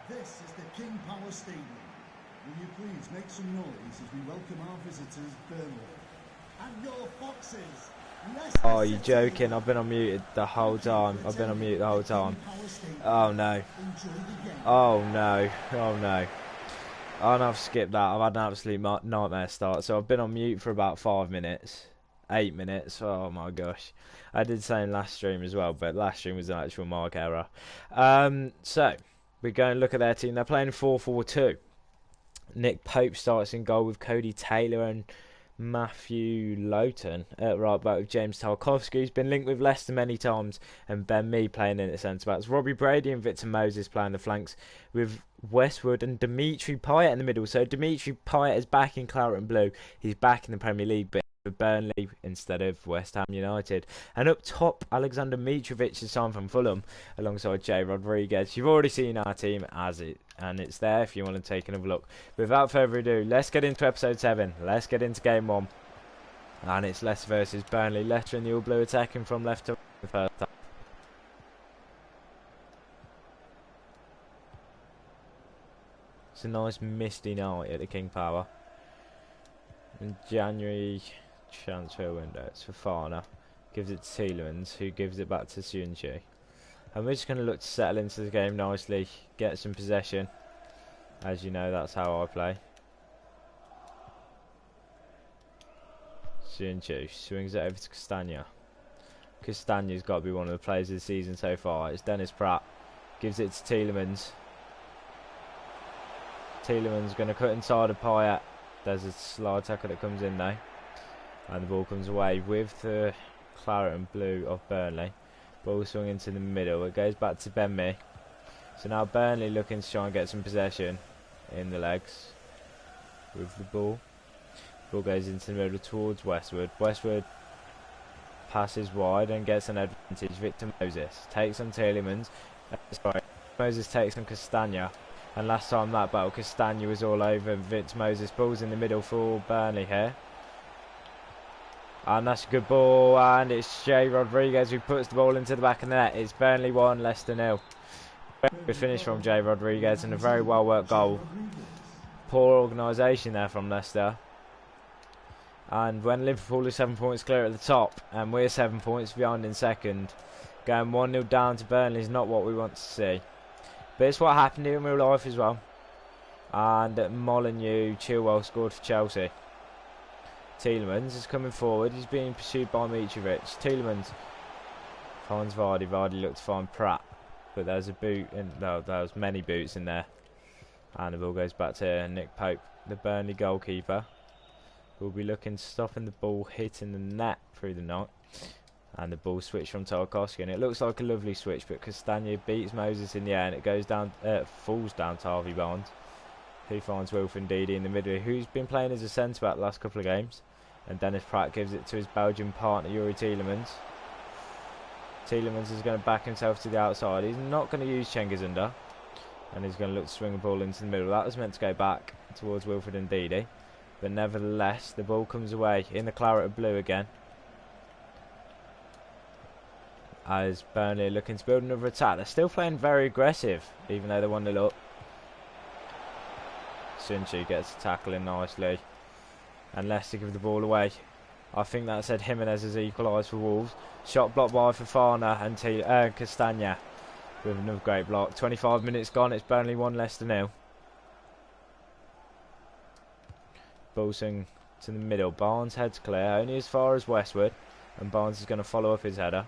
This is the King Power Stadium. Will you please make some noise as we welcome our visitors, Burnley. And your Foxes, Leicester Oh, you're City. joking. I've been on mute the whole time. I've been on mute the whole time. Oh, no. Oh, no. Oh, no. Oh, no, I've skipped that. I've had an absolute nightmare start. So I've been on mute for about 5 minutes. 8 minutes. Oh, my gosh. I did say in last stream as well, but last stream was an actual mark error. So, we're going to look at their team. They're playing 4-4-2. Nick Pope starts in goal with Cody Taylor and Matthew Lowton at right back with James Tarkowski, who's been linked with Leicester many times, and Ben Mee playing in at centre backs. Robbie Brady and Victor Moses playing the flanks with Westwood and Dimitri Payet in the middle. So Dimitri Payet is back in Claret and Blue. He's back in the Premier League, but for Burnley instead of West Ham United. And up top, Alexander Mitrovic is signed from Fulham alongside Jay Rodriguez. You've already seen our team as it, and it's there if you want to take another look. Without further ado, let's get into episode 7. Let's get into game 1. And it's Leicester versus Burnley. Leicester in the all blue attacking from left to right in the first half. It's a nice misty night at the King Power. In January transfer window, it's for Fana. Gives it to Tielemans, who gives it back to Sunchi. And we're just going to look to settle into the game nicely, get some possession. As you know, that's how I play. Sunchi swings it over to Castagna. Castagna's got to be one of the players of the season so far. It's Dennis Pratt. Gives it to Tielemans. Tielemans going to cut inside of Payet. There's a slide tackle that comes in though. And the ball comes away with the Claret and Blue of Burnley. Ball swung into the middle. It goes back to Ben Mee. So now Burnley looking to try and get some possession in the legs with the ball. Ball goes into the middle towards Westwood. Westwood passes wide and gets an advantage. Victor Moses takes on Tielemans. Sorry, Moses takes on Castagna. And last time that battle, Castagna was all over Victor Moses. Ball's in the middle for Burnley here. And that's a good ball, and it's Jay Rodriguez who puts the ball into the back of the net. It's Burnley 1, Leicester 0. Good finish from Jay Rodriguez and a very well worked goal. Poor organisation there from Leicester. And when Liverpool are 7 points clear at the top, and we're 7 points behind in second, going 1-0 down to Burnley is not what we want to see. But it's what happened here in real life as well. And Molyneux, Chilwell scored for Chelsea. Tielemans is coming forward. He's being pursued by Mitrovic. Tielemans finds Vardy. Vardy looked to find Pratt. But there's a boot. No, there was many boots in there. And the ball goes back to Nick Pope, the Burnley goalkeeper. We'll be looking to stopping the ball hitting the net through the night. And the ball switched from Tarkowski. And it looks like a lovely switch. But Castagna beats Moses in the air. And it goes down, falls down to Harvey Barnes. Who finds Wilfred Ndidi in the middle. Who's been playing as a centre-back the last couple of games. And Dennis Pratt gives it to his Belgian partner, Yuri Tielemans. Tielemans is going to back himself to the outside. He's not going to use Cengiz-Under. And he's going to look to swing the ball into the middle. That was meant to go back towards Wilfred Ndidi. But nevertheless, the ball comes away in the Claret of Blue again. As Burnley are looking to build another attack. They're still playing very aggressive, even though they're 1-0 up. Sunchi gets a tackle in nicely. And Leicester give the ball away. I think that said Jimenez has equalised for Wolves. Shot blocked by Fofana and Castagna with another great block. 25 minutes gone. It's Burnley 1, Leicester 0. Ball swing to the middle. Barnes heads clear. Only as far as Westwood. And Barnes is going to follow up his header.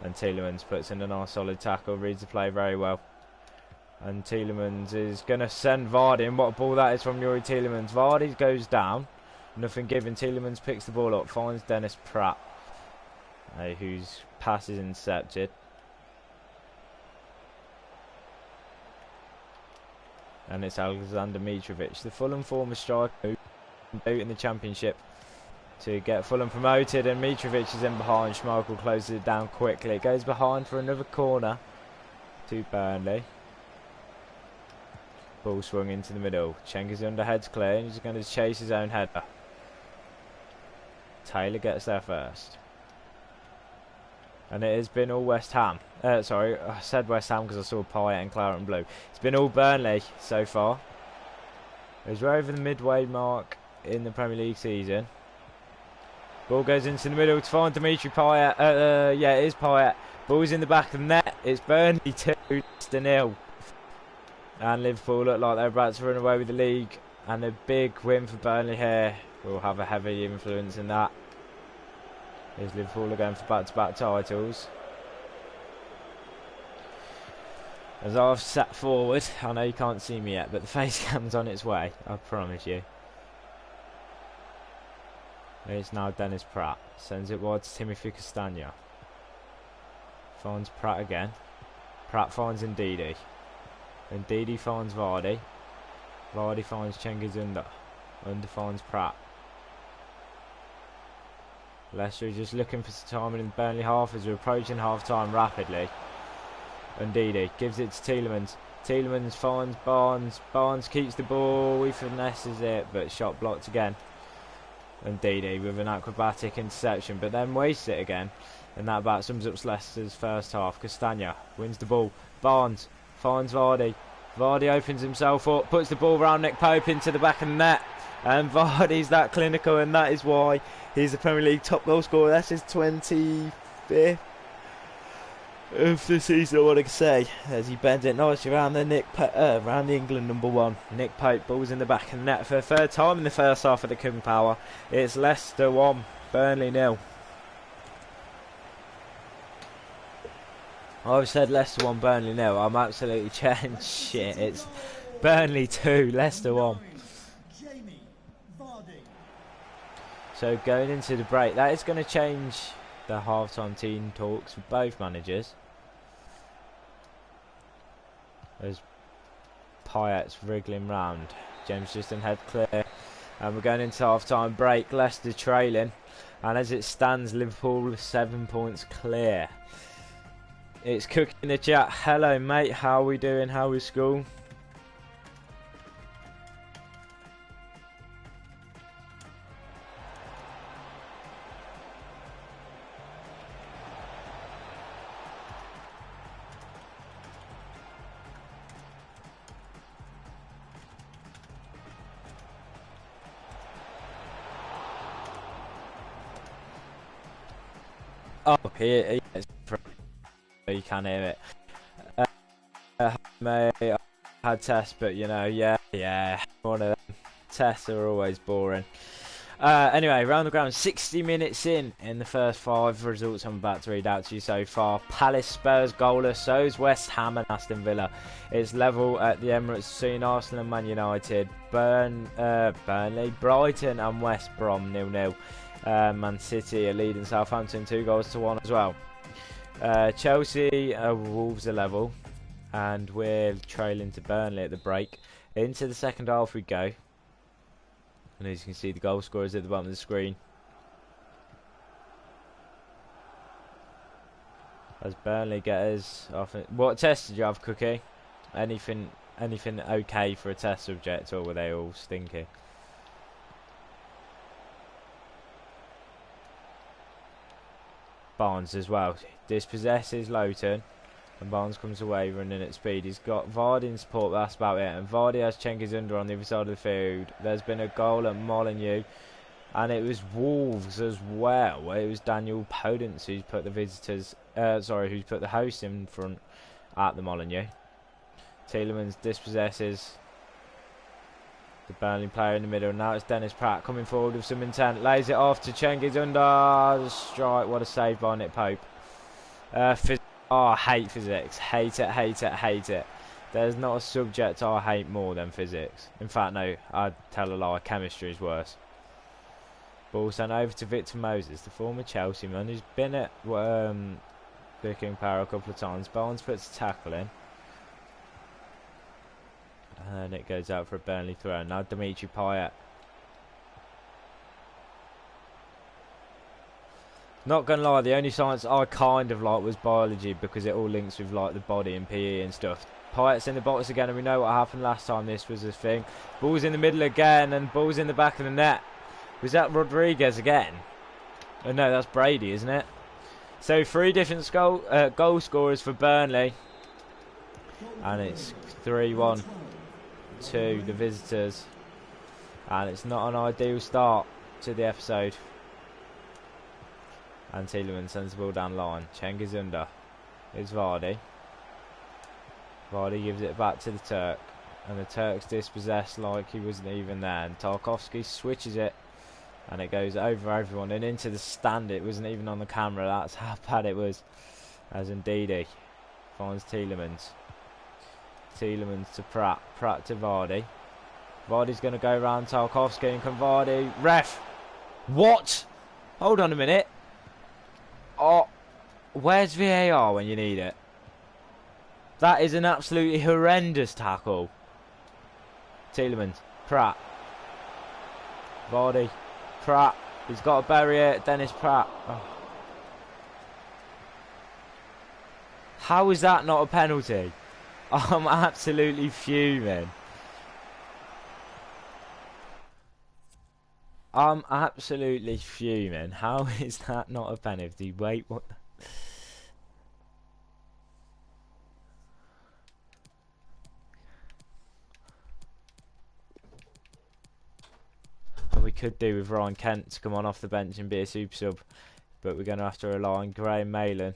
And Tielemans puts in a nice solid tackle. Reads the play very well. And Tielemans is going to send Vardy. And what a ball that is from Yuri Tielemans. Vardy goes down. Nothing given. Tielemans picks the ball up. Finds Dennis Pratt. Whose pass is intercepted. And it's Alexander Mitrovic. The Fulham former striker in the Championship to get Fulham promoted. And Mitrovic is in behind. Schmeichel closes it down quickly. It goes behind for another corner to Burnley. Ball swung into the middle. Cengiz-Under heads clear and he's going to chase his own header. Taylor gets there first. And it has been all West Ham. Sorry, I said West Ham because I saw Payet and Claret and Blue. It's been all Burnley so far. As we're over the midway mark in the Premier League season. Ball goes into the middle to find Dimitri Payet. Yeah, it is Payet. Ball's in the back of the net. It's Burnley 2, Leicester 0. And Liverpool look like they're about to run away with the league. And a big win for Burnley here will have a heavy influence in that. As Liverpool are going for back-to-back titles. As I've sat forward, I know you can't see me yet, but the face cam's on its way, I promise you. It's now Dennis Pratt. Sends it wide to Timothy Castagna. Finds Pratt again. Pratt finds Ndidi. Ndidi finds Vardy. Vardy finds Cengiz Under. Under finds Pratt. Leicester is just looking for some time in the Burnley half as we're approaching half-time rapidly. Ndidi gives it to Tielemans. Tielemans finds Barnes. Barnes keeps the ball. He finesses it, but shot blocked again. Ndidi with an acrobatic interception, but then wastes it again. And that about sums up Leicester's first half. Castagna wins the ball. Barnes finds Vardy. Vardy opens himself up, puts the ball around Nick Pope into the back of the net. And Vardy's that clinical, and that is why he's the Premier League top goal scorer. That's his 25th of the season, I want to say, as he bends it nicely around the around the England #1. Nick Pope, balls in the back of the net for the third time in the first half of the King Power. It's Leicester 1, Burnley 0. I've said Leicester 1, Burnley 0. I'm absolutely changed shit. It's Burnley 2, Leicester 1. So going into the break, that is going to change the half-time team talks for both managers. As Payet's wriggling round. James Justin head clear. And we're going into half-time break. Leicester trailing. And as it stands, Liverpool 7 points clear. It's Cook in the chat. Hello, mate. How are we doing? How is school? Oh, he you can hear it. Mate, I had tests, but you know, yeah, one of them. Tests are always boring. Anyway, round the ground, 60 minutes in the first 5 results I'm about to read out to you so far. Palace, Spurs, goalless, so is West Ham and Aston Villa. It's level at the Emirates between Arsenal and Man United. Burnley, Brighton and West Brom 0-0. Man City are leading Southampton 2-1 as well. Chelsea, Wolves are level, and we're trailing to Burnley at the break. Into the second half we go, and as you can see, the goal scorers at the bottom of the screen. As Burnley get us off. What test did you have, Cookie? Anything okay for a test subject, or were they all stinky? Barnes as well dispossesses Lowton, and Barnes comes away running at speed. He's got Vardy in support, but that's about it. And Vardy has Cengiz Under on the other side of the field. There's been a goal at Molineux, and it was Wolves as well. It was Daniel Podence who's put the who's put the host in front at the Molineux. Tielemans dispossesses the Burnley player in the middle. Now it's Dennis Pratt coming forward with some intent. Lays it off to Cengiz Under. The strike. What a save by Nick Pope. I hate physics. Hate it. There's not a subject I hate more than physics. In fact, no, I'd tell a lie. Chemistry is worse. Ball sent over to Victor Moses, the former Chelsea man who's been at the King Power a couple of times. Barnes puts a tackle in. And it goes out for a Burnley throw. Now Dimitri Payet. Not gonna lie, the only science I kind of like was biology, because it all links with like the body and PE and stuff. Payet's in the box again, and we know what happened last time this was a thing. Ball's in the middle again, and ball's in the back of the net. Was that Rodriguez again? Oh no, that's Brady, isn't it? So 3 different goal scorers for Burnley. And it's 3-1 to the visitors. And it's not an ideal start to the episode. And Tielemans sends the ball down the line. Cengiz under. It's Vardy. Vardy gives it back to the Turk. And the Turk's dispossessed like he wasn't even there. And Tarkowski switches it. And it goes over everyone and into the stand. It wasn't even on the camera. That's how bad it was. As Ndidi finds Tielemans. Tielemans to Pratt. Pratt to Vardy. Vardy's going to go around Tarkowski and can Vardy. Ref! What? Hold on a minute. Oh, where's VAR when you need it? That is an absolutely horrendous tackle. Tielemans. Pratt. Vardy. Pratt. He's got to bury it. Dennis Pratt. Oh. How is that not a penalty? I'm absolutely fuming. I'm absolutely fuming. How is that not a penalty? Wait, what? And we could do with Ryan Kent to come on off the bench and be a super sub, but we're going to have to rely on Graham Malin.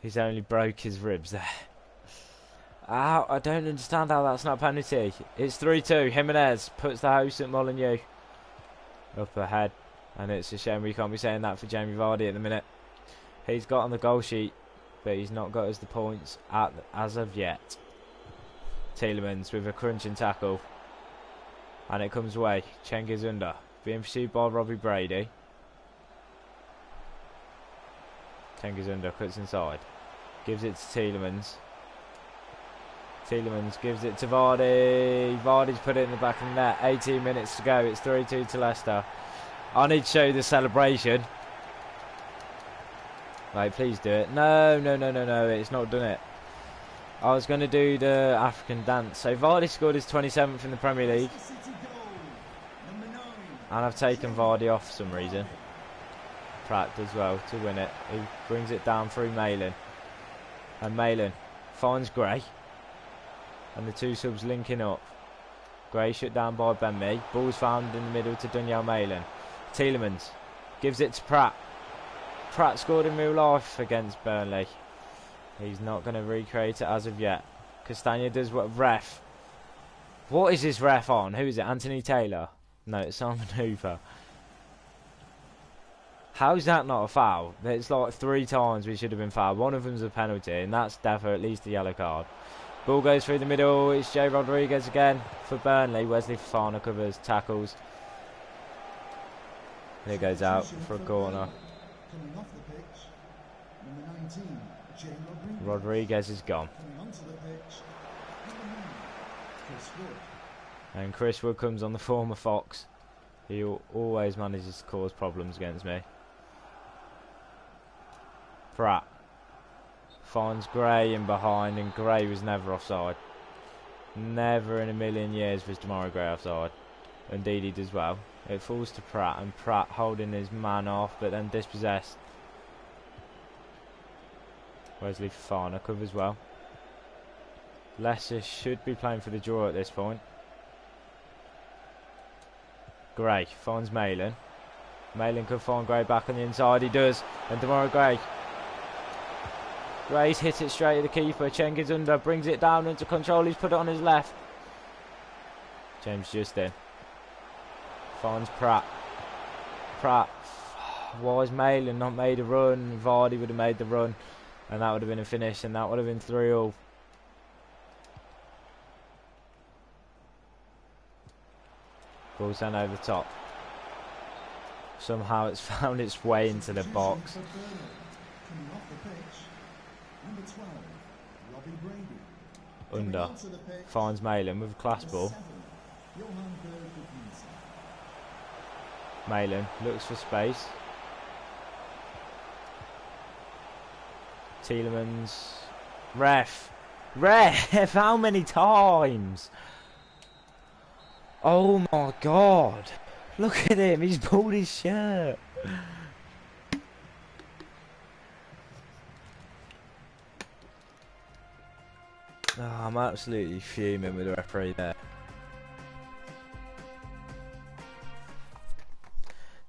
He's only broke his ribs there. Ow, I don't understand how that's not a penalty. It's 3-2. Jimenez puts the host at Molineux up ahead. And it's a shame we can't be saying that for Jamie Vardy at the minute. He's got on the goal sheet, but he's not got us the points as of yet. Tielemans with a crunching tackle. And it comes away. Cengiz under. Being pursued by Robbie Brady. Cengiz under cuts inside. Gives it to Tielemans. Tielemans gives it to Vardy. Vardy's put it in the back of the net. 18 minutes to go. It's 3-2 to Leicester. I need to show you the celebration. Right, please do it. No. It's not done it. I was going to do the African dance. So Vardy scored his 27th in the Premier League. And I've taken Vardy off for some reason. Pratt does well to win it. He brings it down through Malin. And Malin finds Gray. And the two subs linking up. Gray shut down by Ben-Mee. Ball's found in the middle to Daniel Malin. Tielemans gives it to Pratt. Pratt scored in real life against Burnley. He's not going to recreate it as of yet. Castagna does what? Ref. What is this ref on? Who is it? Anthony Taylor? No, it's Simon Hooper. How is that not a foul? It's like 3 times we should have been fouled. One of them's a penalty, and that's definitely at least a yellow card. Ball goes through the middle. It's Jay Rodriguez again for Burnley. Wesley Fofana covers, tackles. And it goes out for a corner. Coming off the pitch, number 19, Jay Rodriguez. Rodriguez is gone. Coming onto the pitch, number 9, Chris Wood. And Chris Wood comes on, the former Fox. He always manages to cause problems against me. Pratt finds Gray in behind, and Gray was never offside. Never in a million years was Demarai Gray offside. Indeed he does well. It falls to Pratt, and Pratt holding his man off, but then dispossessed. Wesley Fofana covers well. Leicester should be playing for the draw at this point. Gray finds Malin. Malin could find Gray back on the inside. He does. And Demarai Gray. Gray's hit it straight at the keeper. Cengiz under. Brings it down into control. He's put it on his left. James Justin. Finds Pratt. Pratt. Why has Malin not made a run? Vardy would have made the run. And that would have been a finish. And that would have been 3-all. Ball sent over the top. Somehow it's found its way into the box. Under. Finds Malin with a class ball. Malin looks for space. Tielemans. Ref! How many times? Oh my god. Look at him. He's pulled his shirt. Oh, I'm absolutely fuming with the referee there.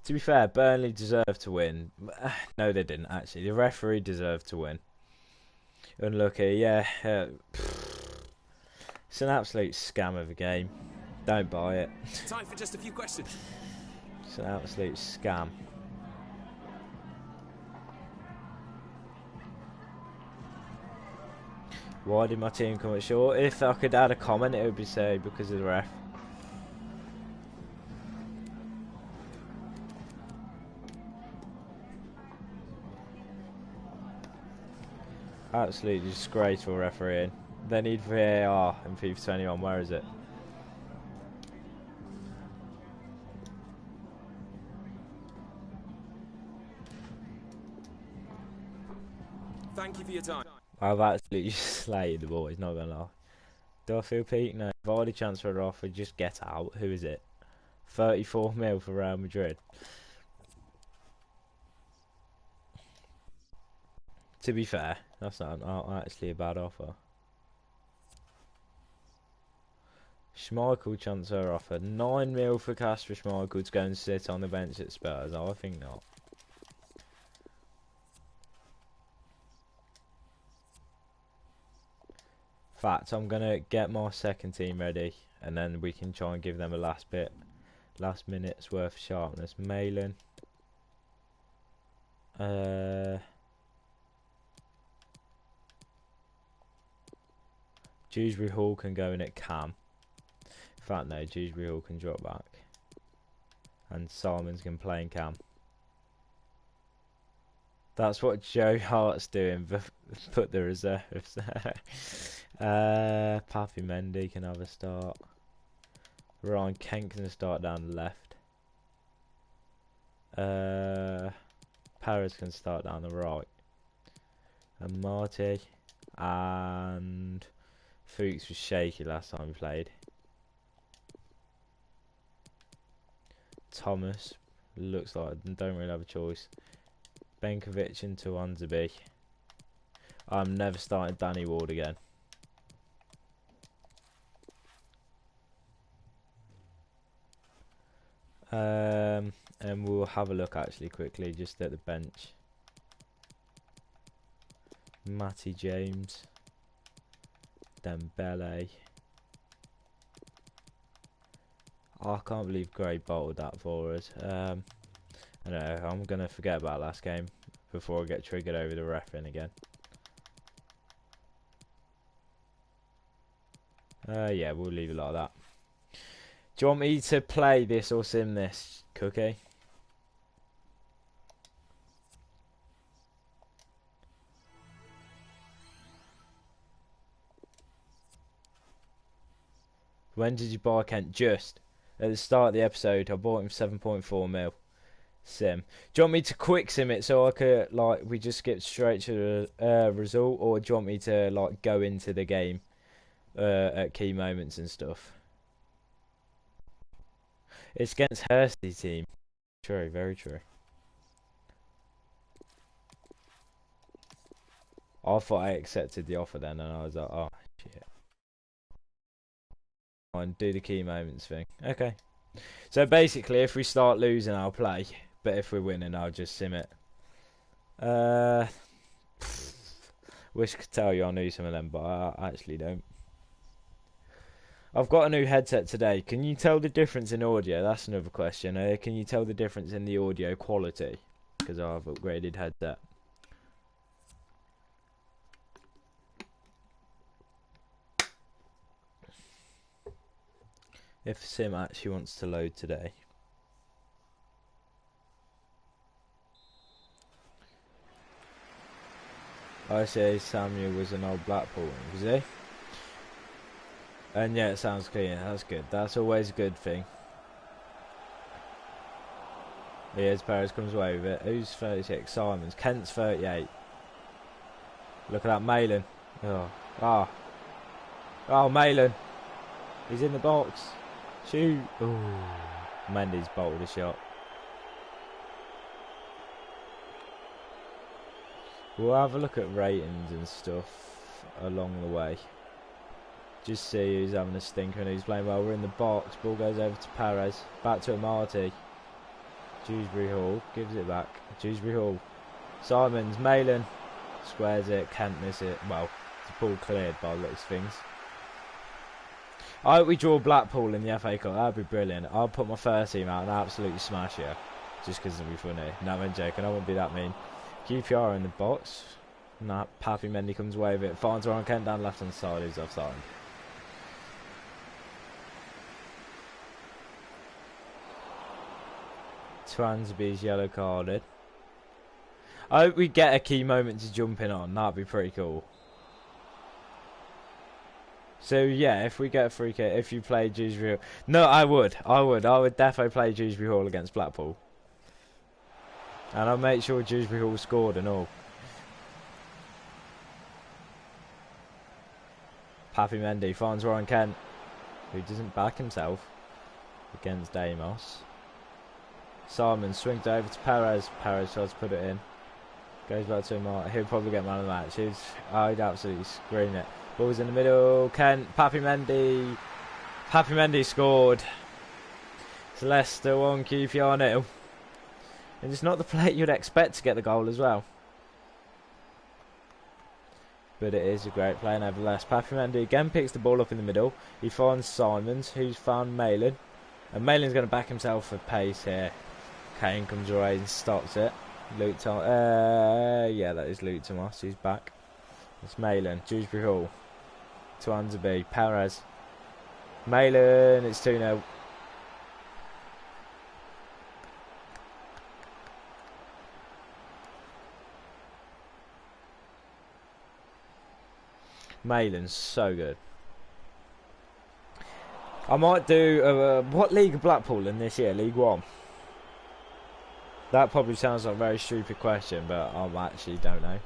To be fair, Burnley deserved to win. No, they didn't actually. The referee deserved to win. Unlucky, yeah. It's an absolute scam of a game. Don't buy it. Time for just a few questions. It's an absolute scam. Why did my team come up short? If I could add a comment, it would be say because of the ref. Absolutely disgraceful refereeing. They need VAR in FIFA 21. Where is it? Thank you for your time. I've absolutely slayed the boys, not gonna lie. Do I feel peak? No. Vardy transferred off, and just get out. Who is it? 34 mil for Real Madrid. To be fair, that's not actually a bad offer. Schmeichel transfer offer. 9 mil for Casper Schmeichel to go and sit on the bench at Spurs. Oh, I think not. In fact, I'm gonna get my second team ready, and then we can try and give them a last minute's worth of sharpness. Malin. Dewsbury Hall can go in at Cam. In fact, no, Dewsbury Hall can drop back, and Simons can play in Cam. That's what Joe Hart's doing. Put the reserves. Papi Mendy can have a start. Ryan Kent can start down the left. Perez can start down the right. And Marty and Fuchs was shaky last time we played. Thomas looks like I don't really have a choice. Benkovic into Anzabi. I'm never starting Danny Ward again. And we'll have a look actually quickly just at the bench. Matty James, Dembele. Oh, I can't believe Gray bottled that for us. I know, I'm gonna forget about last game before I get triggered over the refereeing again. Yeah, we'll leave it like that. Do you want me to play this or sim this, Cookie? When did you buy Kent? Just at the start of the episode. I bought him 7.4 mil. Sim. Do you want me to quick sim it so I could, like, we just skip straight to the result, or do you want me to, like, go into the game at key moments and stuff? It's against Hursty's team. True, very true. I thought I accepted the offer then, and I was like, oh shit. And do the key moments thing. Okay. So basically, if we start losing, I'll play. But if we're winning, I'll just sim it. Wish I could tell you I knew some of them, but I actually don't. I've got a new headset today. Can you tell the difference in audio? That's another question. Can you tell the difference in the audio quality? Because I've upgraded headset. If Sim actually wants to load today. I say Samuel was an old Blackpool, was he? And yeah, it sounds clean. That's good. That's always a good thing. Here's Perez comes away with it. Who's 36? Simons. Kent's 38. Look at that, Malin. Oh, Malin. He's in the box. Shoot. Ooh. Mendy's bolted a shot. We'll have a look at ratings and stuff along the way. Just see who's having a stinker and who's playing well. We're in the box. Ball goes over to Perez. Back to Marty. Dewsbury Hall gives it back. Dewsbury Hall. Simons. Malin. Squares it. Can't miss it. Well, the ball cleared by the looks of things. I hope we draw Blackpool in the FA Cup. That'd be brilliant. I'll put my first team out and absolutely smash you. Just because it'll be funny. No, I'm joking. I won't be that mean. QPR in the box. Nah, Pappy Mendy comes away with it. Finds Ryan Kent down left hand side. Who's offside. Twansby's yellow carded. I hope we get a key moment to jump in on. That'd be pretty cool. So yeah, if we get a free kick, if you play Dewsbury Hall, no, I would definitely play Dewsbury Hall against Blackpool, and I'll make sure Dewsbury Hall scored and all. Pappy Mendy finds Ryan Kent, who doesn't back himself against Damos. Simon swings over to Perez. Perez tries to put it in. Goes back to him. He'll probably get man of the match. I'd absolutely screen it. Ball's in the middle. Kent. Pappy Mendy. Pappy Mendy scored. It's Leicester 1, QPR 0. And it's not the player you'd expect to get the goal as well. But it is a great play nevertheless. Pappy Mendy again picks the ball up in the middle. He finds Simons, who's found Malin. And Malin's going to back himself for pace here. Kane comes away and stops it. Luke Thomas. Yeah, that is Luke Thomas. He's back. It's Malin. Dewsbury Hall. To Anzaby. Perez. Malin. It's 2-0. Malin's so good. I might do what league of Blackpool in this year? League 1. That probably sounds like a very stupid question, but I actually don't know.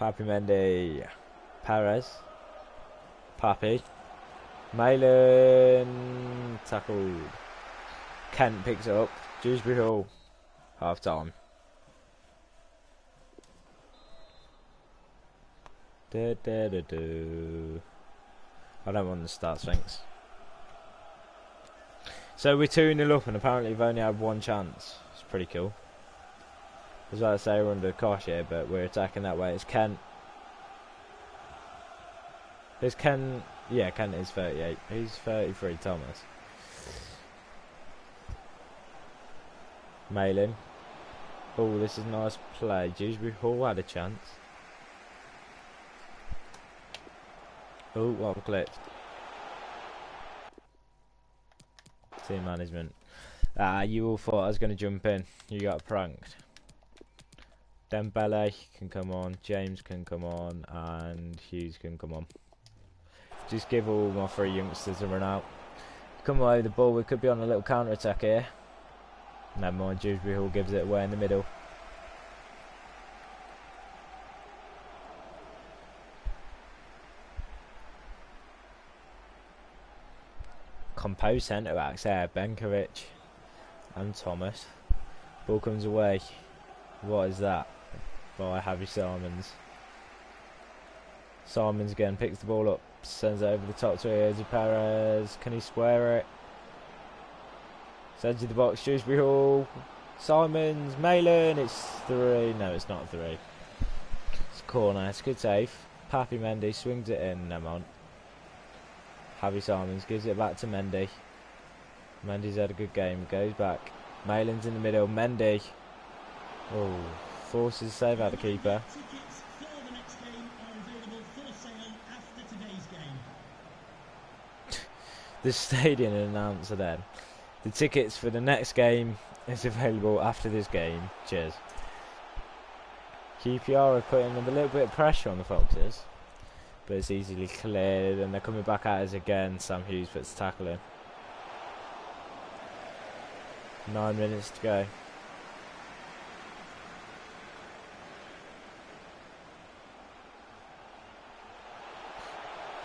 Pappy Mendy. Perez. Pappy. Malin. Tackled. Kent picks it up. Dewsbury Hall. Half time. I don't want the stats, thanks. So we're 2-0 up and apparently we've only had one chance. It's pretty cool. I was about to say we're under cosh here, but we're attacking that way. It's Kent. It's Kent. Yeah, Kent is 38. He's 33, Thomas. Malin. Oh, this is a nice play. Dewsbury Hall had a chance. Oh, what a clipped. Team management. You all thought I was going to jump in. You got pranked. Dembele can come on, James can come on, and Hughes can come on. Just give all my 3 youngsters a run out. Come away with the ball. We could be on a little counter attack here. Never mind, Dewsbury Hall gives it away in the middle. Composed centre backs there, Benkovic and Thomas. Ball comes away. What is that? By Harvey Simons. Simons again picks the ball up, sends it over the top to Perez. Can he square it? Sends to the box, Dewsbury Hall. Simons, Malin. It's 3. No, it's not 3. It's a corner. It's a good save. Pappy Mendy swings it in. Never mind. Harvey Simons gives it back to Mendy. Mendy's had a good game. Goes back. Malin's in the middle. Mendy. Oh, forces save out the keeper. Tickets for the next game are available for sale after today's game. The stadium announcer then. The tickets for the next game is available after this game. Cheers. QPR are putting a little bit of pressure on the Foxes. But it's easily cleared and they're coming back at us again. Sam Hughes puts the tackle in. 9 minutes to go.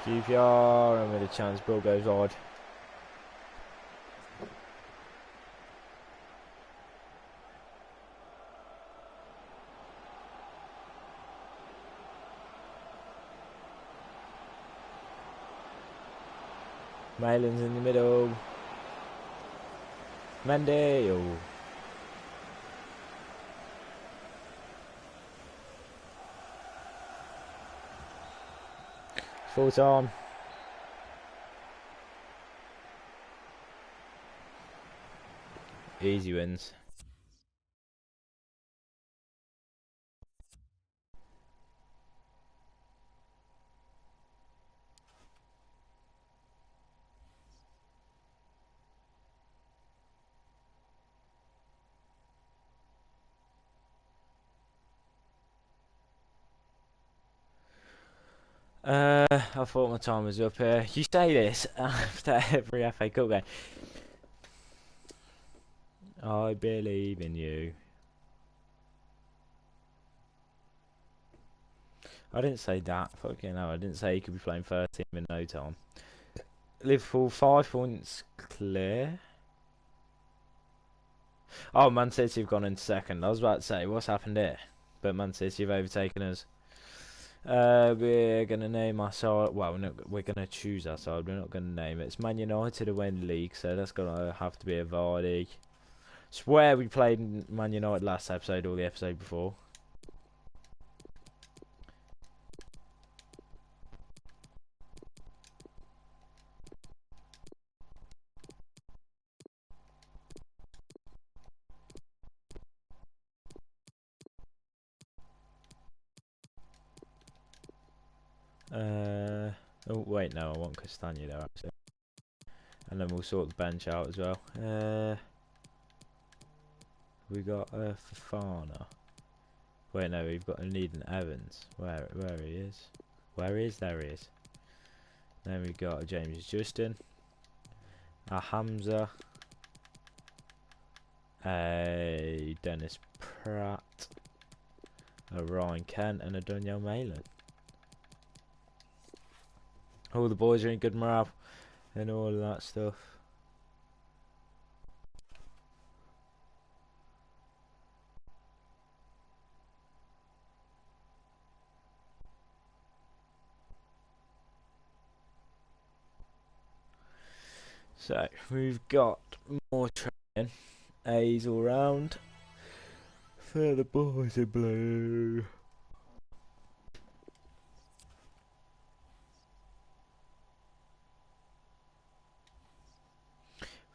QPR and with a chance, ball goes wide. Malin's in the middle. Mendy. Oh. Full time. Easy wins. I thought my time was up here. You say this after every FA Cup game. I believe in you. I didn't say that. Fucking hell, I didn't say he could be playing first team in no time. Liverpool 5 points clear. Oh, Man City have gone into second. I was about to say, what's happened here? But Man City have overtaken us. We're going to name our side. Well, we're going to choose our side. We're not going to name it. It's Man United to win the league, so that's going to have to be a Vardy. Swear we played Man United last episode or the episode before. Oh wait, no, I want Castagna there actually, and then we'll sort the bench out as well. We got Fafana. Wait, no, we've got Needham Evans. Where he is? Where he is? There he is. Then we got James Justin, a Hamza, a Dennis Pratt, a Ryan Kent, and a Daniel Malin. All the boys are in good morale and all of that stuff. So we've got more training. A's all round for the boys in blue.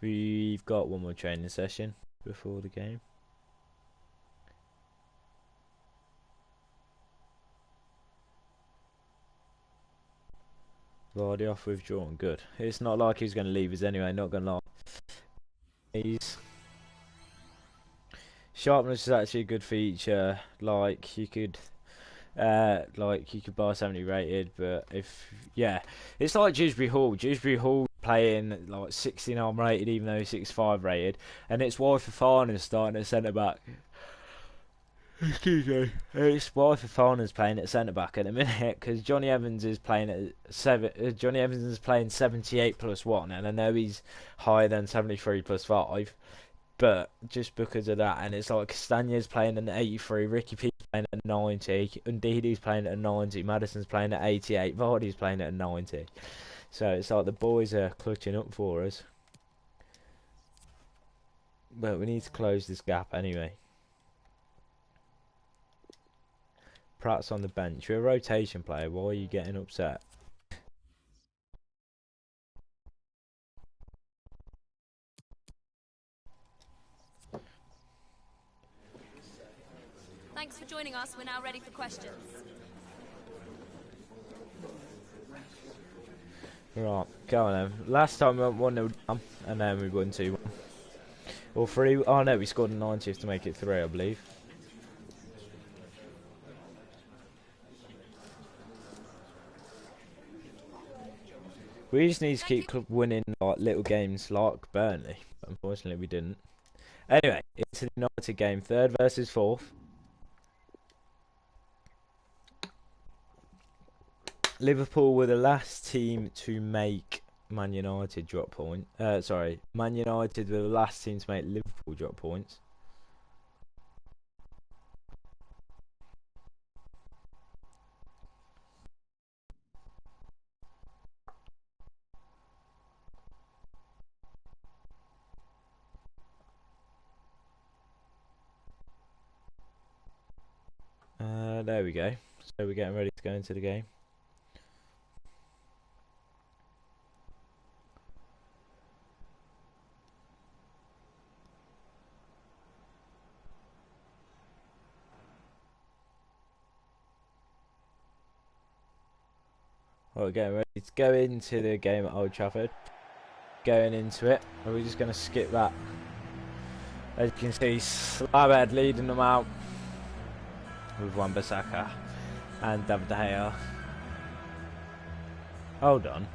We've got one more training session before the game. Vardy off withdrawn, good. It's not like he's going to leave us anyway, not going to lie. Sharpness is actually a good feature. Like you could buy 70 rated, but it's like Dewsbury Hall. Dewsbury Hall playing like 69 rated, even though he's 65 rated, and it's why Fafana's starting at centre back. Excuse me. It's why Fafana's playing at centre back at the minute, because Johnny Evans is playing at Johnny Evans is playing 78 plus 1, and I know he's higher than 73 plus 5. But just because of that, and it's like Castagna's playing at 83, Ricky P's playing at 90, Ndidi's playing at 90, Madison's playing at 88, Vardy's playing at 90. So it's like the boys are clutching up for us. But we need to close this gap anyway. Pratt's on the bench. You're a rotation player. Why are you getting upset? Thanks for joining us. We're now ready for questions. Right, go on then. Last time we went 1-0 down, and then we won 2-1. Or 3. Oh no, we scored a 90th to make it 3, I believe. We just need to keep winning like little games like Burnley. But unfortunately, we didn't. Anyway, it's a United game. 3rd versus 4th. Liverpool were the last team to make Man United drop points. Man United were the last team to make Liverpool drop points. there we go. So we're getting ready to go into the game. We're getting ready to go into the game at Old Trafford. Going into it, and we're just going to skip that. As you can see, Slabhead leading them out with Wan-Bissaka and David De Gea. Hold on.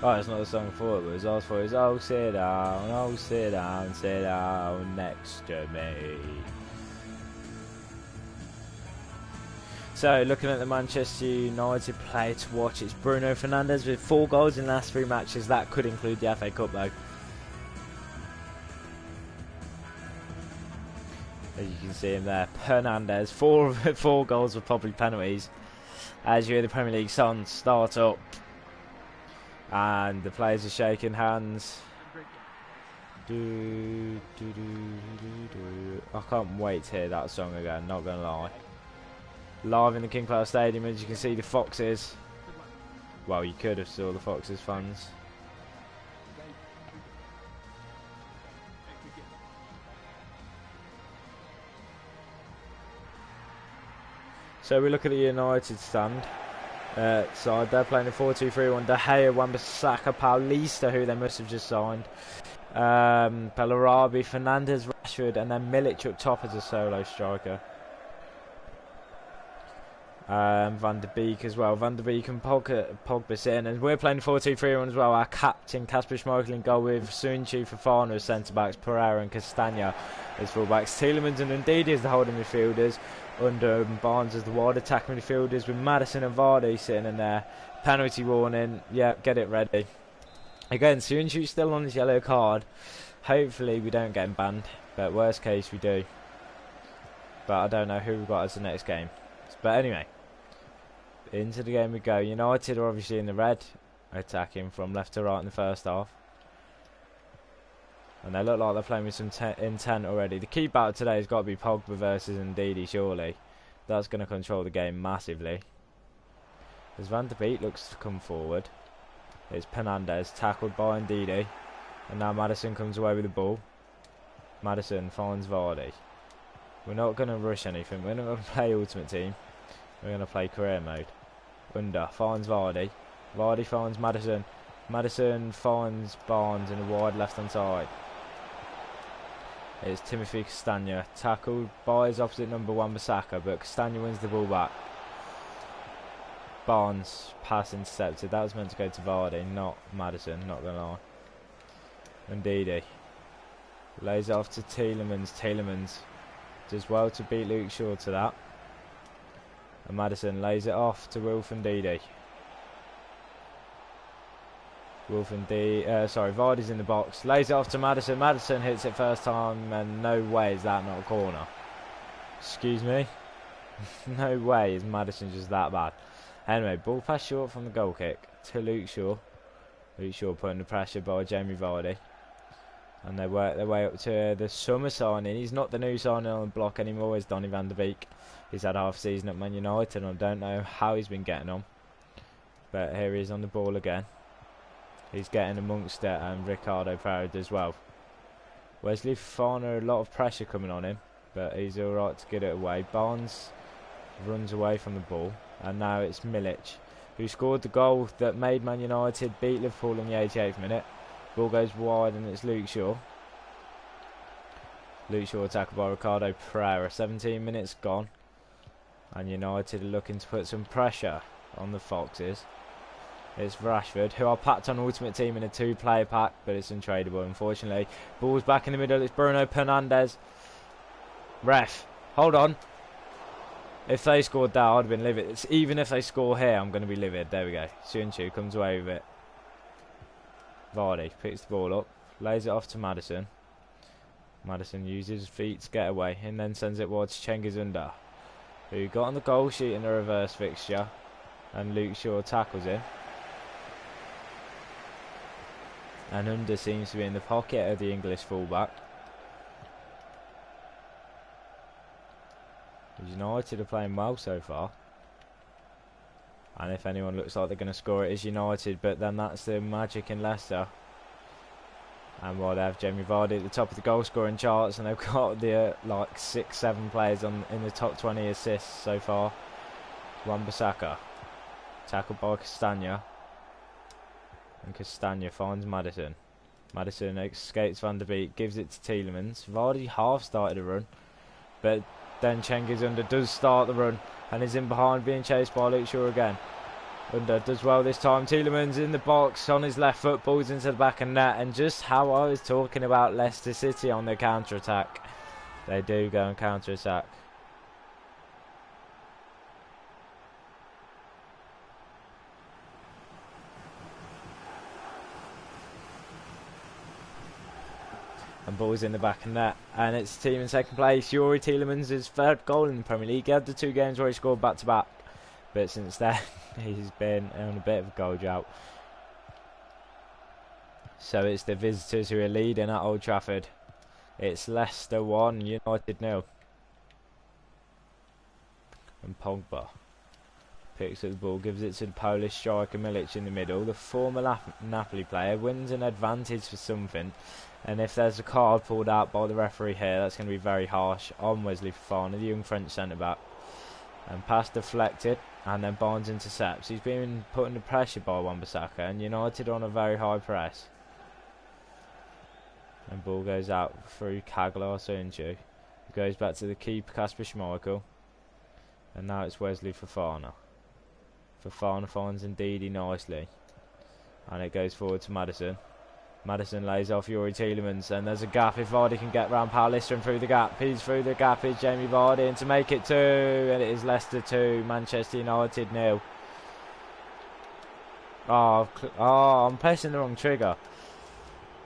Oh, it's not the song I thought it was. I thought it was, oh, sit down next to me. So, looking at the Manchester United player to watch, it's Bruno Fernandes with 4 goals in the last 3 matches. That could include the FA Cup, though. As you can see him there, Fernandes, 4 goals were probably penalties. As you hear the Premier League song start up, and the players are shaking hands. I can't wait to hear that song again, not gonna lie. Live in the King Power Stadium, as you can see the Foxes. Well, you could have saw the Foxes fans. So we look at the United stand side. They're playing a 4-2-3-1. De Gea, Wan-Bissaka, Paulista, who they must have just signed. Bellarabi, Fernandes, Rashford, and then Milic up top as a solo striker. Van der Beek as well. Van der Beek and Pogba sitting, and we're playing 4-2-3-1 as well. Our captain Kasper Schmeichel in goal with Sunchi, Fofana as centre backs, Pereira and Castagna as full backs, Tielemans and Ndidi as the holding midfielders, Under and Barnes as the wide attacking midfielders, with Maddison and Vardy sitting in there. Penalty warning, yeah, get it ready. Again, Sunchi's still on his yellow card. Hopefully we don't get him banned, but worst case we do. But I don't know who we've got as the next game. But anyway, into the game we go. United are obviously in the red, attacking from left to right in the first half. And they look like they're playing with some intent already. The key battle today has got to be Pogba versus Ndidi, surely. That's going to control the game massively. As Van der Beek looks to come forward. It's Fernandes, tackled by Ndidi. And now Maddison comes away with the ball. Maddison finds Vardy. We're not going to rush anything. We're not going to play Ultimate Team. We're going to play Career Mode. Under finds Vardy. Vardy finds Maddison. Maddison finds Barnes in the wide left hand side. It's Timothy Castagna, tackled by his opposite number Wan-Bissaka, but Castagna wins the ball back. Barnes, pass intercepted. That was meant to go to Vardy, not Maddison, not going to lie. Ndidi lays it off to Tielemans. Tielemans does well to beat Luke Shaw to that. And Maddison lays it off to Wilfred Ndidi. Vardy's in the box. Lays it off to Maddison. Maddison hits it first time, and no way is that not a corner. Excuse me? No way is Maddison just that bad. Anyway, ball pass short from the goal kick to Luke Shaw. Luke Shaw put under pressure by Jamie Vardy. And they work their way up to the summer signing. He's not the new signing on the block anymore, it's Donny van der Beek. He's had half a season at Man United, and I don't know how he's been getting on. But here he is on the ball again. He's getting amongst it, and Ricardo Pereira as well. Wesley Fofana, a lot of pressure coming on him, but he's alright to get it away. Barnes runs away from the ball, and now it's Milic, who scored the goal that made Man United beat Liverpool in the 88th minute. Ball goes wide, and it's Luke Shaw. Luke Shaw tackled by Ricardo Pereira. 17 minutes gone, and United are looking to put some pressure on the Foxes. It's Rashford, who I packed on Ultimate Team in a 2-player pack, but it's untradeable, unfortunately. Ball's back in the middle. It's Bruno Fernandes. Ref, hold on. If they scored that, I'd have been livid. Even if they score here, I'm going to be livid. There we go. Sunchu comes away with it. Vardy picks the ball up, lays it off to Maddison. Maddison uses his feet to get away, and then sends it wide to Cengiz, who got on the goal sheet in a reverse fixture, and Luke Shaw tackles him. And Under seems to be in the pocket of the English fullback. United are playing well so far. And if anyone looks like they're going to score, it is United. But then that's the magic in Leicester. And while they have Jamie Vardy at the top of the goal scoring charts, and they've got the like 6-7 players in the top 20 assists so far. Wan-Bissaka, tackled by Castagna, and Castagna finds Maddison. Maddison escapes Van der Beek, gives it to Tielemans. Vardy half started a run, but then Cengiz Under does start the run and is in behind, being chased by Luke Shaw again. Under does well this time. Tielemans in the box on his left foot, balls into the back of net, and just how I was talking about Leicester City on their counter attack. They do go and counter attack. And balls in the back of net, and it's the team in second place. Youri Tielemans' third goal in the Premier League. He had the 2 games where he scored back to back, but since then he's been on a bit of a goal drought. So it's the visitors who are leading at Old Trafford. It's Leicester 1, United 0. And Pogba picks up the ball, gives it to the Polish striker Milic in the middle. The former Napoli player wins an advantage for something, and if there's a card pulled out by the referee here, that's going to be very harsh on Wesley Fofana, the young French centre-back. And pass deflected, and then Barnes intercepts. He's been put under pressure by Wan-Bissaka, and United on a very high press. And ball goes out through Kaglar Soyuncu. Goes back to the keeper Kasper Schmeichel, and now it's Wesley Fofana. Fofana finds Ndidi nicely, and it goes forward to Maddison. Maddison lays off Youri Tielemans, and there's a gap. If Vardy can get round Paulista and through the gap, he's through the gap, is Jamie Vardy, and to make it 2, and it is Leicester 2, Manchester United 0. Oh, I'm pressing the wrong trigger.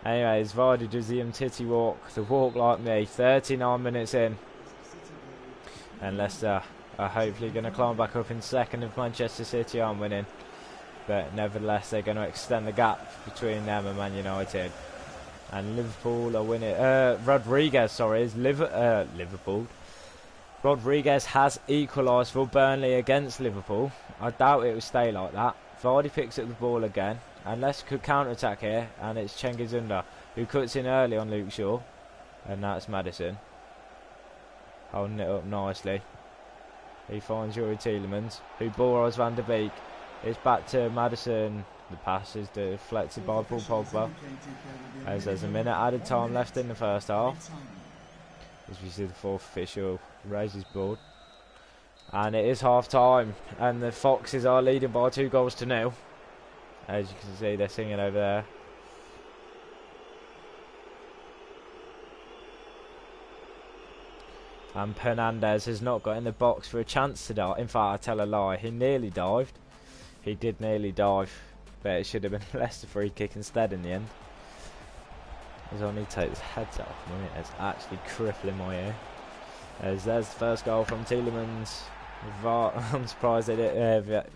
Anyways, Vardy does the Umtiti walk, the walk like me, 39 minutes in, and Leicester are hopefully going to climb back up in second if Manchester City aren't winning. But nevertheless, they're going to extend the gap between them and Man United. And Liverpool are winning. Rodriguez, sorry, is Liverpool. Rodriguez has equalised for Burnley against Liverpool. I doubt it will stay like that. Vardy picks up the ball again, and Leicester could counter-attack here. And it's Cengiz Under who cuts in early on Luke Shaw, and that's Maddison holding it up nicely. He finds Youri Tielemans, who borrows Van der Beek. It's back to Maddison. The pass is deflected by Paul Pogba, as there's a minute added time left in the first half. As we see the fourth official raise his board. And it is half time, and the Foxes are leading by 2-0. As you can see, they're singing over there. And Hernandez has not got in the box for a chance to dive. In fact, I tell a lie, he nearly dived. He did nearly dive, but it should have been Leicester free kick instead in the end. As I need to take his headset off a minute, it's actually crippling my ear. As there's the first goal from Tielemans. I'm surprised they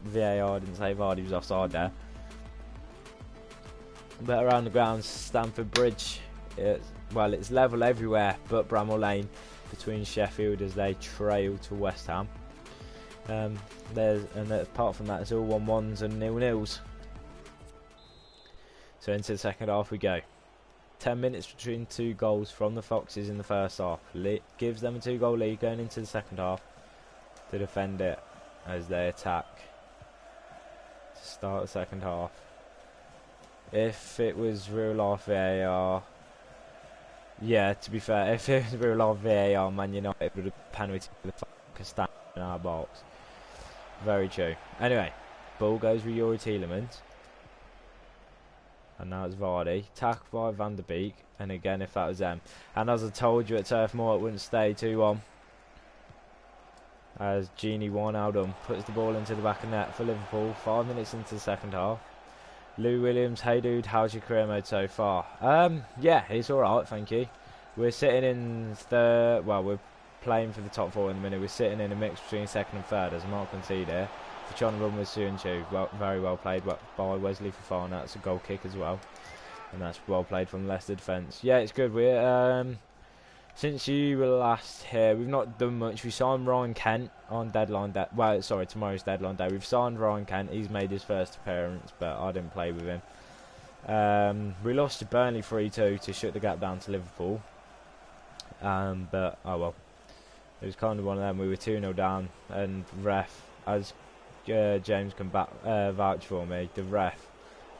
VAR didn't say Vardy was offside there. But around the grounds, Stamford Bridge, it's level everywhere but Bramall Lane between Sheffield as they trail to West Ham. Apart from that, it's all 1-1s and 0-0s. So into the second half we go. 10 minutes between 2 goals from the Foxes in the first half. Gives them a 2-goal lead going into the second half to defend it as they attack to start the second half. If it was real life VAR, yeah, to be fair, if it was real life VAR, Man United would have penalty for the fucking stand in our box. Very true. Anyway, ball goes with Youri Tielemans. And now it's Vardy. Tackled by Van der Beek. And again, if that was them. And as I told you at Turf Moor, it wouldn't stay 2-1. As Gini Wijnaldum puts the ball into the back of net for Liverpool. 5 minutes into the second half. Lou Williams, hey dude, how's your career mode so far? Yeah, it's alright, thank you. We're sitting in third, well, we're playing for the top 4 in the minute. We're sitting in a mix between second and third, as I might concede here. For trying to run with Soyuncu, very well played by Wesley Fofana. That's a goal kick as well. And that's well played from the Leicester defence. Yeah, it's good. We're Since you were last here, we've not done much. We signed Ryan Kent on deadline day. Well, sorry, tomorrow's deadline day. We've signed Ryan Kent. He's made his first appearance, but I didn't play with him. We lost to Burnley 3-2 to shut the gap down to Liverpool. But, oh well. It was kind of one of them. We were 2-0 down, and ref, as James can vouch for me, the ref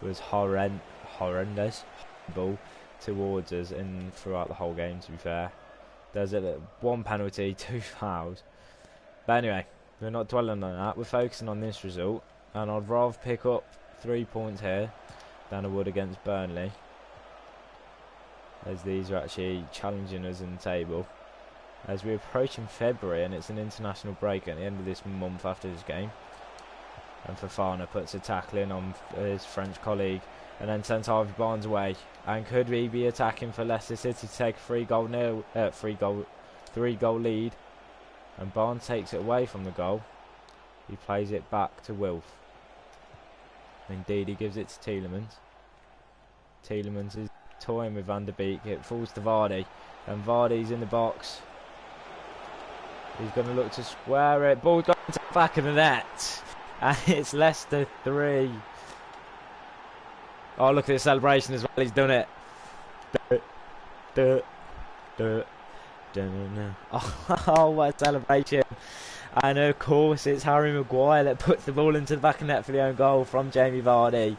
was horrendous, horrible towards us and throughout the whole game, to be fair. There's one penalty, 2 fouls. But anyway, we're not dwelling on that. We're focusing on this result. And I'd rather pick up 3 points here than I would against Burnley, as these are actually challenging us in the table. As we're approaching February and it's an international break at the end of this month after this game. And Fofana puts a tackle in on his French colleague and then sends Harvey Barnes away. And could we be attacking for Leicester City to take a 3-goal lead? And Barnes takes it away from the goal. He plays it back to Wilf. Indeed, he gives it to Tielemans. Tielemans is toying with Van der Beek. It falls to Vardy, and Vardy's in the box. He's going to look to square it. Ball going to the back of the net, and it's Leicester 3. Oh, look at the celebration as well. He's done it. Oh, what a celebration. And of course it's Harry Maguire that puts the ball into the back of net for the own goal from Jamie Vardy.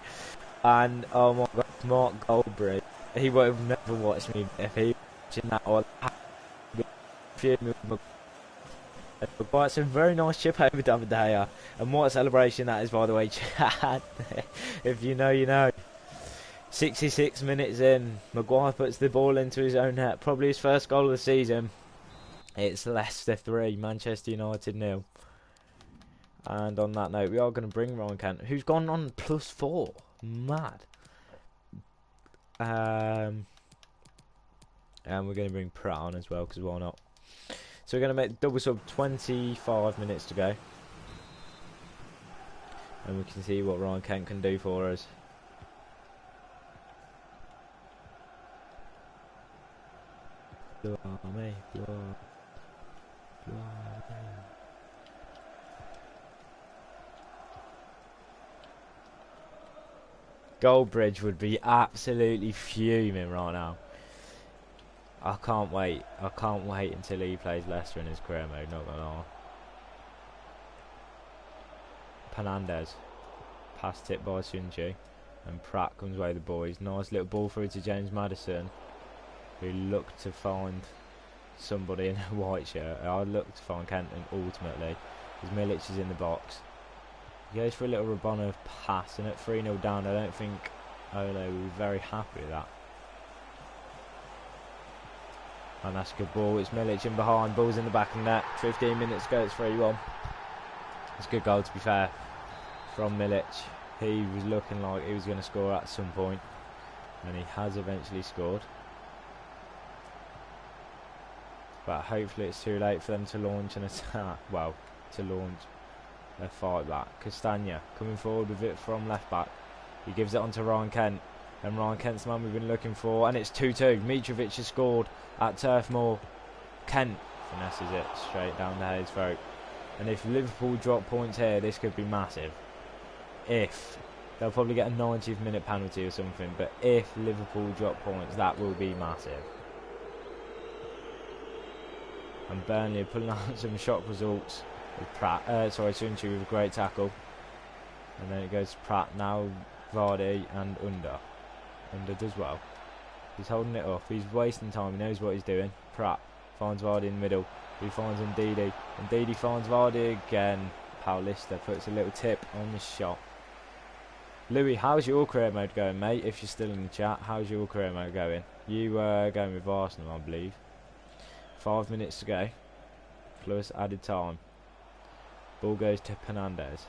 And oh my God, Mark Goldbridge, he would have never watched me if he was watching that. Or Maguire, it's a very nice chip over David De Gea. And what a celebration that is, by the way, Chad. If you know, you know. 66 minutes in, Maguire puts the ball into his own net, probably his first goal of the season. It's Leicester 3, Manchester United 0. And on that note, we are going to bring Ryan Kent, who's gone on +4. Mad. And we're going to bring Pratt on as well, because why not? So we're going to make double sub, 25 minutes to go. And we can see what Ryan Kent can do for us. Goldbridge would be absolutely fuming right now. I can't wait. I can't wait until he plays Leicester in his career mode, not gonna lie. Fernandez. Pass tip by Sunji. And Pratt comes away with the boys. Nice little ball through to James Maddison, who looked to find somebody in a white shirt. I looked to find Kenton ultimately, because Milic is in the box. He goes for a little Rabona pass, and at 3-0 down, I don't think Ole will be very happy with that. And that's a good ball. It's Milic in behind, ball's in the back of the net. 15 minutes ago, it's 3-1. It's a good goal, to be fair, from Milic. He was looking like he was going to score at some point, and he has eventually scored. But hopefully it's too late for them to launch an attack. Well, to launch a fight back. Castagna coming forward with it from left back. He gives it on to Ryan Kent. And Ryan Kent's the man we've been looking for. And it's 2-2. Mitrovic has scored at Turf Moor. Kent finesses it straight down the head's throat. And if Liverpool drop points here, this could be massive. If. They'll probably get a 90th minute penalty or something. But if Liverpool drop points, that will be massive. And Burnley are pulling out some shock results with Pratt. Sunchi with a great tackle. And then it goes to Pratt, now Vardy and Under. Under does well. He's holding it up. He's wasting time. He knows what he's doing. Pratt finds Vardy in the middle. He finds Ndidi. Ndidi finds Vardy again. Paulista puts a little tip on the shot. Louis, how's your career mode going, mate? If you're still in the chat, how's your career mode going? You were going with Arsenal, I believe. 5 minutes to go, plus added time. Ball goes to Fernandez.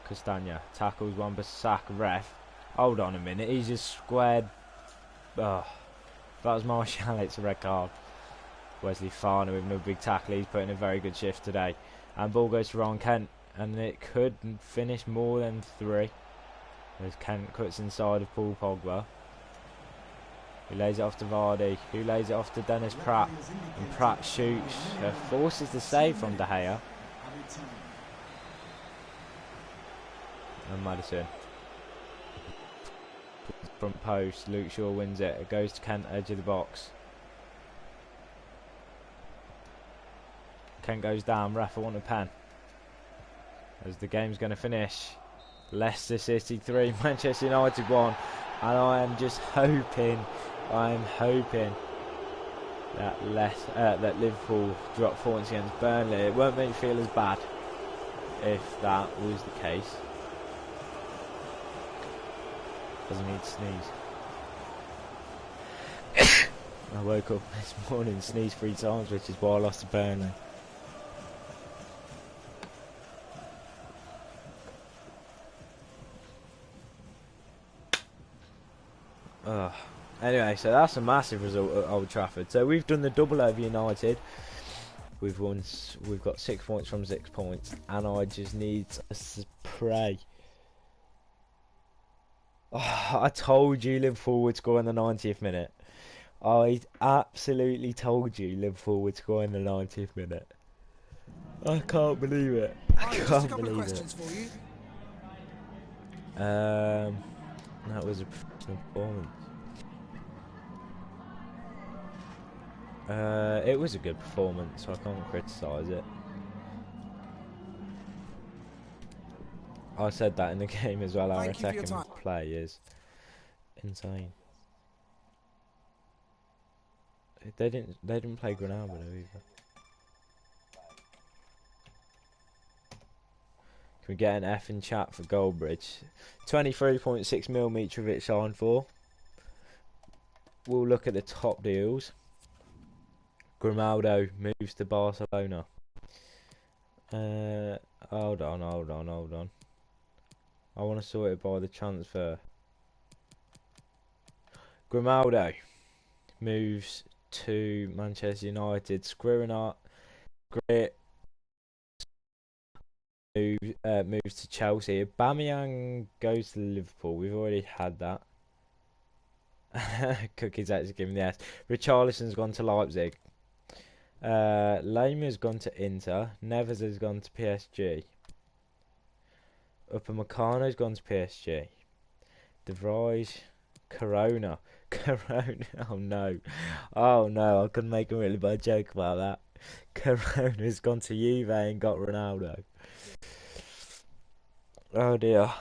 Castagna tackles Wan-Bissaka, ref. Hold on a minute, he's just squared. Oh, if that was Martial, it's a red card. Wesley Fofana with no big tackle. He's putting a very good shift today. And ball goes to Ryan Kent, and it could finish more than 3. As Kent cuts inside of Paul Pogba. He lays it off to Vardy, who lays it off to Dennis Pratt, and Pratt shoots, forces the save from De Gea. And Maddison. Front post, Luke Shaw wins it. It goes to Kent, edge of the box. Kent goes down, ref, I want a pen. As the game's going to finish. Leicester City 3, Manchester United 1. And I am just hoping, that Liverpool drop points against Burnley. It won't make me feel as bad if that was the case. Doesn't need to sneeze. I woke up this morning, sneezed 3 times, which is why I lost to Burnley. Anyway, so that's a massive result at Old Trafford. So we've done the double over United. We've got 6 points from 6 points, and I just need to pray. Oh, I told you Liverpool would score in the 90th minute. I absolutely told you Liverpool would score in the 90th minute. I can't believe it. I can't believe it. That was a professional performance. It was a good performance, so I can't criticise it. I said that in the game as well. Our second play is insane. They didn't play Granada either. Can we get an F in chat for Goldbridge? 23.6 mil Mitrovic signed for. We'll look at the top deals. Grimaldo moves to Barcelona. Hold on. I want to sort it by the transfer. Grimaldo moves to Manchester United. Skriniar moves to Chelsea. Aubameyang goes to Liverpool. We've already had that. Cookie's actually giving the S. Richarlison's gone to Leipzig. Lama's gone to Inter. Neves has gone to PSG. Upamecano's gone to PSG. De Vrij, Corona. Oh no. I couldn't make a really bad joke about that. Corona's gone to Juve and got Ronaldo. Oh dear.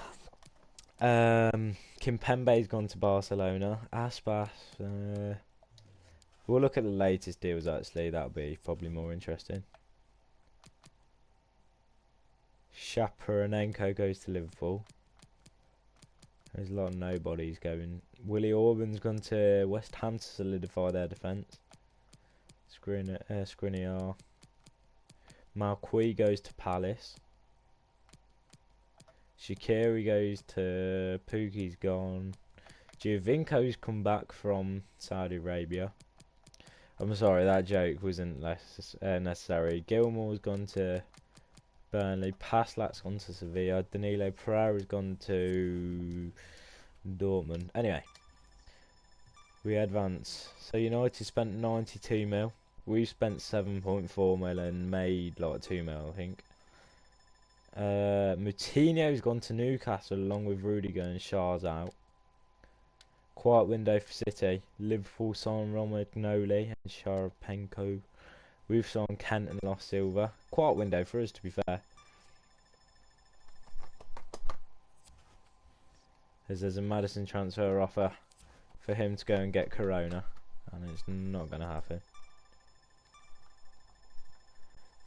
Kimpembe's gone to Barcelona. Aspas. We'll look at the latest deals actually. That'll be probably more interesting. Shaparanenko goes to Liverpool. There's a lot of nobodies going. Willie Orban's gone to West Ham to solidify their defence. Skriniar. Malqui goes to Palace. Shaqiri goes to Pukki's gone. Giovinco's come back from Saudi Arabia. I'm sorry, that joke wasn't necessary. Gilmore's gone to Burnley. Paslat's gone to Sevilla. Danilo Pereira's gone to Dortmund. Anyway, we advance. So United spent 92 mil. We've spent 7.4 mil and made like 2 mil, I think. Moutinho's gone to Newcastle along with Rudiger and Shah's out. Quiet window for City. Liverpool signed Romagnoli and Sharapenko. We've signed Kent and lost Silva. Quiet window for us, to be fair. There's a Maddison transfer offer for him to go and get Corona, and it's not going to happen.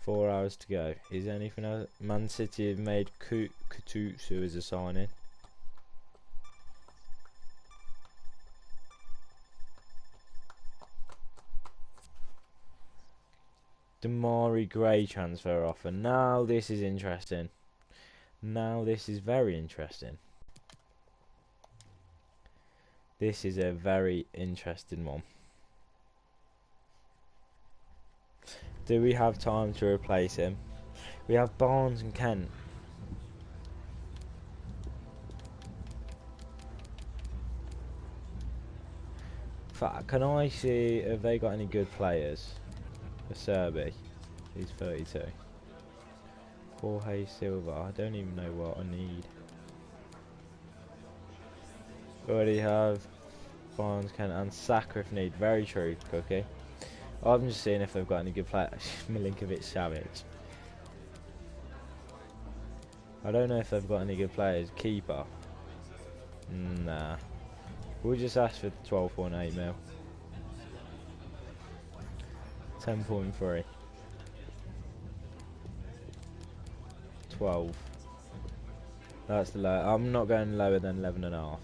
4 hours to go. Is anything else? Man City have made Kutusu as a signing. Damari Gray transfer offer. Now this is interesting. Now this is very interesting. This is a very interesting one. Do we have time to replace him? We have Barnes and Kent. Fact, can I see if they got any good players? For Serbi, he's 32. Jorge Silva, I don't even know what I need. Already have Barnes, Kent and Saka if need. Very true, Cookie. I'm just seeing if they've got any good players. Milinkovic Savage. I don't know if they've got any good players. Keeper. Nah. We'll just ask for 12.8 mil. 10.3. 12. That's the low. I'm not going lower than 11.5.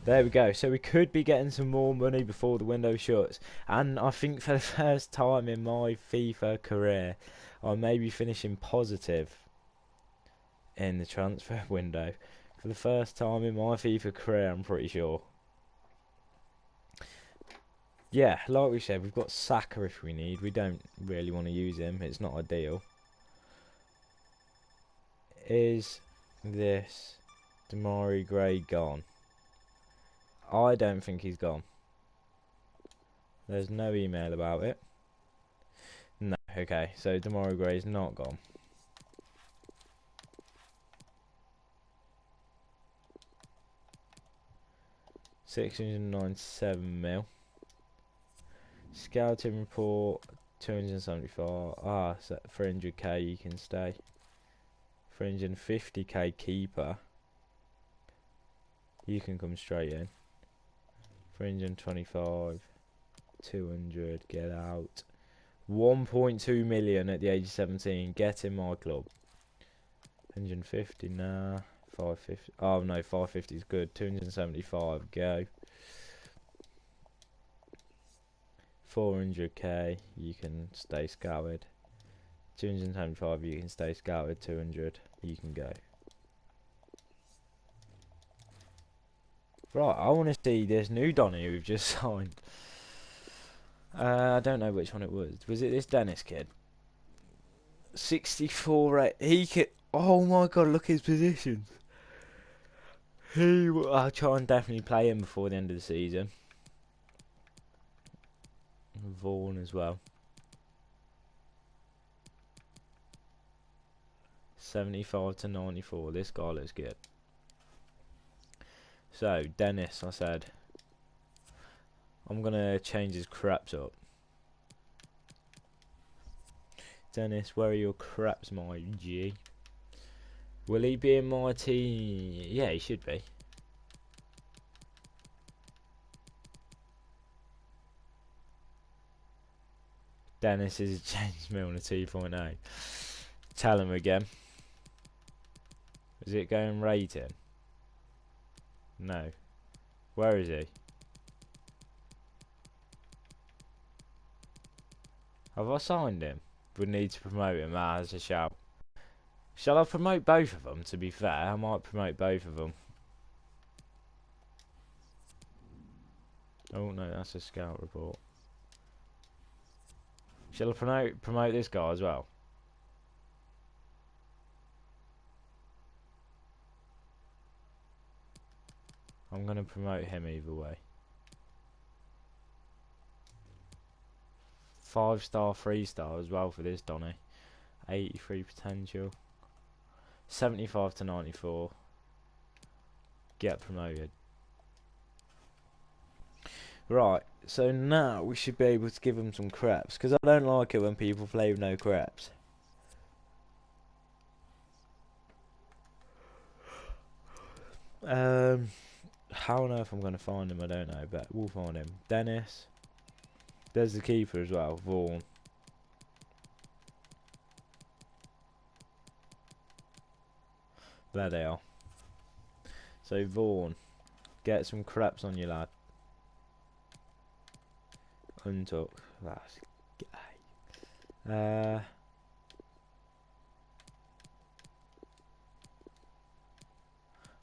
There we go. So we could be getting some more money before the window shuts. And I think for the first time in my FIFA career, I may be finishing positive in the transfer window. For the first time in my FIFA career, I'm pretty sure. Yeah, like we said, we've got Saka if we need. We don't really want to use him. It's not ideal. Is this Damari Gray gone? I don't think he's gone. There's no email about it. No, okay, so Damari Gray's not gone. £697 mil. Scouting report 274. So 300k you can stay. 350k keeper. You can come straight in. 325. 200. Get out. 1.2 million at the age of 17. Get in my club. 150. Nah. 550. Oh no, 550 is good. 275. Go. 400k. You can stay scouted. 275. You can stay scouted. 200. You can go. Right, I want to see this new Donny we've just signed. I don't know which one it was. Was it this Dennis kid? 64. He could. Oh my god! Look at his positions. I'll try and definitely play him before the end of the season. Vaughan as well. 75 to 94. This guy looks good. So Dennis, I said, I'm gonna change his craps up. Dennis, where are your craps, my G? Will he be in my team? Yeah, he should be. Dennis is changed me on a 2.8. Tell him again. Is it going rating? No. Where is he? Have I signed him? Would need to promote him. That's a shout. Shall I promote both of them? To be fair, I might promote both of them. Oh no, that's a scout report. Shall I promote this guy as well? I'm going to promote him either way. 5-star, 3-star as well for this Donny. 83 potential. 75 to 94. Get promoted. Right, so now we should be able to give him some craps, because I don't like it when people play with no craps. How on earth I'm going to find him, I don't know, but we'll find him. Dennis. There's the keeper as well, Vaughan. There they are. So Vaughan, get some craps on you, lad. Untuck. That's gay.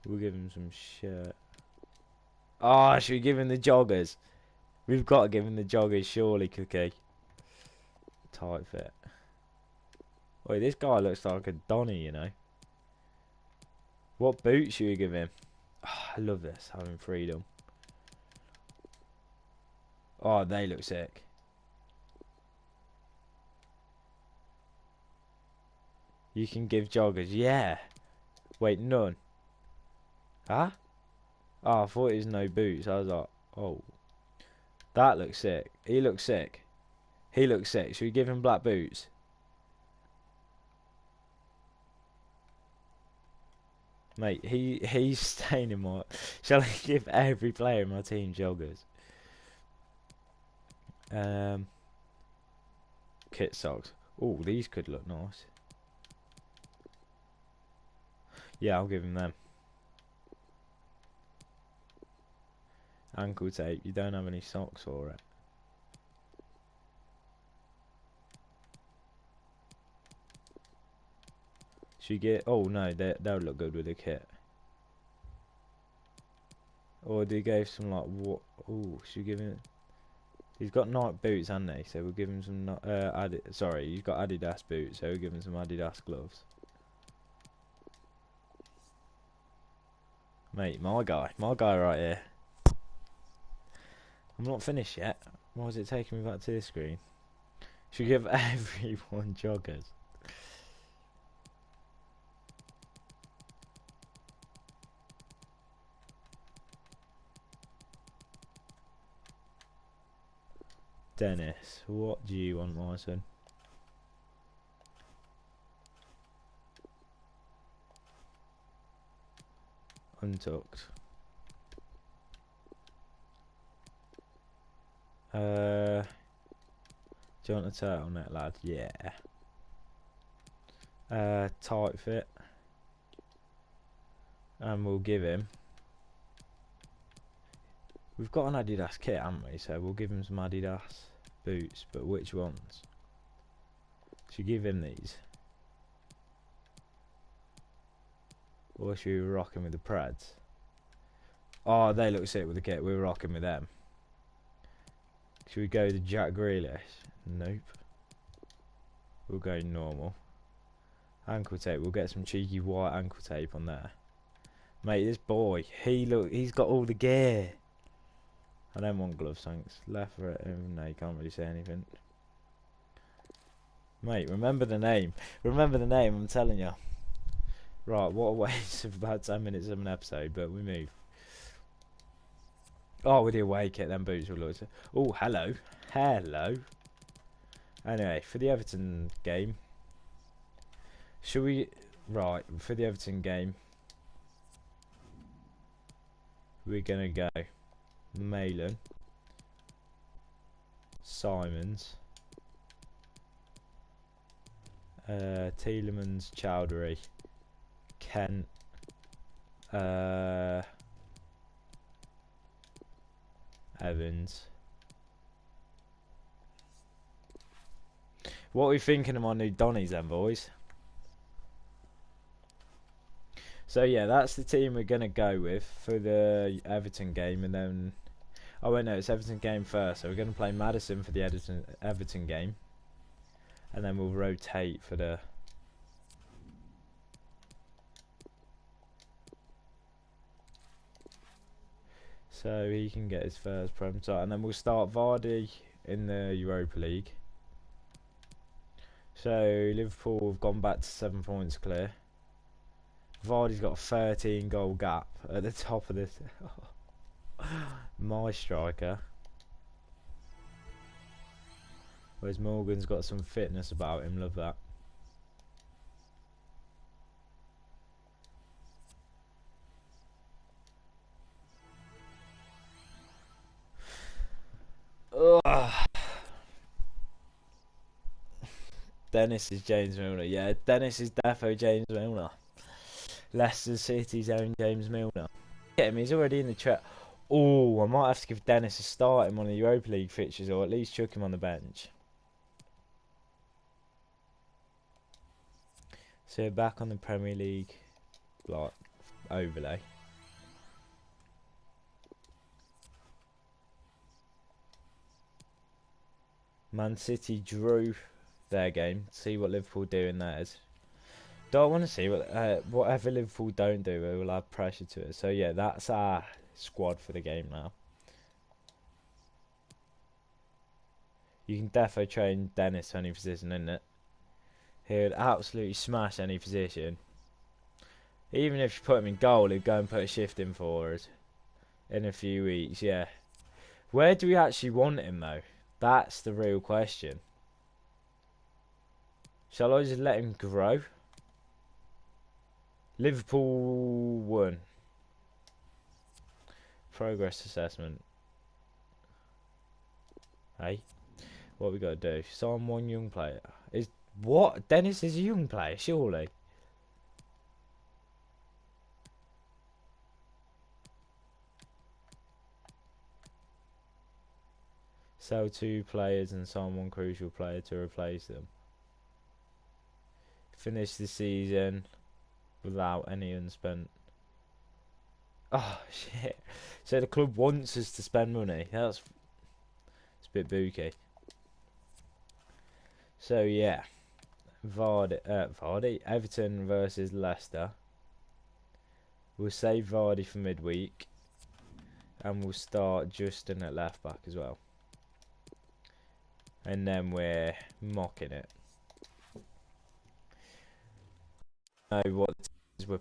We'll give him some shirt. Oh, should we give him the joggers? We've got to give him the joggers, surely, Cookie. Tight fit. Wait, this guy looks like a Donny, you know. What boots should we give him? Oh, I love this, having freedom. Oh, they look sick. You can give joggers. Yeah. Wait, none. Huh? Oh, I thought it was no boots. I was like, oh. That looks sick. He looks sick. He looks sick. Should we give him black boots? Mate, he's staying in my... Shall I give every player in my team joggers? Kit socks. Oh, these could look nice. Yeah, I'll give him them. Ankle tape. You don't have any socks for it. Should we get... Oh, no, they'll look good with the kit. Or do you go some, like, what... Oh, should we give him... He's got Nike boots, hasn't he? So we'll give him some... Sorry, he's got Adidas boots, so we'll give him some Adidas gloves. Mate, my guy right here. I'm not finished yet. Why is it taking me back to this screen? Should we give everyone joggers? Dennis, what do you want, my son? Untucked. Do you want a turtleneck, lad? Yeah. Tight fit. And we'll give him... We've got an Adidas kit, haven't we? So we'll give him some Adidas boots, but which ones? Should we give him these? Or should we rock him with the Prads? Oh, they look sick with the kit. We're rocking with them. Should we go with the Jack Grealish? Nope. We'll go normal. Ankle tape. We'll get some cheeky white ankle tape on there. Mate, this boy, he's got all the gear. I don't want gloves, thanks. Left, right, no, you can't really say anything. Mate, remember the name. Remember the name, I'm telling you. Right, what a waste of about 10 minutes of an episode, but we move. Oh, with the away kit, then boots will look. Oh, hello. Hello. Anyway, for the Everton game. Should we... Right, for the Everton game. We're going to go Malin, Simons, Tielemans, Chowdhury, Kent, Evans. What are we thinking of my new Donnies then, boys? So yeah, that's the team we're going to go with for the Everton game, and then... Oh wait, no, it's Everton game first, so we're going to play Maddison for the Everton game, and then we'll rotate for the... So he can get his first Prem start, and then we'll start Vardy in the Europa League. So Liverpool have gone back to 7 points clear. Vardy's got a 13 goal gap at the top of this. My striker. Whereas Morgan's got some fitness about him, love that. Ugh. Dennis is James Milner. Yeah, Dennis is defo James Milner. Leicester City's own James Milner. Get him, he's already in the chat. Oh, I might have to give Dennis a start in one of the Europa League fixtures, or at least chuck him on the bench. So we're back on the Premier League like overlay. Man City drew their game. See what Liverpool do in theirs. Don't want to see what whatever Liverpool don't do, we will have pressure to it. So yeah, that's our squad for the game now. You can defo train Dennis to any position, isn't it? He would absolutely smash any position. Even if you put him in goal, he'd go and put a shift in for us in a few weeks, yeah. Where do we actually want him, though? That's the real question. Shall I just let him grow? Liverpool 1. Progress assessment. Hey, what we got to do? Sign one young player. Is what? Dennis is a young player, surely. Sell 2 players and sign 1 crucial player to replace them. Finish the season without any unspent. Oh shit! So the club wants us to spend money. It's a bit booky. So yeah, Vardy, Everton versus Leicester. We'll save Vardy for midweek, and we'll start Justin at left back as well. And then we're mocking it. Know what the teams we're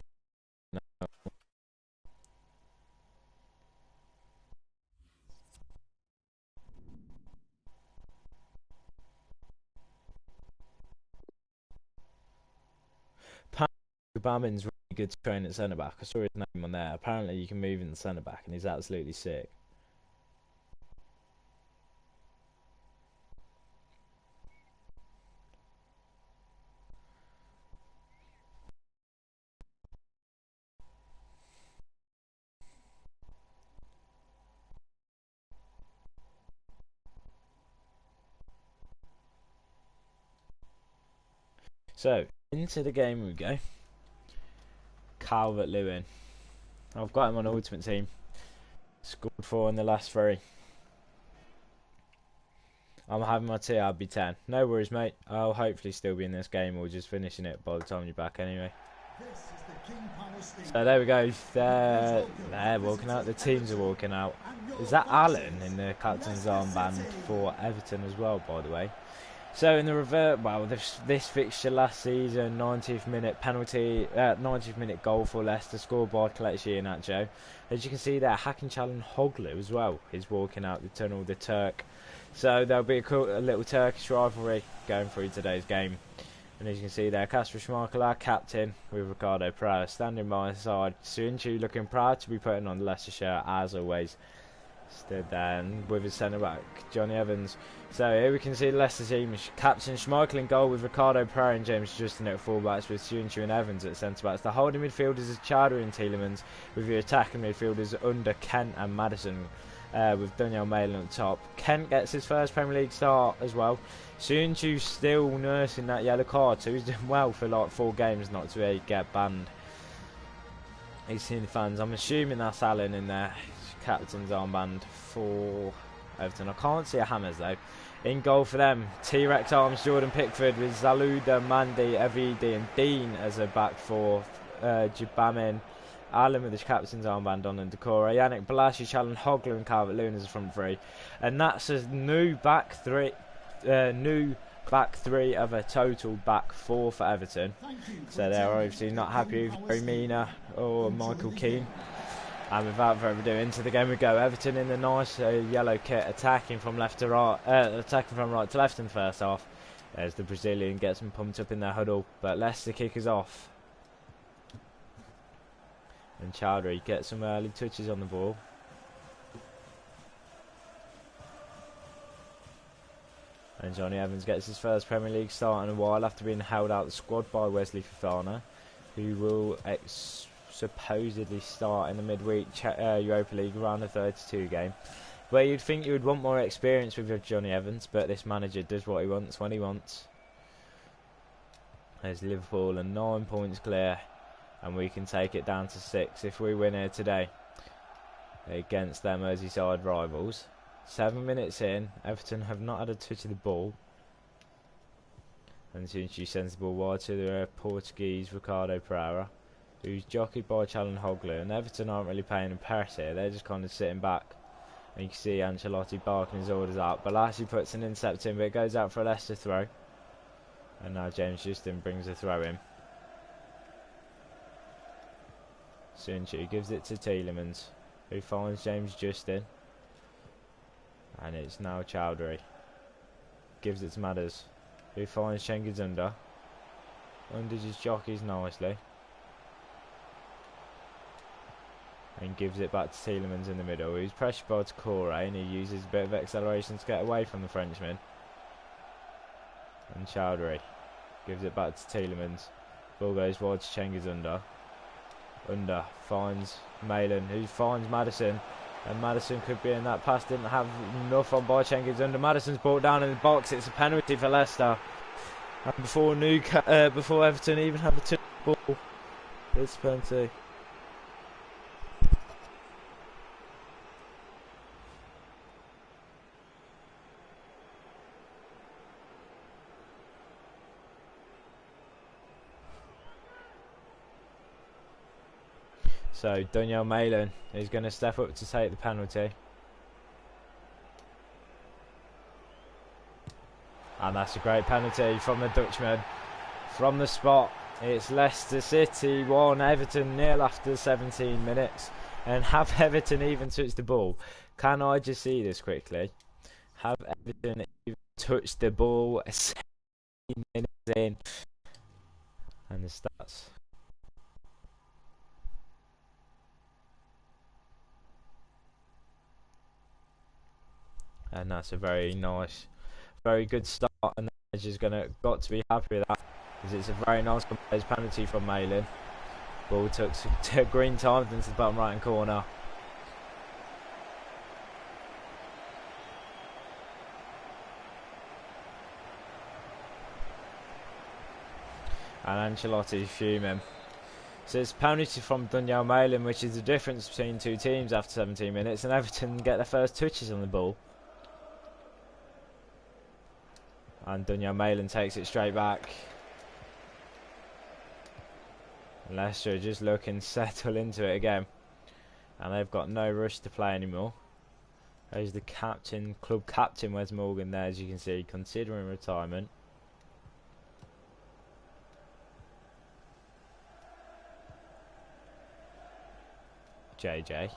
Bamin's really good to train at centre back. I saw his name on there. Apparently you can move in the centre back and he's absolutely sick. So, into the game we go. Calvert-Lewin. I've got him on Ultimate Team. Scored 4 in the last 3. I'm having my TRB 10. No worries, mate. I'll hopefully still be in this game or just finishing it by the time you're back anyway. So there we go. They're walking out. The teams are walking out. Is that Allen in the captain's armband for Everton as well, by the way? So in the revert, well, this fixture last season, 90th minute penalty, 90th minute goal for Leicester, scored by Kelechi Iheanacho. As you can see there, Hakan Çalhanoğlu as well is walking out the tunnel, the Turk. So there'll be a little Turkish rivalry going through today's game. And as you can see there, Kasper Schmeichel, our captain, with Ricardo Pereira standing by his side. Suinchu looking proud to be putting on the Leicester shirt as always. Stood there and with his centre back, Johnny Evans. So here we can see the Leicester team. Captain Schmeichel in goal with Ricardo Pereira and James Justin at fullbacks with Suinchu and Evans at centre backs. The holding midfielders is Chowdhury and Tielemans, with your attacking midfielders under Kent and Maddison, with Daniel Malin at the top. Kent gets his first Premier League start as well. Suinchu still nursing that yellow card, so he's doing well for like 4 games not to get banned. He's seen the fans. I'm assuming that's Allen in there. Captain's armband for Everton. I can't see a Hammers though. In goal for them, T-Rex Arms, Jordan Pickford with Zaluda, Mandy, Avidi and Dean as a back 4. Jibamin, Allen with his captain's armband on and Decore, Yannick Balashi, Çalhanoğlu and Calvert-Lewin as a front 3. And that's a new back 3 of a total back 4 for Everton. So they're obviously not happy with Gary Mina or Michael Keane. And without further ado, into the game we go. Everton in the nice yellow kit, attacking from left to right, attacking from right to left in the first half. There's the Brazilian, gets them pumped up in their huddle, but Leicester kick is off. And Chowdhury gets some early touches on the ball. And Johnny Evans gets his first Premier League start in a while after being held out the squad by Wesley Fofana, who will supposedly start in the midweek Europa League round of 32 game. Where you'd think you would want more experience with your Johnny Evans, but this manager does what he wants when he wants. There's Liverpool and 9 points clear, and we can take it down to 6 if we win here today against their Merseyside rivals. 7 minutes in, Everton have not had a touch of the ball, and since she sends the ball wide to the Portuguese Ricardo Pereira, who's jockeyed by Çalhanoğlu, and Everton aren't really paying a press here. They're just kind of sitting back And you can see Ancelotti barking his orders out. Balassi puts an intercept in, but it goes out for a Leicester throw. And now James Justin brings a throw in. Sunchu gives it to Tielemans, who finds James Justin. And it's now Chowdhury. Gives it to Madders, who finds Chengizunda. Under his jockeys nicely. And gives it back to Tielemans in the middle. He's pressured by Toure and he uses a bit of acceleration to get away from the Frenchman. And Chowdhury gives it back to Tielemans. Ball goes wide to Chengizunda. Under finds Malin, who finds Maddison. And Maddison could be in that pass, didn't have enough on by Chengizunda. Maddison's brought down in the box. It's a penalty for Leicester. And before Everton even have a two ball, it's a penalty. So Daniel Malin is going to step up to take the penalty. And that's a great penalty from the Dutchman. From the spot, it's Leicester City 1, Everton 0 after 17 minutes. And have Everton even touched the ball? Can I just see this quickly? Have Everton even touched the ball 17 minutes in? And the stats. And that's a very nice, very good start, and the manager's got to be happy with that, because it's a very nice composed penalty from Malin. Ball took to green timed into the bottom right hand corner. And Ancelotti's fuming. So it's penalty from Daniel Malin, which is the difference between two teams after 17 minutes, and Everton get their first touches on the ball. And Daniel Malin takes it straight back. Leicester are just looking settle into it again. And they've got no rush to play anymore. There's the captain, club captain Wes Morgan there, as you can see, considering retirement. JJ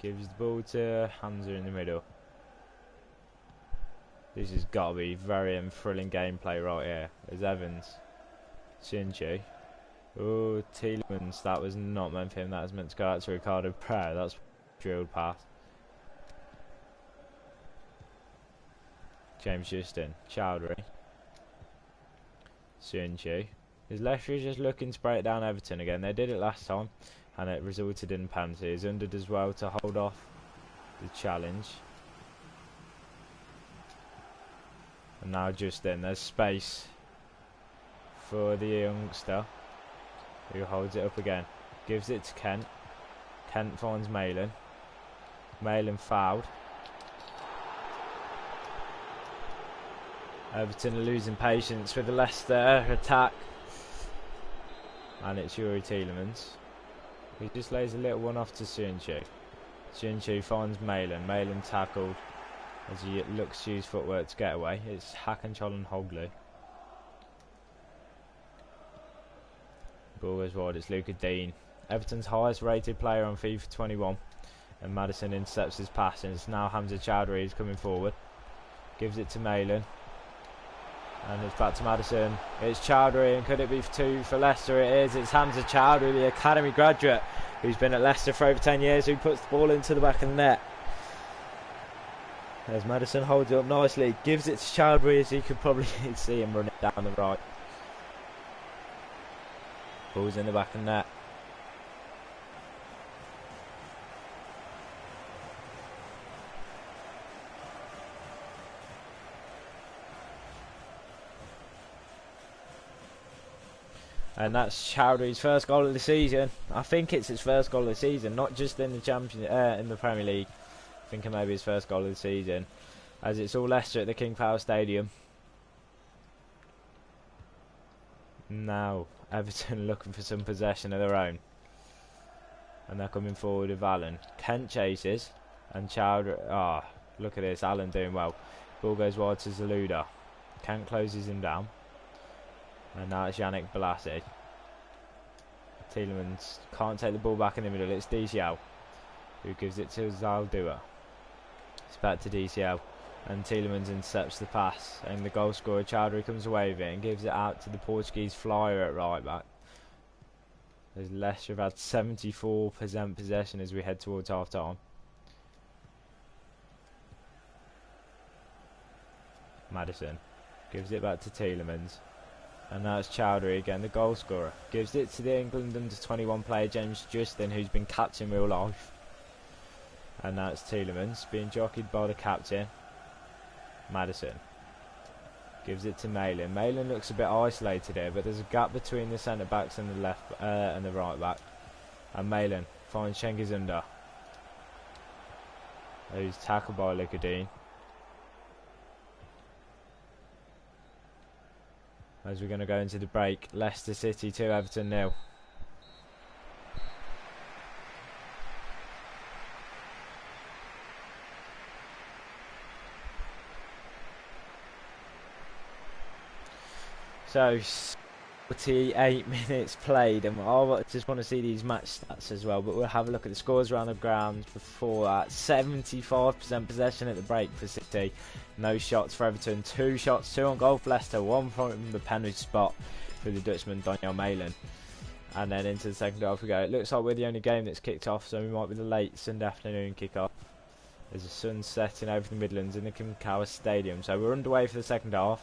gives the ball to Hamza in the middle. This has got to be very thrilling gameplay right here. There's Evans. Sunchu. Oh, Tielemans. That was not meant for him. That was meant to go out to Ricardo Pereira. That's drilled past. James Justin. Chowdhury. Sunchu. His Leicester is just looking to break down Everton again. They did it last time, and it resulted in penalty. He's under as well to hold off the challenge. And now Justin, there's space for the youngster, who holds it up again. Gives it to Kent. Kent finds Malin. Malin fouled. Everton are losing patience with the Leicester attack. And it's Youri Tielemans. He just lays a little one off to Sunchu. Sunchu finds Malin. Malin tackled as he looks to use footwork to get away. It's Hakanchol and Hogley. Ball goes wide. It's Luca Dean, Everton's highest rated player on FIFA 21. And Maddison intercepts his pass, and it's now Hamza Chowdhury who's coming forward. Gives it to Malin. And it's back to Maddison. It's Chowdhury, and could it be for two for Leicester? It is. It's Hamza Chowdhury, the academy graduate who's been at Leicester for over 10 years, who puts the ball into the back of the net. As Maddison holds it up nicely, gives it to Chowdhury, as you could probably see him running down the right. Ball's in the back of the net. And that's Chowdhury's first goal of the season. I think it's his first goal of the season, not just in the in the Premier League. I think it may be his first goal of the season, as it's all Leicester at the King Power Stadium. Now Everton looking for some possession of their own, and they're coming forward with Allen. Kent chases, And Chowdhury, look at this, Allen doing well. Ball goes wide to Zaluda. Kent closes him down. And now it's Yannick Bolasie. Tielemans can't take the ball back in the middle. It's DCL who gives it to Zaldua. It's back to DCL. And Tielemans intercepts the pass. And the goal scorer, Chowdhury, comes away with it and gives it out to the Portuguese flyer at right back. As Leicester have had 74% possession as we head towards half time. Maddison gives it back to Tielemans. And now it's Chowdhury again, the goal scorer. Gives it to the England under-21 player James Justin, who's been captain in real life. And now it's Tielemans, being jockeyed by the captain. Maddison gives it to Malin. Malin looks a bit isolated here, but there's a gap between the centre backs and the left and the right back. And Malin finds Cengiz-Under, who's tackled by Likudin. As we're going to go into the break, Leicester City 2, Everton 0. So, 48 minutes played, and I just want to see these match stats as well, but we'll have a look at the scores around the ground before that. 75% possession at the break for City, no shots for Everton, 2 shots, 2 on goal for Leicester, 1 from the penalty spot for the Dutchman Daniel Malin. And then into the second half we go. It looks like we're the only game that's kicked off, so we might be the late Sunday afternoon kick-off. There's the sun setting over the Midlands in the Kim Kawa Stadium, so we're underway for the second half.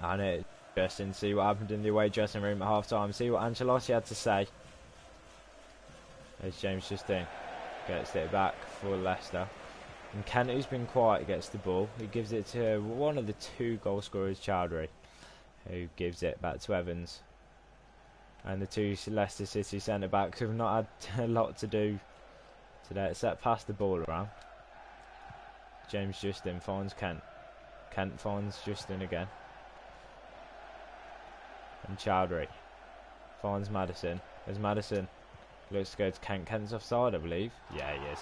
And it's interesting to see what happened in the away dressing room at half time. See what Ancelotti had to say. As James Justin gets it back for Leicester. And Kent, who's been quiet, gets the ball. He gives it to one of the 2 goal scorers, Chowdhury, who gives it back to Evans. And the 2 Leicester City centre backs have not had a lot to do today except pass the ball around. James Justin finds Kent. Kent finds Justin again. And Chowdhury finds Maddison. As Maddison looks to go to Kent. Kent's offside, I believe. Yeah, he is.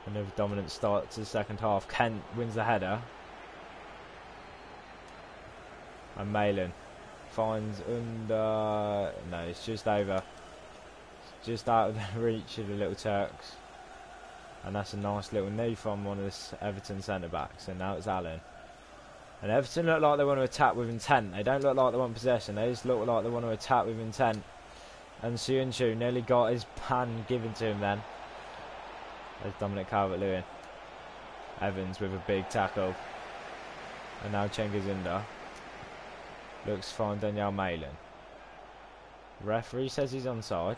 Another dominant start to the second half. Kent wins the header. And Malin finds Under. No, it's just over. It's just out of the reach of the Little Turks. And that's a nice little knee from one of the Everton centre backs. And now it's Allen. And Everton look like they want to attack with intent. They don't look like they want possession. They just look like they want to attack with intent. And Suyuncu nearly got his pan given to him then. There's Dominic Calvert-Lewin. Evans with a big tackle. And now Cengiz-Under looks to find Daniel Malin. Referee says he's onside.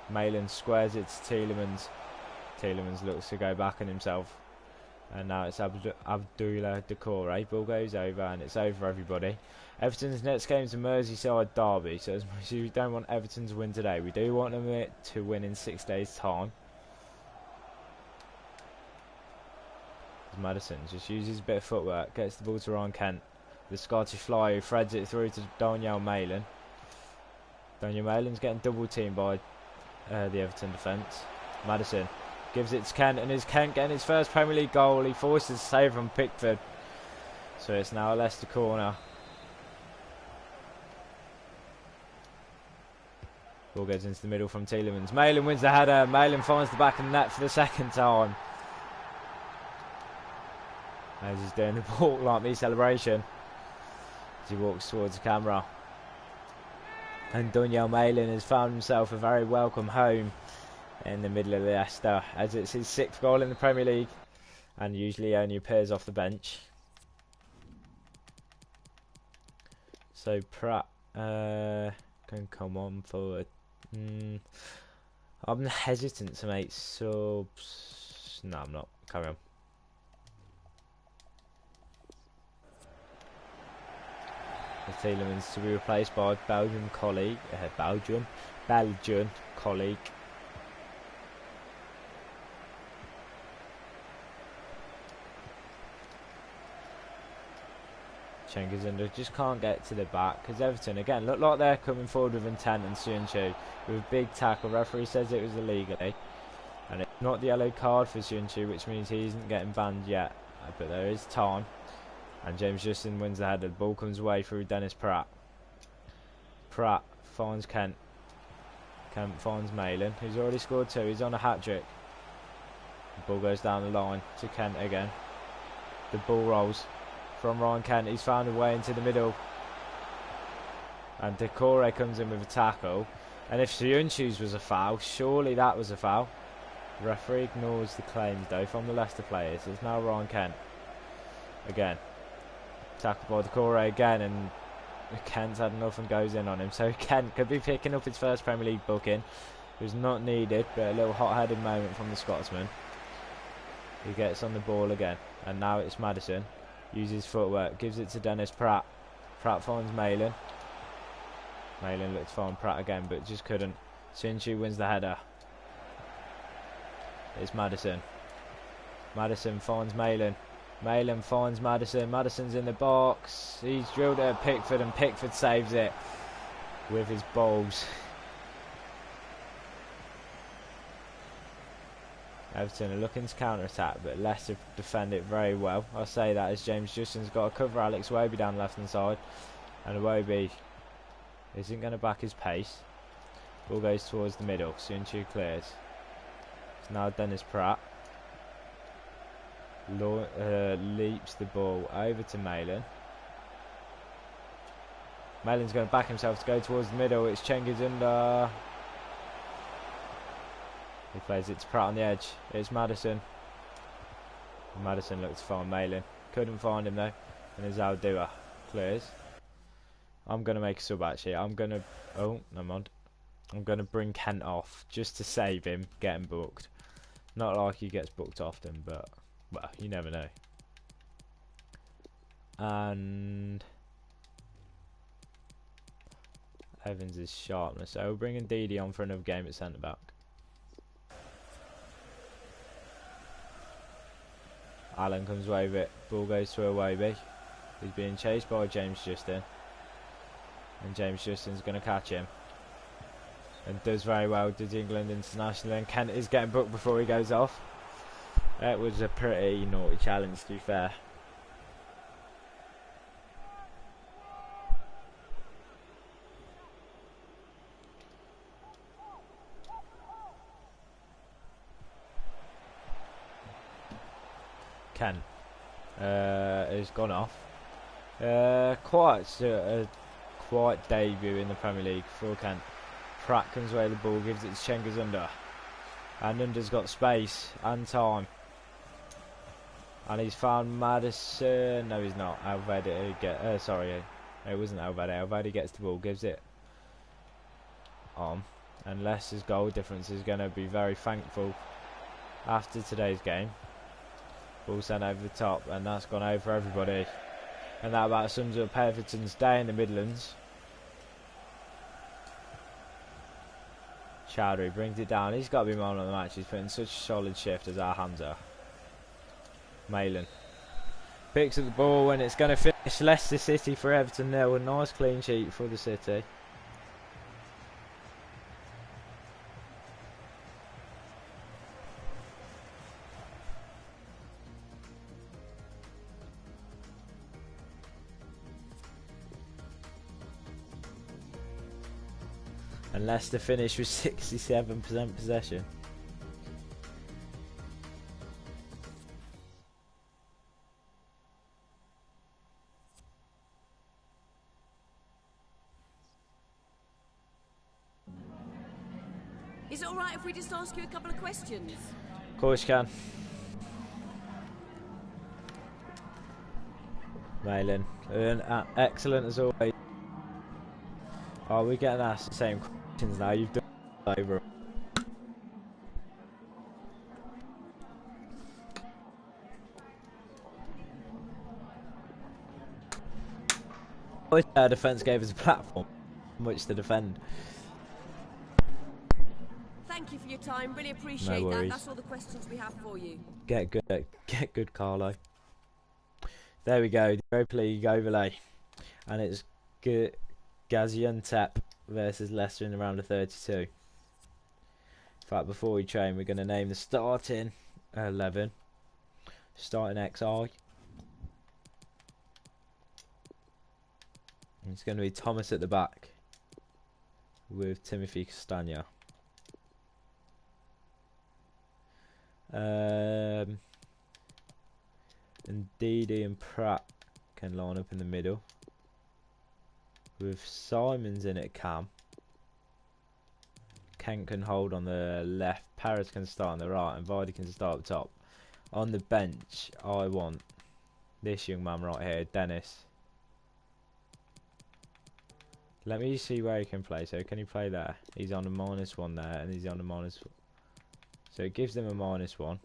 Malin squares it to Tielemans. Tielemans looks to go back on himself. And now it's Abdullah Decore. Ball goes over and it's over, everybody. Everton's next game is a Merseyside derby. So as much as we don't want Everton to win today, we do want them to win in 6 days' time. As Maddison just uses a bit of footwork, gets the ball to Ryan Kent. The Scottish flyer who threads it through to Daniel Malin. Daniel Malin's getting double teamed by the Everton defence. Maddison gives it to Kent, and is Kent getting his first Premier League goal? He forces a save from Pickford. So it's now a Leicester corner. Ball goes into the middle from Tielemans. Malin wins the header. Malin finds the back of the net for the second time. As he's doing the ball like me celebration. As he walks towards the camera. And Daniel Malin has found himself a very welcome home in the middle of Leicester, as it's his 6th goal in the Premier League and usually only appears off the bench. So Pratt can come on for I'm hesitant to make subs. No, I'm not. Carry on. Tielemans to be replaced by Belgian colleague Belgian colleague Cengiz just can't get to the back because Everton again look like they're coming forward with intent, and Sunchu with a big tackle. Referee says it was illegally, and it's not the yellow card for Sunchu, which means he isn't getting banned yet, but there is time. And James Justin wins the header. The ball comes away through Dennis Pratt. Pratt finds Kent. Kent finds Malin, who's already scored 2. He's on a hat-trick. The ball goes down the line to Kent again. The ball rolls from Ryan Kent. He's found a way into the middle. And Decore comes in with a tackle. And if Siunchu's was a foul, surely that was a foul. The referee ignores the claims, though, from the Leicester players. It's now Ryan Kent. Again. Tackled by Decore again, and Kent's had enough and goes in on him. So Kent could be picking up his first Premier League booking. It was not needed, but a little hot-headed moment from the Scotsman. He gets on the ball again, and now it's Maddison. Uses footwork, gives it to Dennis Pratt. Pratt finds Malin. Malin looked to find Pratt again, but just couldn't. Sinchu wins the header. It's Maddison. Maddison finds Malin. Malin finds Maddison. Maddison's in the box. He's drilled it at Pickford, and Pickford saves it with his balls. Everton are looking to counter-attack, but Leicester defend it very well. I say that as James Justin's got to cover Alex Iwobi down the left-hand side, and Iwobi isn't going to back his pace. Ball goes towards the middle. Sunchu clears. It's now Dennis Pratt. Leaps the ball over to Malin. Malin's going to back himself to go towards the middle. It's Cengiz under. He plays it to Pratt on the edge. It's Maddison. Maddison looks to find Malin. Couldn't find him though. And it's Aldua. Clears. I'm going to make a sub actually. I'm going to. Oh, never mind. I'm going to bring Kent off just to save him getting booked. Not like he gets booked often, but. Well, you never know. And Evans is sharpness. So we're bringing Didi on for another game at centre back. Allen comes away with it. Ball goes to Iwobi. He's being chased by James Justin. And James Justin's going to catch him. And does very well. Does England international. And Kent is getting booked before he goes off. That was a pretty naughty challenge, to be fair. Ken has gone off. Quite debut in the Premier League for Kent. Pratt comes away with the ball, gives it to Cengiz under. And Under's got space and time. And he's found Maddison. No, he's not. Alvedi sorry, it wasn't Alvedi. Alvedi gets the ball, gives it on. And Leicester's goal difference is going to be very thankful after today's game. Ball sent over the top, and that's gone over everybody. And that about sums up Everton's day in the Midlands. Chowdhury brings it down. He's got to be man of the match. He's putting such a solid shift as our Hamza. Malin picks up the ball, and it's going to finish Leicester City for Everton 0. A nice clean sheet for the City. And Leicester finished with 67% possession. Is it alright if we just ask you a couple of questions? Of course you can. Malin, excellent as always. Oh, we're getting asked the same questions now. You've done it over. Our defence gave us a platform on which to defend. Thank you for your time. Really appreciate that. That's all the questions we have for you. Get good, Carlo. There we go, the Europa League overlay. And it's Gaziantep versus Leicester in the round of 32. In fact, before we train, we're going to name the starting 11. Starting XI. It's going to be Thomas at the back with Timothy Castagna. And Didi and Pratt can line up in the middle with Simons in at cam. Kent can hold on the left, Paris can start on the right, and Vardy can start up top. On the bench, I want this young man right here, Dennis. Let me see where he can play. So can he play there? He's on a -1 there, and he's on a minus. So it gives them a -1.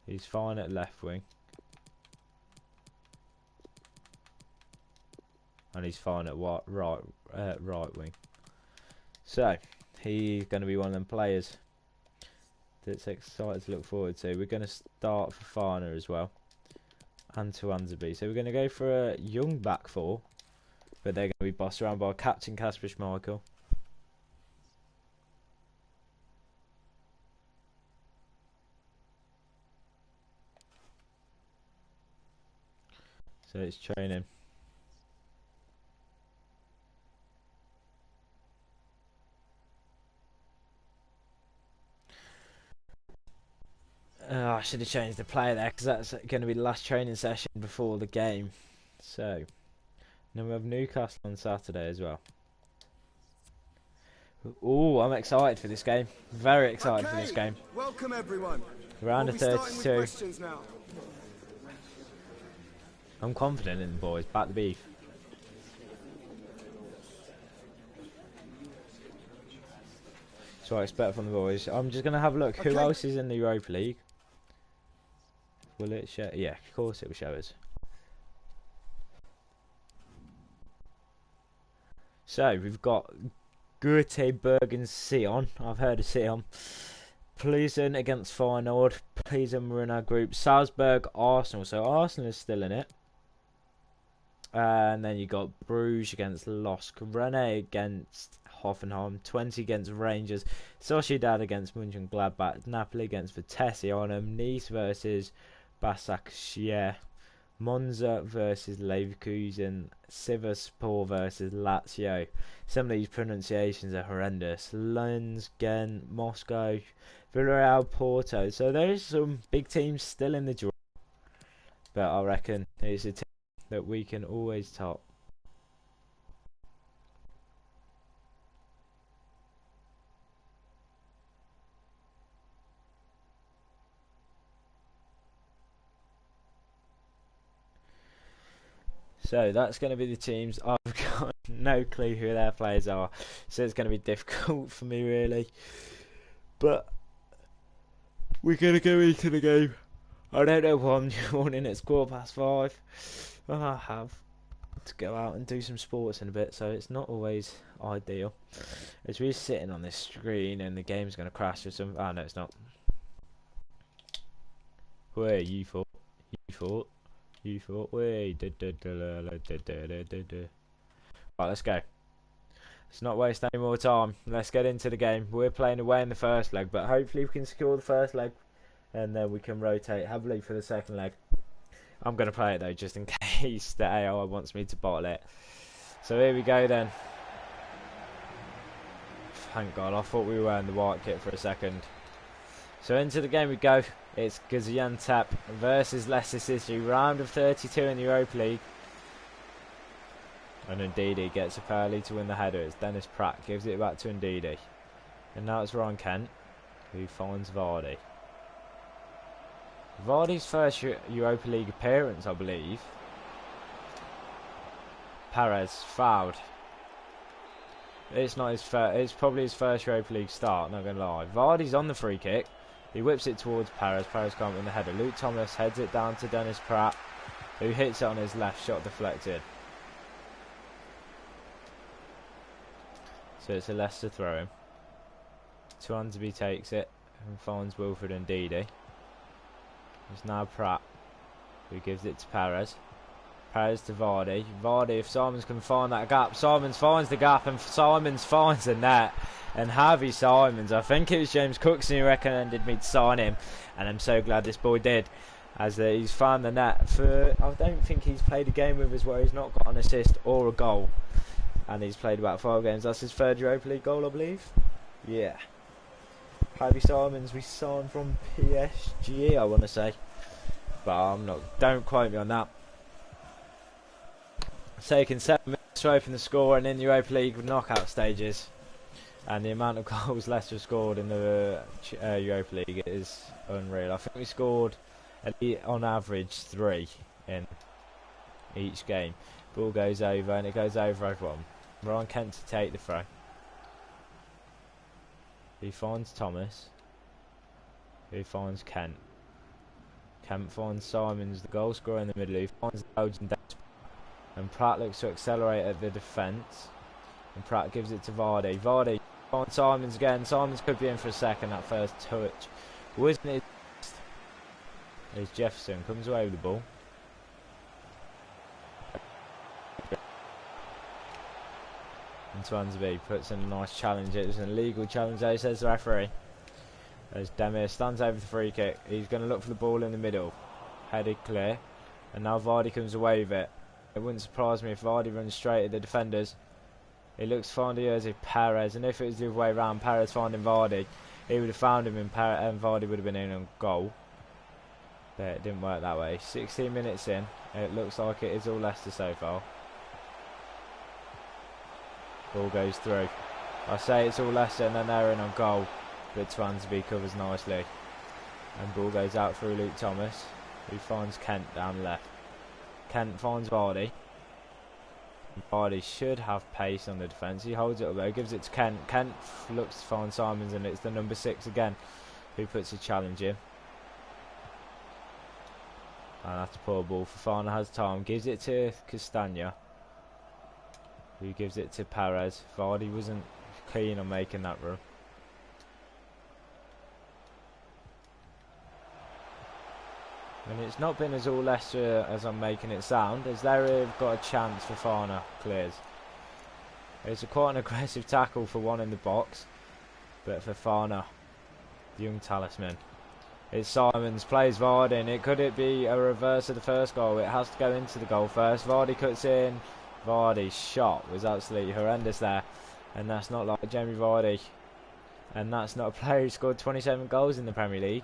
He's fine at left wing. And he's fine at right wing. So he's going to be one of them players that's excited to look forward to. We're going to start for Fana as well, and to Anzabi. So we're going to go for a young back four, but they're going to be bossed around by captain Kasper Schmeichel. So it's training. I should have changed the player there because that's going to be the last training session before the game. So, then we have Newcastle on Saturday as well. Oh, I'm excited for this game. Very excited for this game. Welcome everyone. Round of 32. Questions now. I'm confident in the boys. Back the beef. That's what I expect from the boys. I'm just going to have a look. Who else is in the Europa League? Will it show? Yeah, of course it will show us. So, we've got Göteborg and Sion. I've heard of Sion. Pleasant against Feyenoord. Pleasant were in our group. Salzburg, Arsenal. So, Arsenal is still in it. And then you got Bruges against Losk. Rennes against Hoffenheim. 20 against Rangers. Sociedad against Mönchengladbach. Napoli against Vitesse Arnhem. Nice versus Başakşehir. Monza versus Leverkusen. Sivasspor versus Lazio. Some of these pronunciations are horrendous. Lens, Ghent, Moscow, Villarreal, Porto. So there's some big teams still in the draw. But I reckon it's a team that we can always top. So that's going to be the teams. I've got no clue who their players are, so it's going to be difficult for me really. But we're going to go into the game. I don't know what I'm doing. It's 5:15. I have to go out and do some sports in a bit, so it's not always ideal. As we're sitting on this screen and the game's going to crash or something. Oh no, it's not. Where you thought? You thought, wait, right, let's go. Let's not waste any more time. Let's get into the game. We're playing away in the first leg, but hopefully we can secure the first leg, and then we can rotate heavily for the second leg. I'm going to play it though, just in case the AI wants me to bottle it. So here we go then. Thank God, I thought we were wearing the white kit for a second. So into the game we go. It's Gaziantep versus Leicester City, round of 32 in the Europa League. And Ndidi gets up early to win the header. It's Dennis Pratt, gives it back to Ndidi. And now it's Ryan Kent, who finds Vardy. Vardy's first Europa League appearance, I believe. Perez fouled. It's not his first. It's probably his first Europa League start. Not gonna lie. Vardy's on the free kick. He whips it towards Perez. Perez can't win the header. Luke Thomas heads it down to Dennis Pratt, who hits it on his left, shot deflected. So it's a Leicester throw-in. Tuanzebe takes it and finds Wilfred and Ndidi. It's now Pratt, who gives it to Perez. Perez to Vardy. Vardy, if Simons can find that gap. Simons finds the gap and Simons finds the net. And Harvey Simons, I think it was James Cookson who recommended me to sign him. And I'm so glad this boy did. As he's found the net. I don't think he's played a game with us where he's not got an assist or a goal. And he's played about 5 games. That's his 3rd Europa League goal, I believe. Yeah. Harvey Simons, we signed from PSG, I want to say. But I'm not. Don't quote me on that. It's taken 7 minutes to open the score and in the Europa League knockout stages. And the amount of goals Leicester scored in the Europa League is unreal. I think we scored on average 3 in each game. Ball goes over and it goes over everyone. Ryan Kent to take the throw. He finds Thomas. He finds Kent. Kent finds Simons, the goal scorer in the middle. He finds Belgian Desperate. And Pratt looks to accelerate at the defence. And Pratt gives it to Vardy. Vardy finds Simons again. Simons could be in for a second, that first touch. Wasn't it? As Jefferson comes away with the ball. And Swansea puts in a nice challenge. It was an illegal challenge though, says the referee. As Demir stands over the free kick. He's going to look for the ball in the middle. Headed clear. And now Vardy comes away with it. It wouldn't surprise me if Vardy runs straight at the defenders. He looks finding as if Perez. And if it was the other way around, Perez finding Vardy, he would have found him and Vardy would have been in on goal. But it didn't work that way. 16 minutes in. It looks like it is all Leicester so far. Ball goes through. I say it's all Leicester and then they're in on goal. But Swansea covers nicely. And ball goes out through Luke Thomas, who finds Kent down left. Kent finds Vardy. Vardy should have pace on the defence. He holds it up there, gives it to Kent. Kent looks to find Simons and it's the number 6 again who puts a challenge in. And that's a poor ball. Fofana has time, gives it to Castagna, who gives it to Perez. Vardy wasn't keen on making that run. And it's not been as all Leicester as I'm making it sound, as they've got a chance. Fofana clears. It's quite an aggressive tackle for one in the box, but Fofana, the young talisman. It's Simons, plays Vardy, and it be a reverse of the first goal. It has to go into the goal first. Vardy cuts in. Vardy's shot was absolutely horrendous there, and that's not like Jamie Vardy, and that's not a player who scored 27 goals in the Premier League.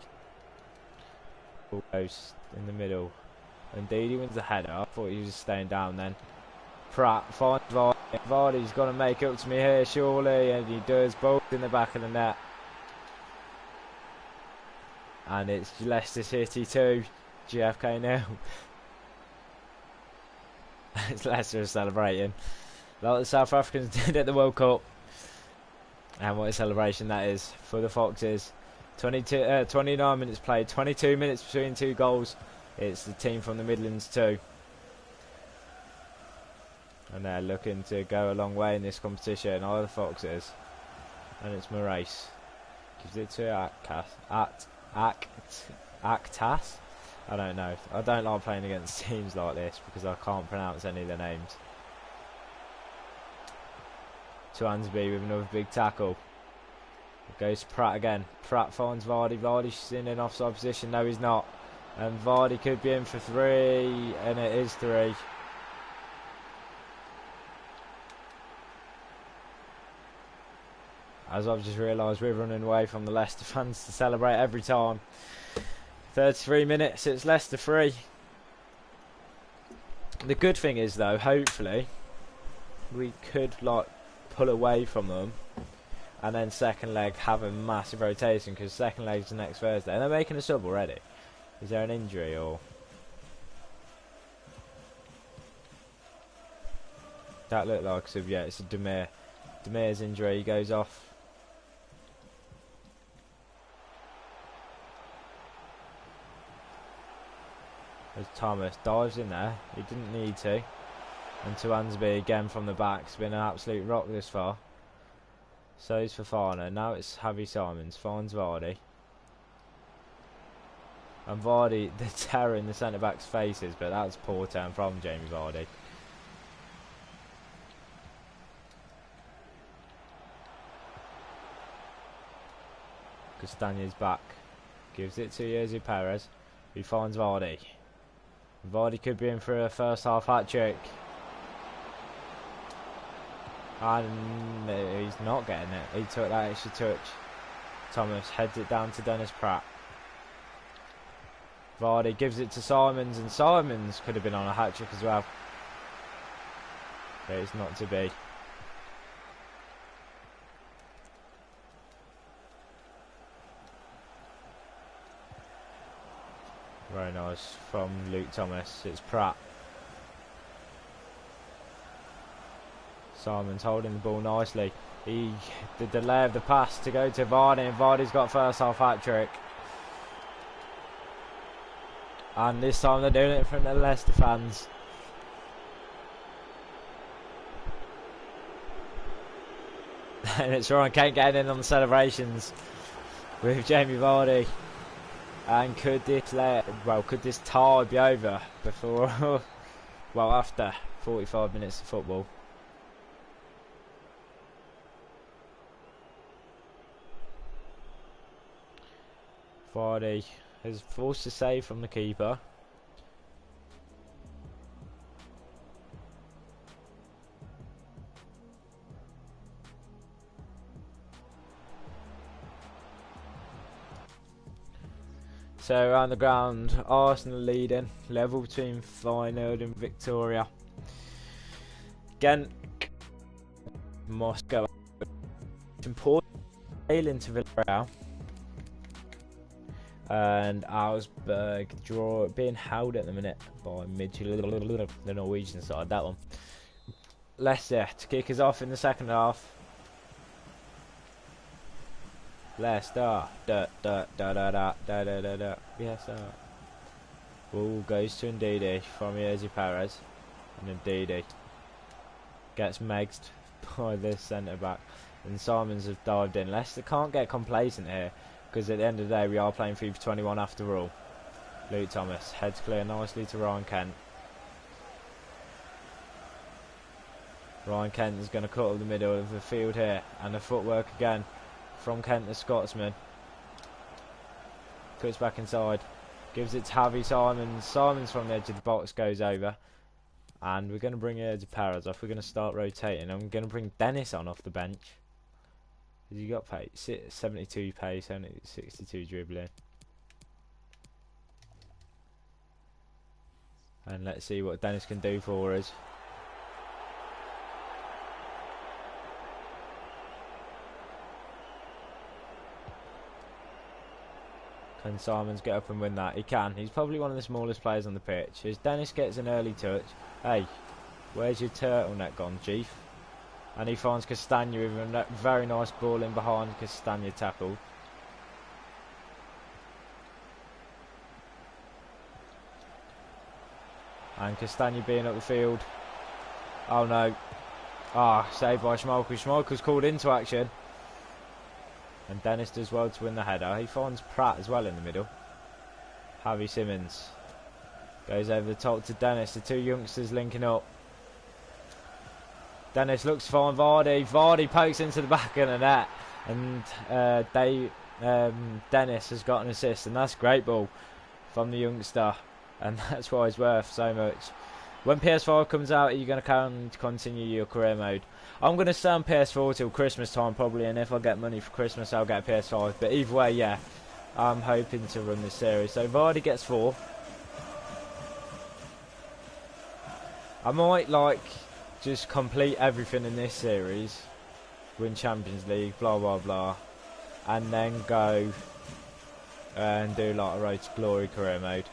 Ball goes in the middle. Indeed, he wins the header. I thought he was staying down then. Pratt finds Vardy. Vardy's got to make up to me here, surely, and he does. Both in the back of the net. And it's Leicester City 2, GFK 0. It's Leicester celebrating like the South Africans did at the World Cup. And what a celebration that is for the Foxes. 29 minutes played, 22 minutes between 2 goals. It's the team from the Midlands too. And they're looking to go a long way in this competition, are the Foxes. And it's Moraes. Gives it to Actas. I don't know. I don't like playing against teams like this because I can't pronounce any of the names. To Ansby with another big tackle. It goes to Pratt again. Pratt finds Vardy. Vardy's in an offside position. No, he's not. And Vardy could be in for 3. And it is 3. As I've just realised, we're running away from the Leicester fans to celebrate every time. 33 minutes, it's Leicester 3. The good thing is though, hopefully, we could like pull away from them. And then second leg have a massive rotation, because second leg's the next Thursday. And they're making a sub already. Is there an injury or... That looked like a sub, yeah, it's a Demir. Demir's injury, he goes off. As Thomas dives in there, he didn't need to. And to Ansby again from the back, it's been an absolute rock this far. So is Fofana. Now it's Javi Simons, finds Vardy. And Vardy, the terror in the centre-back's faces, but that was a poor turn from Jamie Vardy. Castagne's back. Gives it to Jose Perez, who finds Vardy. Vardy could be in for a first half hat-trick. And he's not getting it. He took that extra touch. Thomas heads it down to Dennis Pratt. Vardy gives it to Simons, and Simons could have been on a hat-trick as well. But it's not to be. Very nice from Luke Thomas. It's Pratt. Simons holding the ball nicely. The delay of the pass to go to Vardy, and Vardy's got first half hat-trick. And this time they're doing it in front of the Leicester fans. And it's Ryan Kent getting in on the celebrations with Jamie Vardy. And could this tie be over before, well, after 45 minutes of football? Vardy has forced a save from the keeper. So around the ground, Arsenal leading, level between Feyenoord and Victoria. Ghent, Moscow, important failing to Villarreal, and Augsburg being held at the minute by the Norwegian side. That one. Leicester to kick us off in the second half. Leicester, yes, sir. Ball goes to Ndidi from Jose Perez, and Ndidi gets megged by this centre back, and Simons have dived in. Leicester can't get complacent here, because at the end of the day we are playing FIFA 21 after all. Luke Thomas heads clear nicely to Ryan Kent. Ryan Kent is going to cut up the middle of the field here, and the footwork again from Kent, the Scotsman. Cuts back inside. Gives it to Javi Simons. Simons from the edge of the box goes over. And we're going to bring Jose Perez off. We're going to start rotating. I'm going to bring Dennis on off the bench. Has he got pace? 72 pace, 62 dribbling. And let's see what Dennis can do for us. Can Simons get up and win that? He can. He's probably one of the smallest players on the pitch. As Dennis gets an early touch. Hey, where's your turtleneck gone, Chief? And he finds Castagna with a very nice ball in behind. Castagna tackled. And Castagna being up the field. Oh no. Saved by Schmeichel. Schmeichel's called into action. And Dennis does well to win the header. He finds Pratt as well in the middle. Javi Simons goes over the top to Dennis. The two youngsters linking up. Dennis looks to find Vardy. Vardy pokes into the back of the net. And Dennis has got an assist. And that's a great ball from the youngster. And that's why he's worth so much. When PS5 comes out, are you going to continue your career mode? I'm going to stay on PS4 till Christmas time probably, and if I get money for Christmas I'll get a PS5. But either way, yeah, I'm hoping to run this series. So Vardy gets 4. I might just complete everything in this series, win Champions League, blah blah blah, and then go and do a Road to Glory career mode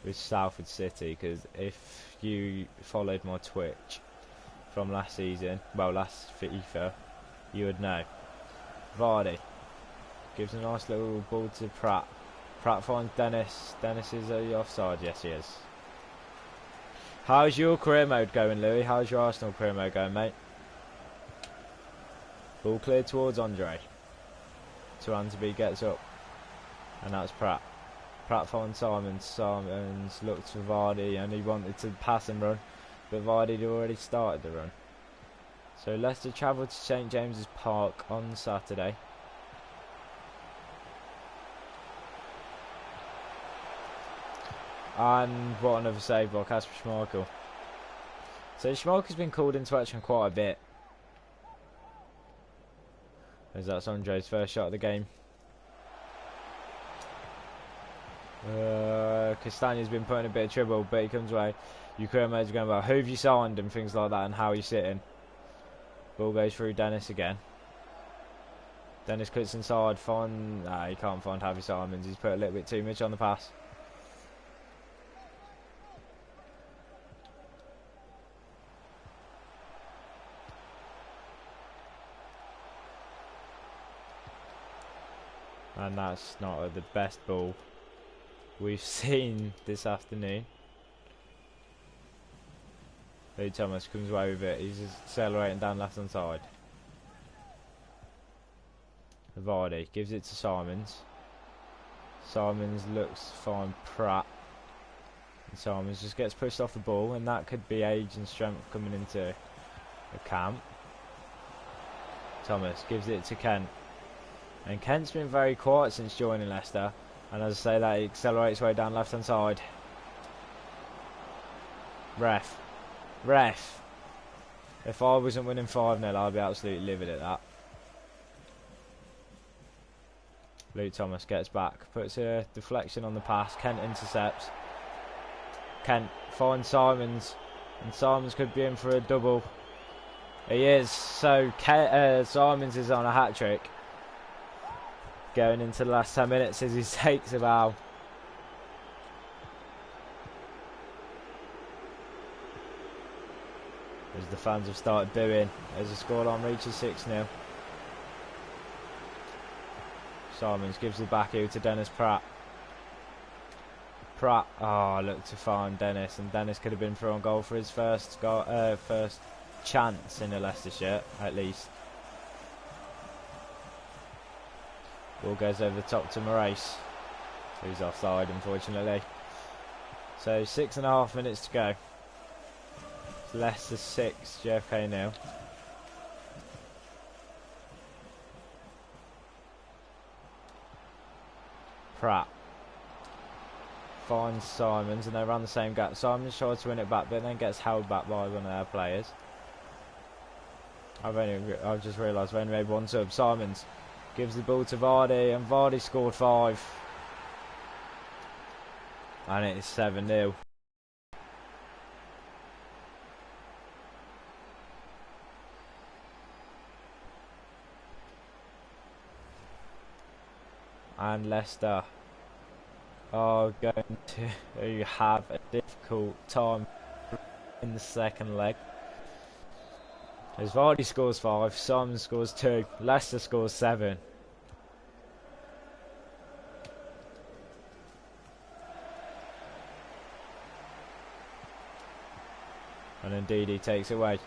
with Salford City, because if you followed my Twitch from last season, well, last FIFA, you would know. Vardy gives a nice little ball to Pratt. Pratt finds Dennis. Dennis is offside. Yes, he is. How's your career mode going, Louis? How's your Arsenal career mode going, mate? Ball cleared towards Andre. Turantaby gets up. And that's Pratt. Pratt finds Simons. Simons looks for Vardy and he wanted to pass and run, but Vardy had already started the run. So Leicester travel to St James's Park on Saturday. And what another save by Kasper Schmeichel. So Schmeichel's been called into action quite a bit, as that's Andre's first shot of the game. Castagne's been put in a bit of trouble, but he comes away. Ukraine's going about who have you signed and things like that and how he's sitting. Ball goes through Dennis again. Dennis cuts inside, he can't find Javi Simons. He's put a little bit too much on the pass. And that's not the best ball we've seen this afternoon. Lee Thomas comes away with it. He's accelerating down left hand side. Vardy gives it to Simons. Simons looks fine. Pratt. And Simons just gets pushed off the ball, and that could be age and strength coming into the camp. Thomas gives it to Kent. And Kent's been very quiet since joining Leicester. And as I say that, he accelerates way down left hand side. Ref. If I wasn't winning 5-0, I'd be absolutely livid at that. Luke Thomas gets back, puts a deflection on the pass. Kent intercepts. Kent finds Simons, and Simons could be in for a double. He is. So Simons is on a hat trick going into the last 10 minutes as he takes a bow. As the fans have started booing as the scoreline reaches 6-0. Simons gives the back heel to Dennis Pratt. Pratt, looked to find Dennis, and Dennis could have been through on goal for his first chance in a Leicester shirt, at least. Ball goes over the top to Moraes, who's offside, unfortunately. So 6.5 minutes to go. Leicester 6, JFK 0. Pratt finds Simons, and they run the same gap. Simons tries to win it back, but then gets held back by one of their players. I've just realised I've only made one sub. Simons gives the ball to Vardy, and Vardy scored 5. And it is 7-0. And Leicester are going to have a difficult time in the second leg. As Vardy scores 5, Simon scores 2, Leicester scores 7. And indeed he takes it away.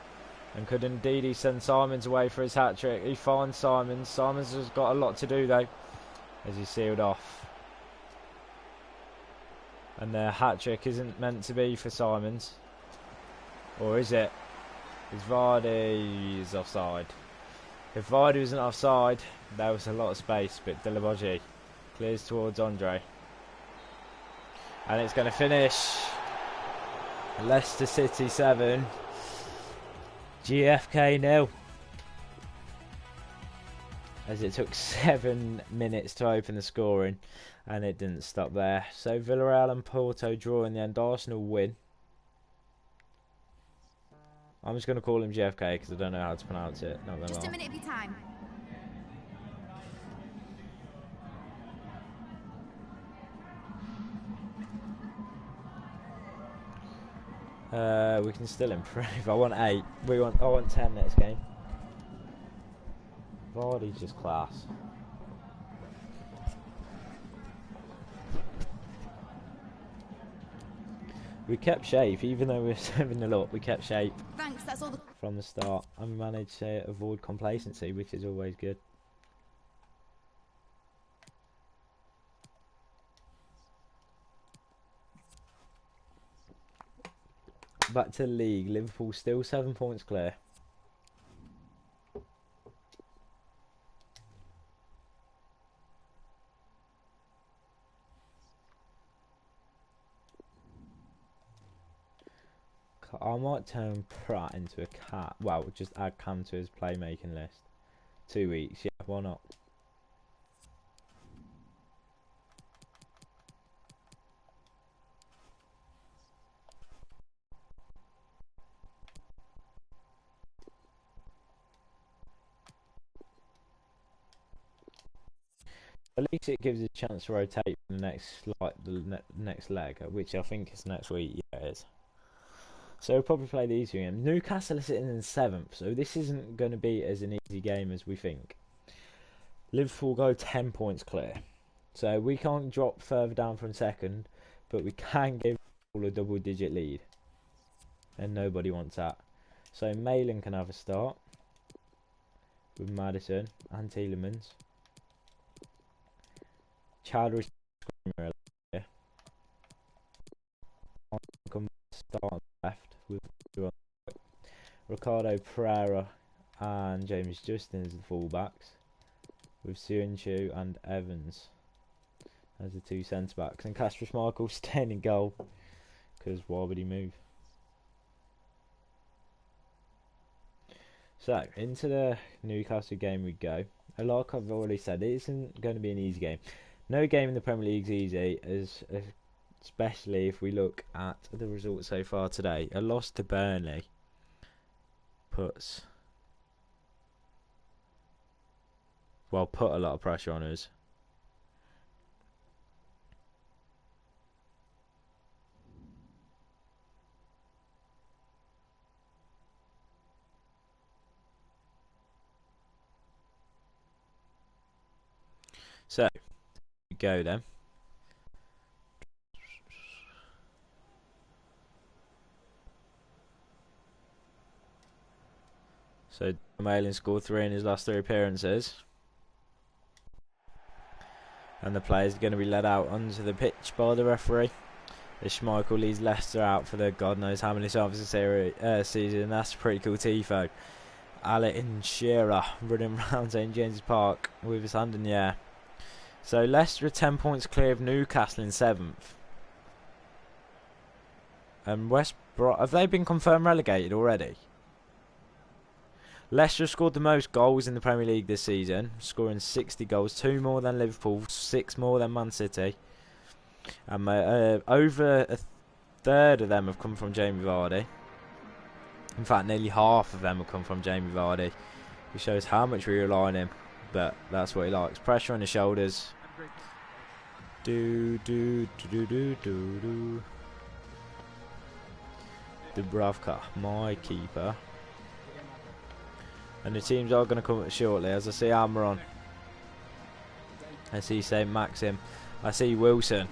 And could indeed he send Simons away for his hat-trick? He finds Simons. Simons has got a lot to do though, as he's sealed off. And their hat-trick isn't meant to be for Simons. Or is it? Is Vardy is offside. If Vardy wasn't offside, there was a lot of space, but Delaboji clears towards Andre. And it's going to finish. Leicester City 7, GFK 0. As it took 7 minutes to open the scoring, and it didn't stop there. So Villarreal and Porto draw in the end. Arsenal win. I'm just going to call him JFK because I don't know how to pronounce it. Not Just lie. a minute of your time. We can still improve. I want 8. I want 10 next game. Vardy's just class. We kept shape, even though we were 7-0 up. We kept shape. Thanks, that's all the... From the start, and we managed to avoid complacency, which is always good. back to the league. Liverpool still 7 points clear. I might turn Pratt into a cat. Well, just add Cam to his playmaking list. 2 weeks, yeah, why not? At least it gives us a chance to rotate the next leg, which I think is next week. Yeah, it is. So we'll probably play the easier game. Newcastle are sitting in 7th, so this isn't going to be as an easy game as we think. Liverpool go 10 points clear, so we can't drop further down from 2nd, but we can give Liverpool a double-digit lead, and nobody wants that. So Malin can have a start with Maddison and Tielemans. Chowdhury here. Come start left with Ricardo Pereira and James Justin as the fullbacks, with Suinchu and Evans as the 2 centre backs, and Kasper Schmeichel staying in goal because why would he move? So into the Newcastle game we go. Like I've already said, it isn't going to be an easy game. No game in the Premier League is easy, especially if we look at the results so far today. A loss to Burnley put a lot of pressure on us. So we go then. So Malin scored 3 in his last 3 appearances. And the players are going to be led out onto the pitch by the referee. As Schmeichel leads Leicester out for the God knows how many times this season. That's a pretty cool tifo. Alan Shearer running around St James's Park with his hand in the air. So Leicester are 10 points clear of Newcastle in 7th. And West Brom, have they been confirmed relegated already? Leicester have scored the most goals in the Premier League this season, scoring 60 goals, 2 more than Liverpool, 6 more than Man City. And over a third of them have come from Jamie Vardy. In fact, nearly half of them have come from Jamie Vardy, which shows how much we rely on him. But that's what he likes. Pressure on the shoulders. Dubravka, my keeper. And the teams are going to come up shortly. As I see Almiron. I see St Maxim. I see Wilson.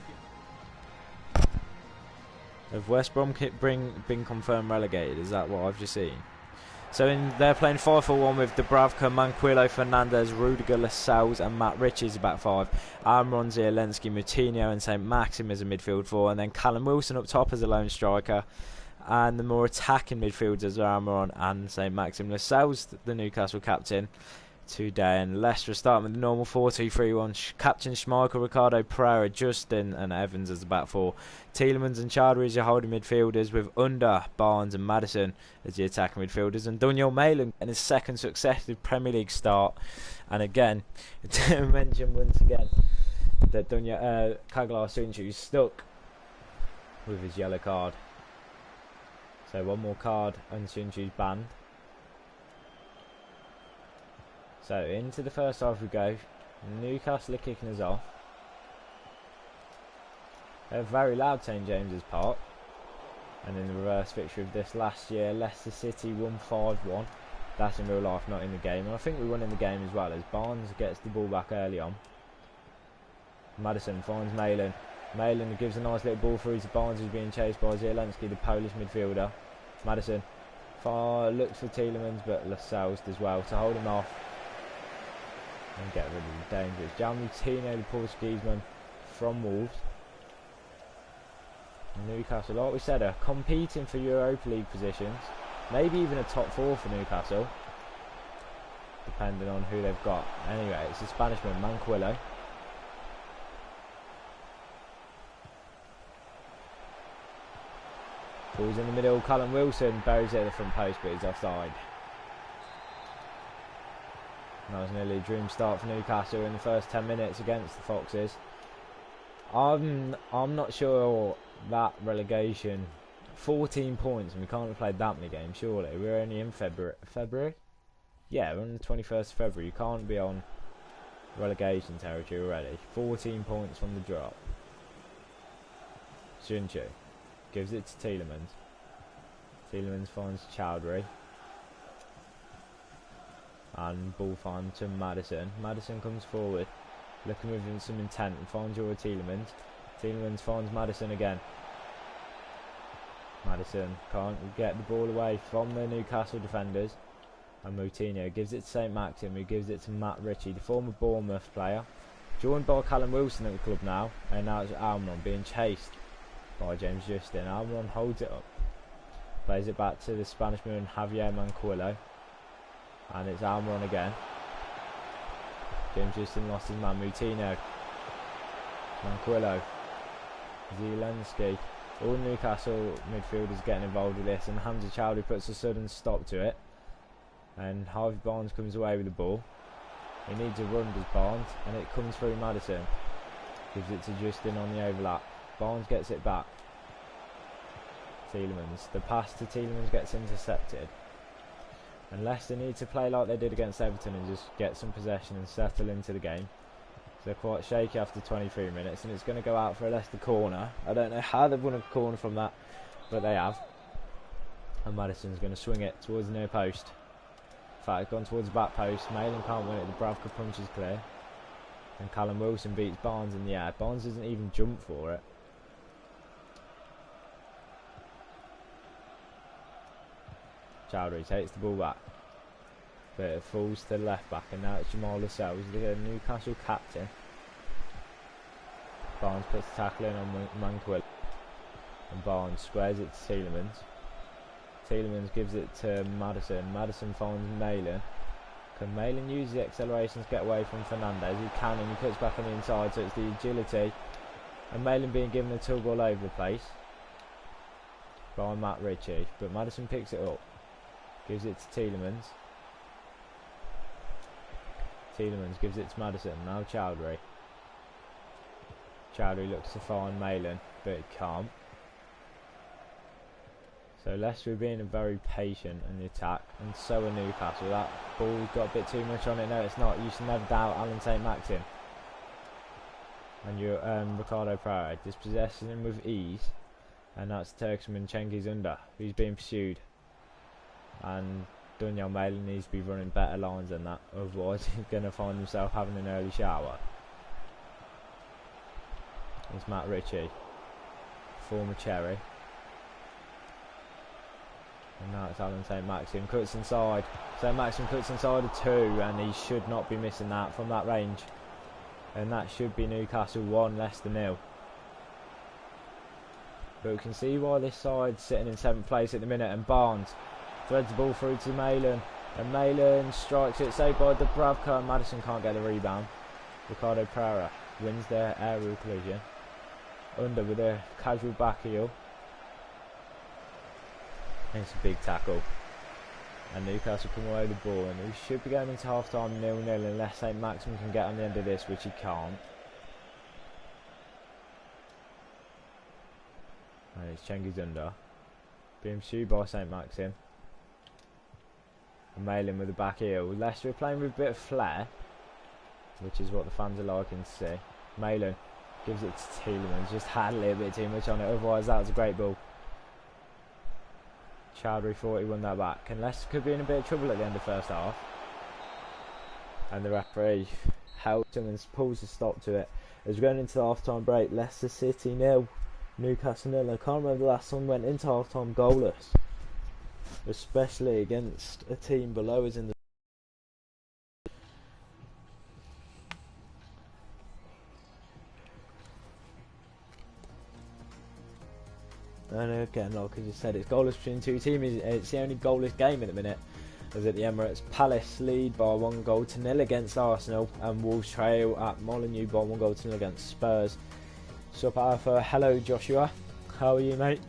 Have West Brom been confirmed relegated? Is that what I've just seen? So they're playing 5-4-1 with Dubravka, Manquillo, Fernandez, Rudiger, Lascelles and Matt Ritchie's back 5. Almiron, Zielinski, Moutinho and St Maxim as a midfield 4. And then Callum Wilson up top as a lone striker. And the more attacking midfielders are Almiron and St Maxim. Lascelles, the Newcastle captain today, and Leicester starting with the normal 4-2-3-1. Captain Schmeichel, Ricardo Pereira, Justin and Evans as the back 4. Tielemans and Chowdhury as your holding midfielders, with Under, Barnes and Maddison as the attacking midfielders, and Daniel Malin in his 2nd successive Premier League start. And again, to mention once again that Kaglar Suinchu is stuck with his yellow card. So one more card and Suinchu's banned. So into the first half we go. Newcastle are kicking us off. They're very loud St James's Park. And in the reverse fixture of this last year, Leicester City won 5-1. That's in real life, not in the game. And I think we won in the game as well, as Barnes gets the ball back early on. Maddison finds Malin. Malin gives a nice little ball through to Barnes, who's being chased by Zielinski, the Polish midfielder. Maddison looks for Tielemans, but Lascelles does well to hold him off and get rid of the dangerous Moutinho, the Portuguese man from Wolves. Newcastle, like we said, are competing for Europa League positions. Maybe even a top 4 for Newcastle, depending on who they've got. Anyway, it's the Spanishman, Manquillo. Ball's in the middle, Callum Wilson buries it at the front post, but he's offside. That was nearly a dream start for Newcastle in the first 10 minutes against the Foxes. I'm not sure that relegation, 14 points, and we can't have played that many games, surely. We're only in February? Yeah, we're on the 21st of February. You can't be on relegation territory already. 14 points from the drop. Shouldn't you? Gives it to Tielemans. Tielemans finds Chowdhury. And ball finds to Maddison. Maddison comes forward, looking with some intent, and finds your Tielemans. Tielemans finds Maddison again. Maddison can't get the ball away from the Newcastle defenders. And Moutinho gives it to St. Maxim, who gives it to Matt Ritchie, the former Bournemouth player. Joined by Callum Wilson at the club now. And now it's Almiron being chased by James Justin. Almiron holds it up. Plays it back to the Spanishman Javier Manquillo. And it's Almiron again. James Justin lost his man, Moutinho. Manquillo. Zielinski. All Newcastle midfielders getting involved with this, and Hamza Chowdhury puts a sudden stop to it. And Harvey Barnes comes away with the ball. He needs a run, does Barnes, and it comes through Maddison. Gives it to Justin on the overlap. Barnes gets it back. Tielemans. The pass to Tielemans gets intercepted. And Leicester need to play like they did against Everton and just get some possession and settle into the game. So they're quite shaky after 23 minutes, and it's going to go out for a Leicester corner. I don't know how they've won a corner from that, but they have. And Maddison's going to swing it towards the near post. In fact, it's gone towards the back post. Malin can't win it. The Bravka punch is clear. And Callum Wilson beats Barnes in the air. Barnes doesn't even jump for it. Chowdhury takes the ball back, but it falls to the left back, and now it's Jamal Lascelles, the Newcastle captain. Barnes puts the tackle in on Manquillo, and Barnes squares it to Tielemans. Tielemans gives it to Maddison. Maddison finds Malin. Can Malin use the acceleration to get away from Fernandez? He can, and he cuts back on the inside, so it's the agility. And Malin being given a tug all over the place by Matt Ritchie, but Maddison picks it up. Gives it to Tielemans. Tielemans gives it to Maddison. Now Chowdhury. Chowdhury looks to find Malin, but he can't. So Leicester are being very patient in the attack, and so are Newcastle. That ball got a bit too much on it. No, it's not. You should never doubt Alan St. Maxim. And your Ricardo Pereira dispossessing him with ease, and that's Turkisman Cengiz Under, who's being pursued. And Daniel Malin needs to be running better lines than that, otherwise he's going to find himself having an early shower. It's Matt Ritchie, former Cherry. And now it's Alan St. Maxim, cuts inside. St. Maxim cuts inside a 2, and he should not be missing that from that range. And that should be Newcastle 1, Leicester 0. But we can see why this side's sitting in 7th place at the minute, and Barnes threads the ball through to Malin, and Malin strikes it, saved by Dubravka, and Maddison can't get the rebound. Ricardo Pereira wins their aerial collision. Under with a casual back heel. And it's a big tackle. And Newcastle come away with the ball, and we should be going into half time 0-0 unless St. Maxim can get on the end of this, which he can't. And it's Cengiz Under being pursued by St. Maxim. And Malin with the back heel. Leicester are playing with a bit of flair, which is what the fans are liking to see. Malin gives it to Tielemans, just had a little bit too much on it, otherwise that was a great ball. Chowdhury thought he won that back, and Leicester could be in a bit of trouble at the end of the first half. And the referee helps him and pulls a stop to it. As we're going into the half-time break, Leicester City 0, Newcastle 0. I can't remember the last time we went into half-time goalless, especially against a team below us in the And again, like I just said, it's goalless between two teams. It's the only goalless game at the minute. As at the Emirates, Palace lead by 1-0 against Arsenal, and Wolves trail at Molineux by 1-0 against Spurs. Sup Alpha, hello Joshua, how are you, mate?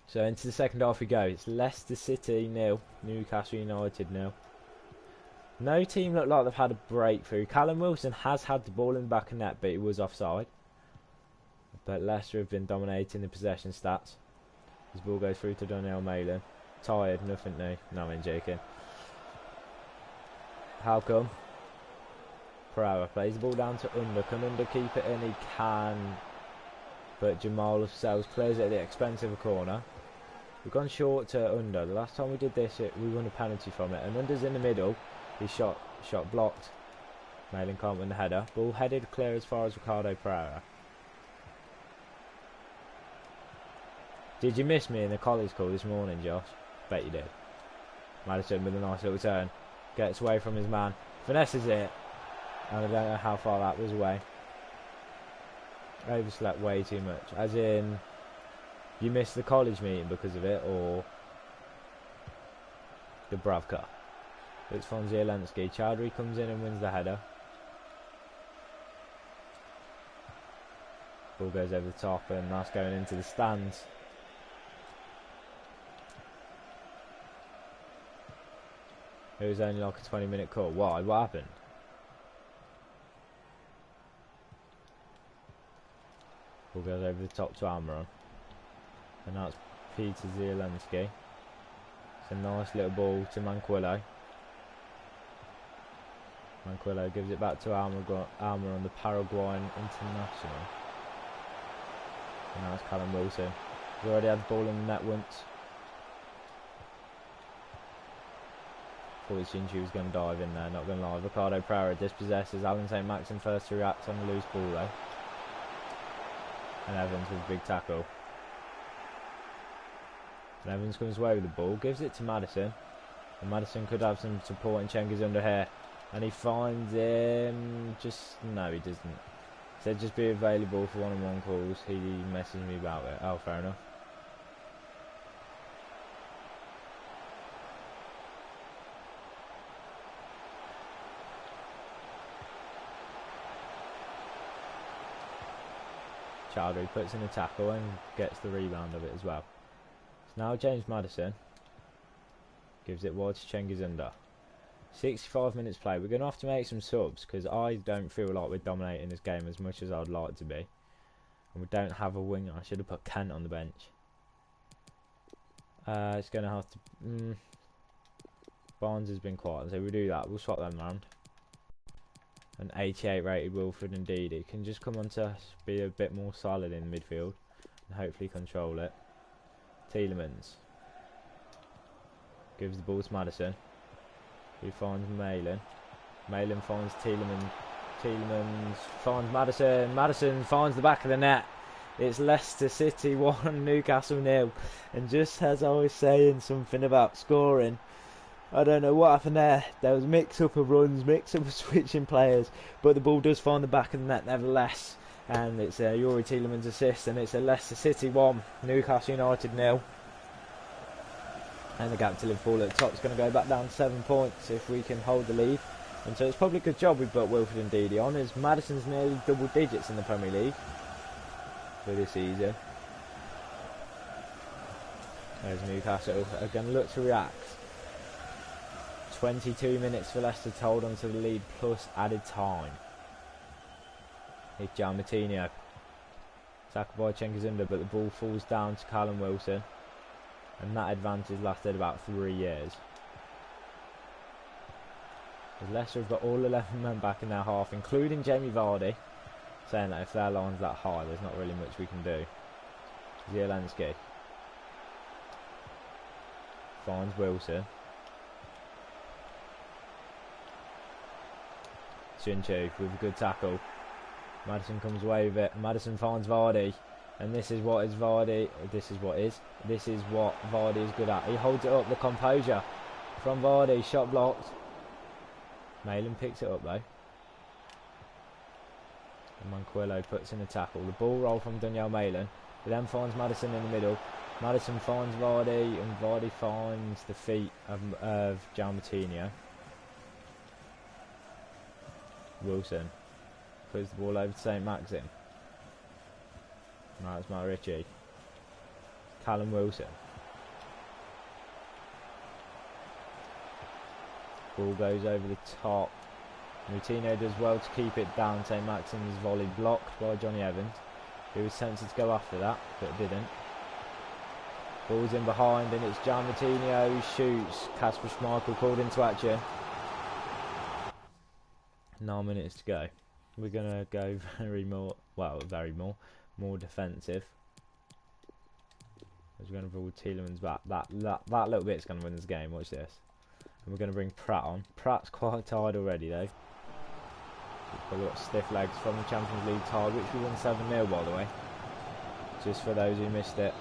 So into the second half we go. It's Leicester City 0, Newcastle United 0. No team look like they've had a breakthrough. Callum Wilson has had the ball in the back of net, but he was offside. But Leicester have been dominating the possession stats. His ball goes through to Daniel Malin. Tired, nothing new. No, I'm joking. How come? Pereira plays the ball down to Under. Can Under keep it in? He can. But Jamal Sells clears it at the expense of a corner. We've gone short to Under. The last time we did this, we won a penalty from it. And Under's in the middle. His shot blocked. Malin can't win the header. Ball headed clear as far as Ricardo Pereira. Did you miss me in the college call this morning, Josh? Bet you did. Maddison with a nice little turn. Gets away from his man. Finesses it. And I don't know how far that was away. Overslept way too much. As in, you missed the college meeting because of it, or the Bravka. It's von Zielinski. Chowdhury comes in and wins the header. Ball goes over the top, and that's going into the stands. It was only like a 20-minute call. Why? What happened? Ball goes over the top to Almiron. And that's Peter Zielinski. It's a nice little ball to Manquillo. Manquillo gives it back to Almiron, the Paraguayan international. And now it's Callum Wilson. He's already had the ball in the net once. Thought Shinji was going to dive in there, not going to lie. Ricardo Pereira dispossesses. Alan St. Maxim first to react on the loose ball though. And Evans with a big tackle. And Evans comes away with the ball, gives it to Maddison. And Maddison could have some support, and Cheng is under here. And he finds him. No, he doesn't. Said just be available for one-on-one calls. He messaged me about it. Oh, fair enough. Chowdhury puts in a tackle and gets the rebound of it as well. So now James Maddison gives it wide to Cengiz-Under. 65 minutes play. We're going to have to make some subs because I don't feel like we're dominating this game as much as I'd like to be. And we don't have a winger. I should have put Kent on the bench. It's going to have to... Barnes has been quiet, so we'll do that. We'll swap them around. An 88 rated Wilfred indeed. It can just come on to be a bit more solid in the midfield and hopefully control it. Tielemans gives the ball to Maddison, who finds Malin. Malin finds Tielemans. Tielemans finds Maddison. Maddison finds the back of the net. It's Leicester City 1, Newcastle 0. And just as I was saying something about scoring, I don't know what happened there. There was a mix-up of runs, mix-up of switching players, but the ball does find the back of the net nevertheless. And it's a Yuri Tielemans assist, and it's a Leicester City 1, Newcastle United 0. And the gap to Liverpool at the top is going to go back down to 7 points if we can hold the lead. And so it's probably a good job we've got Wilfred and Ndidi on, as Maddison's nearly double digits in the Premier League for this season. There's Newcastle are going to look to react. 22 minutes for Leicester to hold on to the lead plus added time. It's Gian Martino. Tackled by Cengiz-Under, but the ball falls down to Callum Wilson. And that advantage lasted about 3 years. As Leicester have got all 11 men back in their half, including Jamie Vardy, saying that if their line's that high, there's not really much we can do. Zielinski finds Wilson. Shinchu with a good tackle. Maddison comes away with it. Maddison finds Vardy. And this is what Vardy is good at. He holds it up, the composure from Vardy, shot blocked. Malin picks it up though. And Manquillo puts in a tackle. The ball roll from Daniel Malin. He then finds Maddison in the middle. Maddison finds Vardy, and Vardy finds the feet of Jalmatinho. Wilson puts the ball over to St. Maxim. Right, it's Matt Ritchie. Callum Wilson. Ball goes over the top. Moutinho does well to keep it down. St. Maxim's volley blocked by Johnny Evans, who was tempted to go after that, but didn't. Ball's in behind, and it's Gian Moutinho who shoots. Kasper Schmeichel called into action. 9 minutes to go. We're going to go more defensive. We're going to pull Tielemans back. That little bit's going to win this game. Watch this. And we're going to bring Pratt on. Pratt's quite tired already, though. We've got stiff legs from the Champions League tie, which we won 7-0, by the way. Just for those who missed it.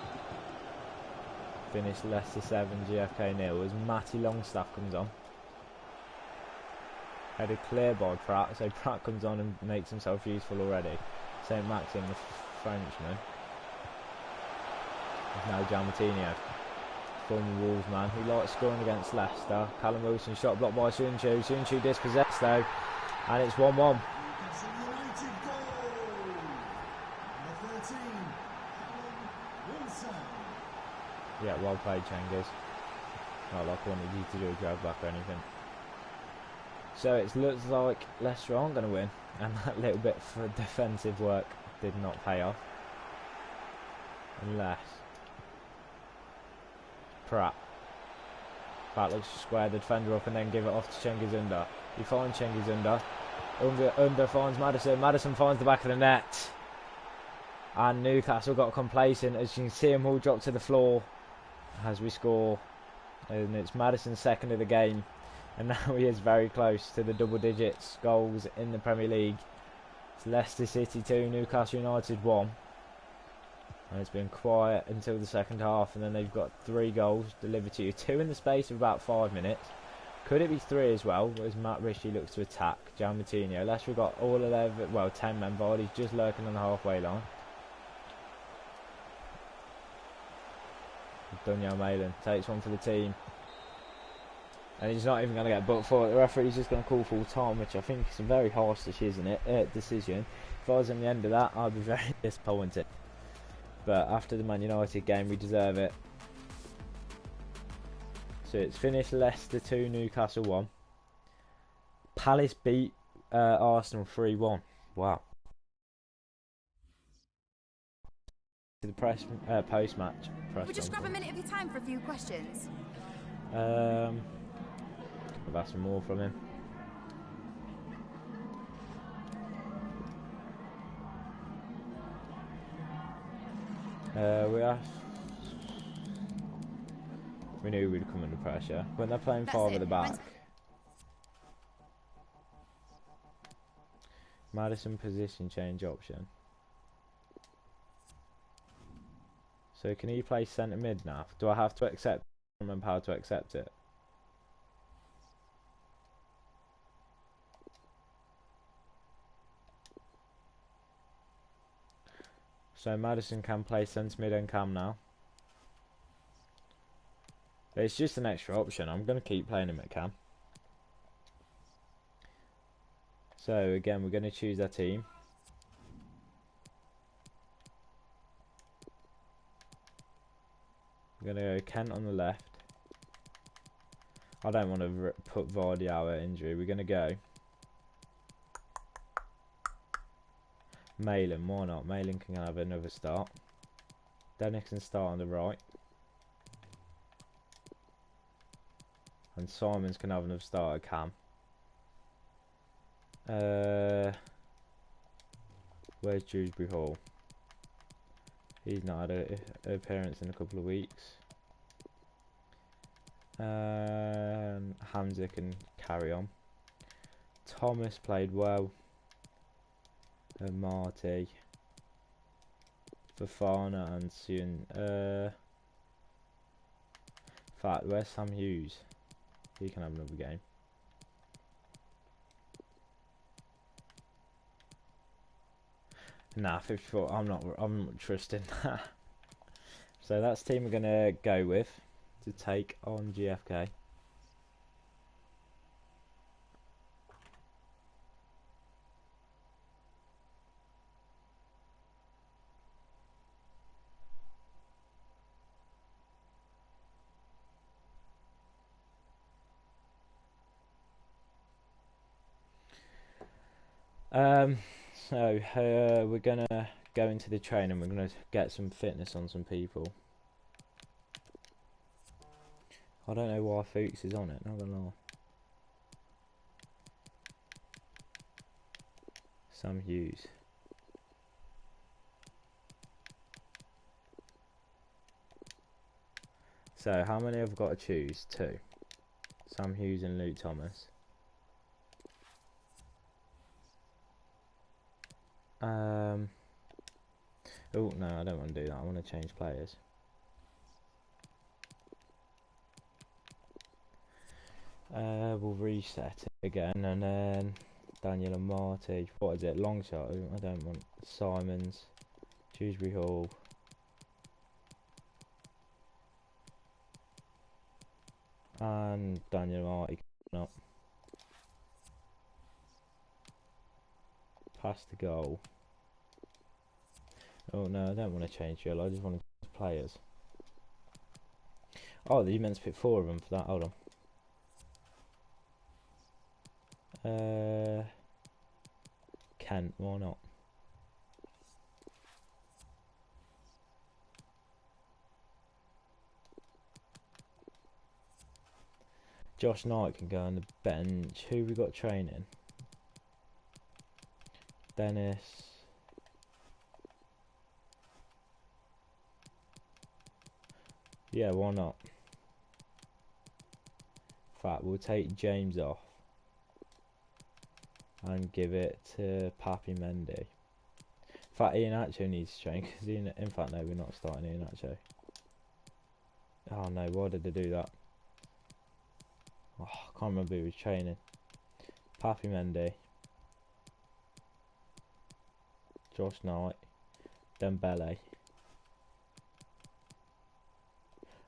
Finished Leicester 7, GFK 0 as Matty Longstaff comes on. Headed clear by Pratt, so Pratt comes on and makes himself useful already. St. Maxim, the Frenchman. There's now Gian Moutinho, former Wolves man, who likes scoring against Leicester. Callum Wilson shot blocked by Sunchu. Sunchu dispossessed though, and it's 1-1. Newcastle United goal! Number 13, Callum Wilson. Yeah, well played, Cengiz. Not like I wanted you to do a grab back or anything. So it looks like Leicester aren't going to win, and that little bit for defensive work did not pay off. Unless Pratt looks to square the defender up and then give it off to Cengiz Under. He finds Cengiz Under. Under finds Maddison. Maddison finds the back of the net. And Newcastle got complacent, as you can see them all drop to the floor as we score. And it's Maddison's second of the game. And now he is very close to the double digits goals in the Premier League. It's Leicester City 2, Newcastle United 1. And it's been quiet until the second half, and then they've got 3 goals delivered to you. 2 in the space of about 5 minutes. Could it be 3 as well, as Matt Ritchie looks to attack Gian Moutinho. Leicester have got all 11, well 10 men. Vardy's just lurking on the halfway line. Daniel Malin takes one for the team. And he's not even going to get booked for it. The referee's just going to call full time, which I think is a very harsh decision. If I was in the end of that, I'd be very disappointed. But after the Man United game, we deserve it. So it's finished Leicester 2, Newcastle 1. Palace beat Arsenal 3-1. Wow. To the post-match press. We'll just grab a minute of your time for a few questions. I've asked for more from him. We knew we'd come under pressure when they're playing 5 at the back. Maddison position change option. So can he play centre mid now? Do I have to accept? I don't remember how to accept it. So Maddison can play centre mid and cam now. It's just an extra option. I'm going to keep playing him at cam. So again, we're going to choose our team. We're going to go Kent on the left. I don't want to put Vardy out at injury. We're going to go Malin, why not? Malin can have another start. Dennis can start on the right. And Simons can have another start at cam. Where's Dewsbury Hall? He's not had an appearance in a couple of weeks. Hamza can carry on. Thomas played well. And Marty, Fofana and Sun. In fact, where's Sam Hughes? He can have another game. Nah, 54. I'm not trusting that. So that's the team we're going to go with to take on GFK. So we're gonna go into the training. We're gonna get some fitness on some people. I don't know why Fuchs is on it, not gonna lie. Sam Hughes. So how many have I got to choose? 2. Sam Hughes and Luke Thomas. Oh no, I don't want to do that. I want to change players. We'll reset it again, and then Daniel and Marty. What is it? Long shot. I don't want Simons. Dewsbury Hall. And Daniel Marty coming up. Pass the goal. Oh no, I don't want to change Jill. I just want to change players. Oh, you meant to pick 4 of them for that. Hold on. Kent, why not? Josh Knight can go on the bench. Who we got training? Dennis. Yeah, why not? In fact, we'll take James off and give it to Papi Mendy. In fact, Ian Acho needs to train because in fact, no, we're not starting Ian Acho. Oh no, why did they do that? Oh, I can't remember who was training. Papi Mendy, Josh Knight, Dembele,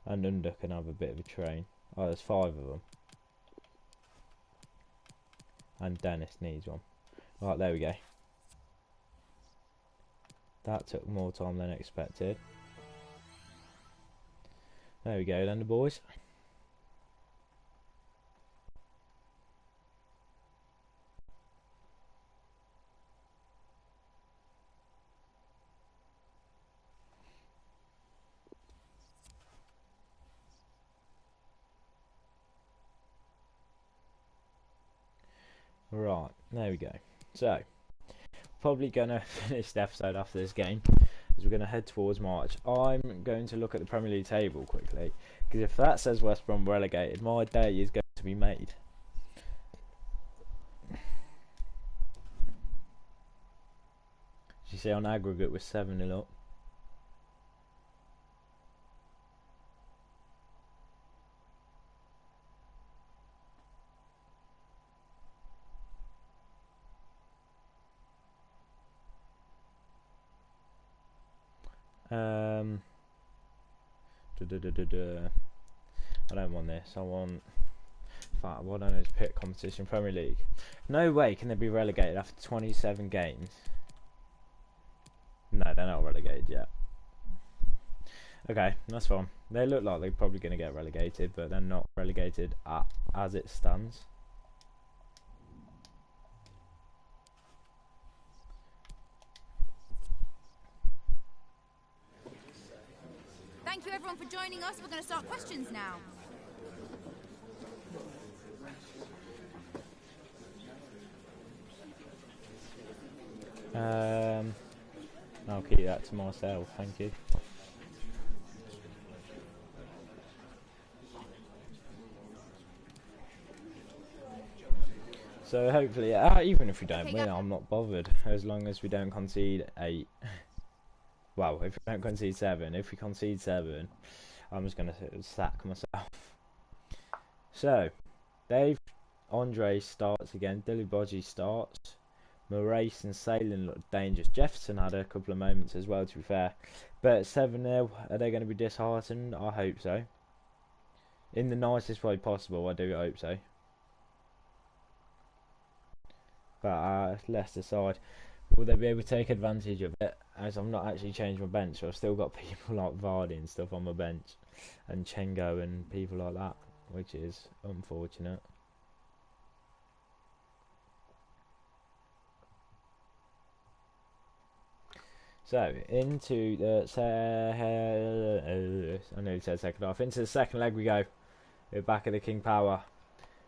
and Under can have a bit of a train. Oh, there's 5 of them. And Dennis needs one. Right, there we go. That took more time than expected. There we go then, the boys. Right, there we go. So, probably going to finish the episode after this game, as we're going to head towards March. I'm going to look at the Premier League table quickly, because if that says West Brom relegated, my day is going to be made. As you see, on aggregate, we're 7-0 up. I don't want this. I want. In fact, what I don't know is pick competition Premier League. No way can they be relegated after 27 games. No, they're not relegated yet. Okay, that's fine. They look like they're probably going to get relegated, but they're not relegated as it stands. Thank you everyone for joining us. We're going to start questions now. I'll keep that to myself, thank you. So hopefully, even if we don't win, I'm not bothered, as long as we don't concede 8. Well, if we don't concede 7, if we concede 7, I'm just going to sack myself. So, Dave Andre starts again, Dilly Bodgy starts, Moraes and Salem looked dangerous. Jefferson had a couple of moments as well, to be fair. But 7-0, are they going to be disheartened? I hope so. In the nicest way possible, I do hope so. But Leicester side, will they be able to take advantage of it? As I've not actually changed my bench, so I've still got people like Vardy and stuff on my bench, and Chengo and people like that, which is unfortunate. So into the I nearly said second half. Into the second leg we go. We're back at the King Power,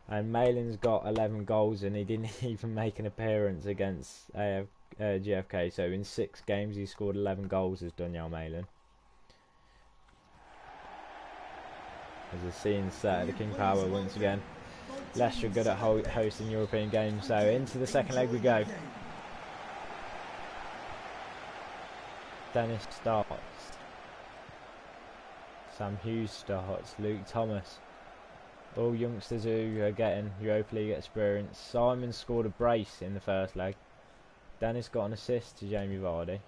and Malin's got 11 goals, and he didn't even make an appearance against GFK. So in 6 games, he scored 11 goals as Daniel Malin. As the scene set at the King Power once again. Leicester good at hosting European games. So into the second leg we go. Dennis starts. Sam Hughes starts. Luke Thomas. All youngsters who are getting Europa League experience. Simon scored a brace in the first leg. Dennis got an assist to Jamie Vardy.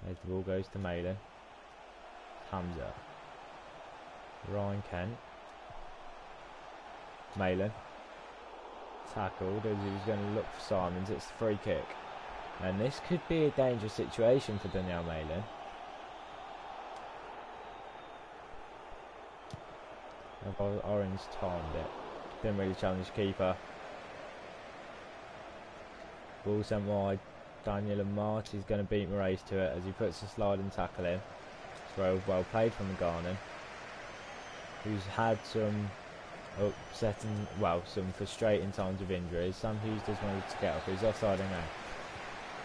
As the ball goes to Malin. Hamza. Ryan Kent. Malin. Tackled as he was going to look for Simons. It's the free kick. And this could be a dangerous situation for Daniel Malin. Orange timed it. Didn't really challenge keeper. Ball sent wide. Daniel Marty's going to beat Moraes to it as he puts a sliding tackle in. Throw well played from the Ghana, who's had some upsetting, well, some frustrating times of injuries. Sam Hughes does want to get up. He's offside now.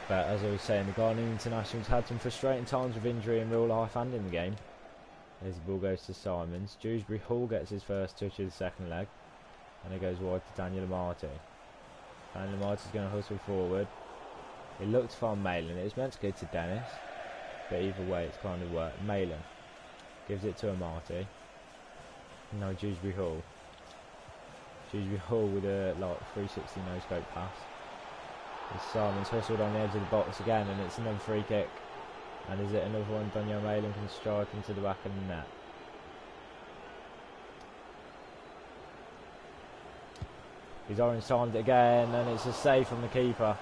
But as I was saying, the Ghanaian internationals had some frustrating times of injury in real life and in the game. As the ball goes to Simons. Dewsbury Hall gets his first touch of the second leg. And it goes wide to Daniel Marty. Daniel Marty's going to hustle forward. It looked to find Malin. It was meant to go to Dennis. But either way, it's kind of worked. Malin gives it to a Marty. Now Dewsbury Hall. Dewsbury Hall with a 360 no-scope pass. As Simon's hustled on the edge of the box again, and it's another free kick. And is it another one Daniel Malin can strike into the back of the net? He's orange timed it again, and it's a save from the keeper.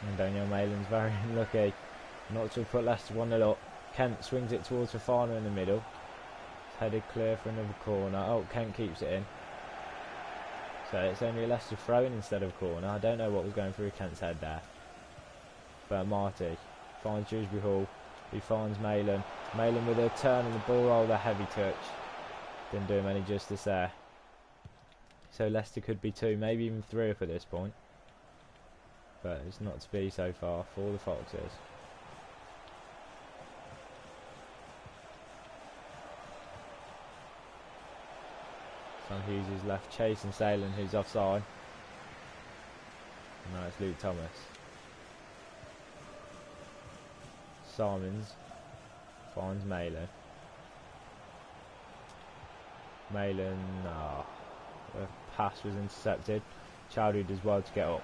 And Daniel Malin's very unlucky not to have put Leicester 1-0 up. Kent swings it towards Fafana in the middle. It's headed clear for another corner. Oh, Kent keeps it in. So it's only a Leicester throw-in instead of a corner. I don't know what was going through Kent's head there. But Marty finds Dewsbury Hall. He finds Malin. Malin with a turn and the ball roll, the heavy touch. Didn't do him any justice there. So Leicester could be 2, maybe even 3 up at this point. But it's not to be so far for the Foxes. Sam Hughes is left chasing Salem, who's offside. And now it's Luke Thomas. Simons finds Malin. Malin, the pass was intercepted. Chowdhury does well to get up.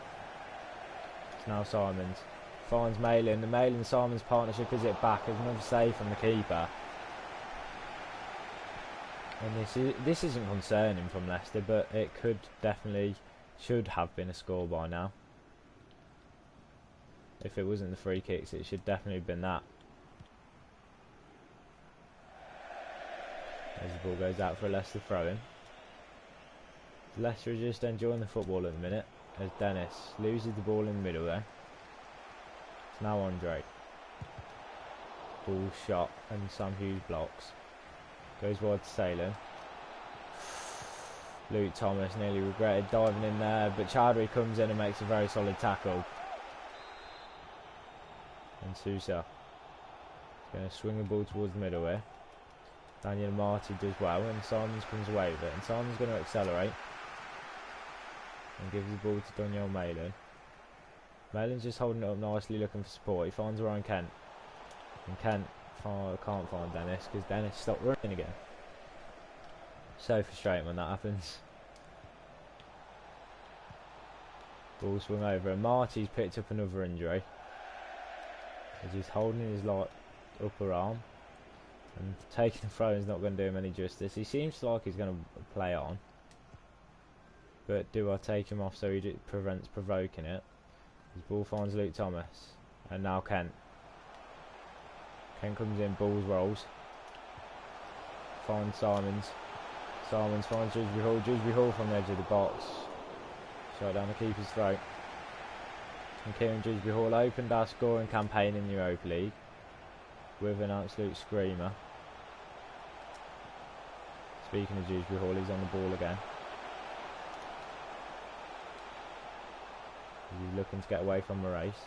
It's now Simons. Finds Malin. The Malin-Simons partnership is it back. There's another save from the keeper. And this isn't concerning from Leicester, but it should have been a score by now. If it wasn't the free kicks, it should definitely have been that. As the ball goes out for a Leicester throw-in. Leicester are just enjoying the football at the minute, as Dennis loses the ball in the middle there. It's now Andre. Ball shot, and Sam Hughes blocks. Goes wide to Salem. Luke Thomas nearly regretted diving in there, but Chowdhury comes in and makes a very solid tackle. And Sousa is going to swing the ball towards the middle here. Daniel Marty does well, and Simons comes away with it. And Simons going to accelerate and gives the ball to Daniel Malin. Malin's just holding it up nicely, looking for support. He finds Ryan Kent, and Kent can't find Dennis because Dennis stopped running again. So frustrating when that happens. Ball swung over, and Marty's picked up another injury as he's holding his upper arm, and taking the throw is not going to do him any justice. He seems like he's going to play on, but do I take him off so he prevents provoking it? His ball finds Luke Thomas, and now Kent. Kent comes in, balls rolls, finds Simons. Simons finds Dewsbury Hall. Dewsbury Hall from the edge of the box. Shot down the keeper's throat. And Kieran Dewsbury Hall opened our scoring campaign in the Europa League with an absolute screamer. Speaking of Dewsbury Hall, he's on the ball again. He's looking to get away from the race.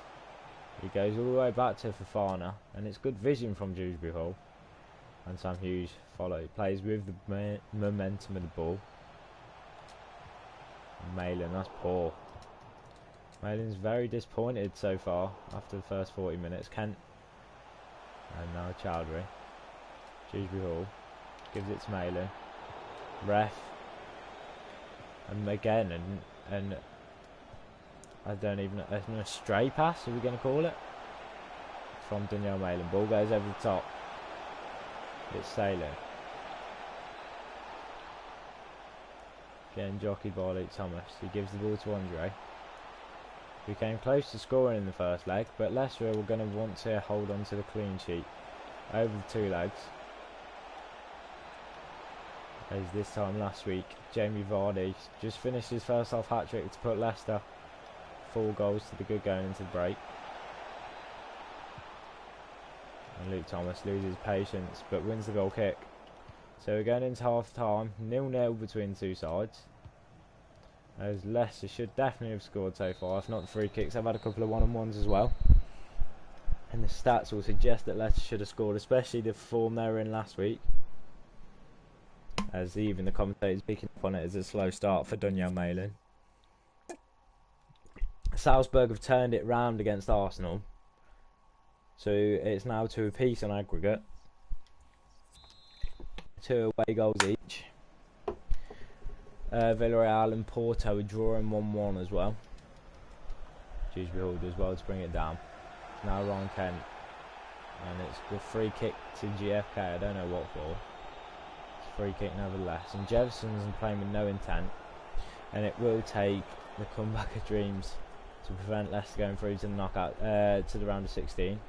He goes all the way back to Fofana, and it's good vision from Dewsbury Hall. And Sam Hughes plays with the momentum of the ball. Malin, that's poor. Malin's very disappointed so far after the first 40 minutes. Kent, and now Chowdhury. Dewsbury Hall gives it to Malin. Ref, and again, and I don't even know, a stray pass, are we going to call it? From Danielle Malin. Ball goes over the top. It's sailing. Getting jockeyed by Luke Thomas. He gives the ball to Andre. We came close to scoring in the first leg, but Leicester were going to want to hold on to the clean sheet over the 2 legs. As this time last week, Jamie Vardy just finished his first half hat-trick to put Leicester 4 goals to the good going into the break. And Luke Thomas loses patience but wins the goal kick. So we're going into half time, 0-0 between the two sides. As Leicester should definitely have scored so far, if not the free kicks. I've had a couple of one-on-ones as well. And the stats will suggest that Leicester should have scored, especially the form they were in last week. As even the commentators picking up on it as a slow start for Danielle Malin. Salzburg have turned it round against Arsenal. So it's now 2 apiece on aggregate. 2 away goals each. Villarreal and Porto are drawing 1-1 as well. Dewsbury Hall does well to bring it down. It's now Ron Kent. And it's the free kick to GFK. I don't know what for. It's a free kick nevertheless. And Jefferson's playing with no intent. And it will take the comeback of dreams to prevent Leicester going through to the knockout, to the round of 16.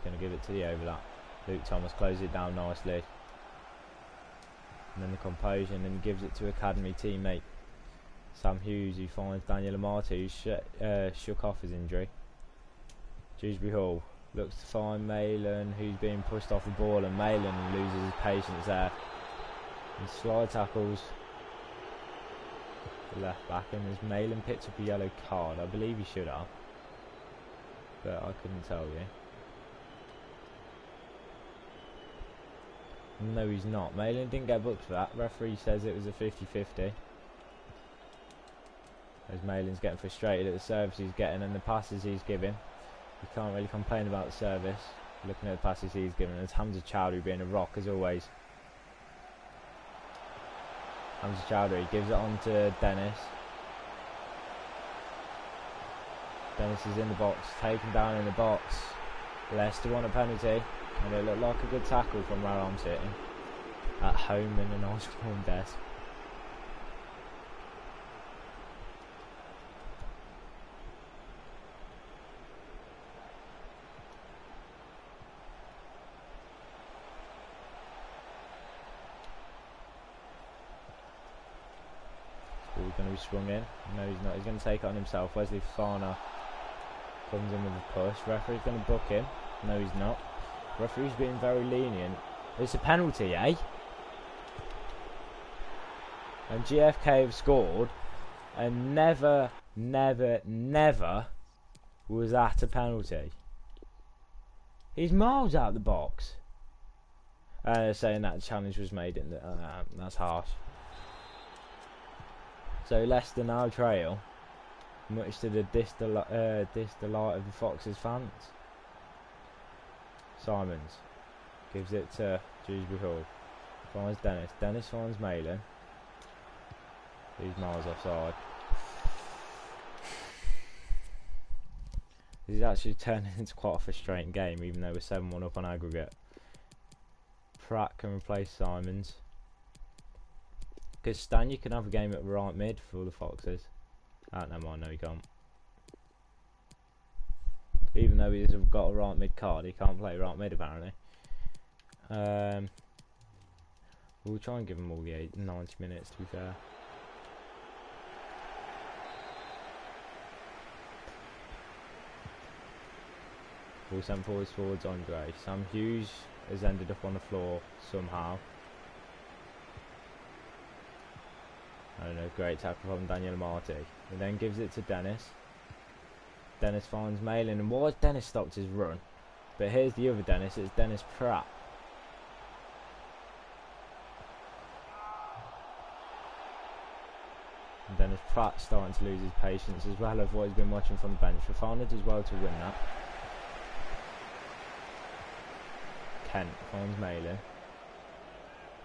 Going to give it to the overlap. Luke Thomas closes it down nicely. And then the composure, and then gives it to academy teammate Sam Hughes, who finds Daniel Amati, who's shook off his injury. Dewsbury Hall looks to find Malin, who's being pushed off the ball, and Malin loses his patience there. And slide tackles the left back, and as Malin picks up a yellow card, I believe he should have, but I couldn't tell you. No, he's not. Malin didn't get booked for that. Referee says it was a 50-50. As Malin's getting frustrated at the service he's getting and the passes he's giving. You can't really complain about the service, looking at the passes he's given. As Hamza Chowdhury being a rock as always. Hamza Chowdhury gives it on to Dennis. Dennis is in the box, taken down in the box. Leicester won a penalty. And it looked like a good tackle from where I'm sitting. At home in a nice warm desk. Ball's going to be swung in. No, he's not. He's going to take it on himself. Wesley Fofana comes in with a push. Referee's going to book him. No, he's not. Referee's being very lenient. It's a penalty, eh? And GFK have scored, and never was that a penalty. He's miles out of the box. Saying that challenge was made in the, that's harsh. So Leicester now trail, much to the delight of the Foxes fans. Simons gives it to Dewsbury Hall. Finds Dennis. Dennis finds Malin. He's miles offside. This is actually turning into quite a frustrating game, even though we're 7-1 up on aggregate. Pratt can replace Simons. Because Stan, you can have a game at right mid for the Foxes. Ah, never mind, no he can't. Even though he's got a right mid card, he can't play right mid apparently. We'll try and give him all the 90 minutes, to be fair. Ball sent forwards towards Andre. Sam Hughes has ended up on the floor somehow. I don't know, great tackle from Daniel Marty. He then gives it to Dennis. Dennis finds Malin, and why has Dennis stopped his run? But here's the other Dennis, it's Dennis Pratt. And Dennis Pratt starting to lose his patience as well of what he's been watching from the bench. Fafana does well to win that. Kent finds Malin.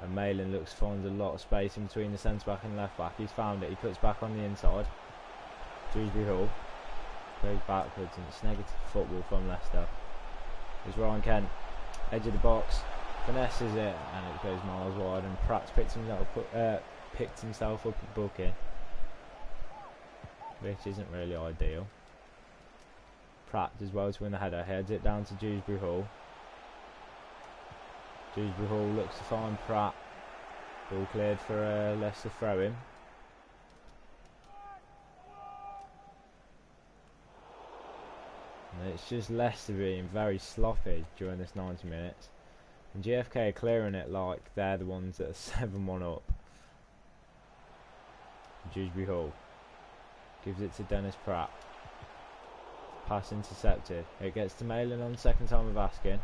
And Malin finds a lot of space in between the centre back and left back. He's found it, he puts back on the inside. Dewsbury Hall goes backwards, and it's negative football from Leicester. It's Ryan Kent, edge of the box, finesses it, and it goes miles wide, and Pratt's picked himself up at booking, which isn't really ideal. Pratt does well to win the header, heads it down to Dewsbury Hall. Dewsbury Hall looks to find Pratt. Ball cleared for a Leicester throw-in. And it's just Leicester being very sloppy during this 90 minutes. And GFK are clearing it like they're the ones that are 7-1 up. Dewsbury Hall gives it to Dennis Pratt. Pass intercepted. It gets to Malin on the second time of asking.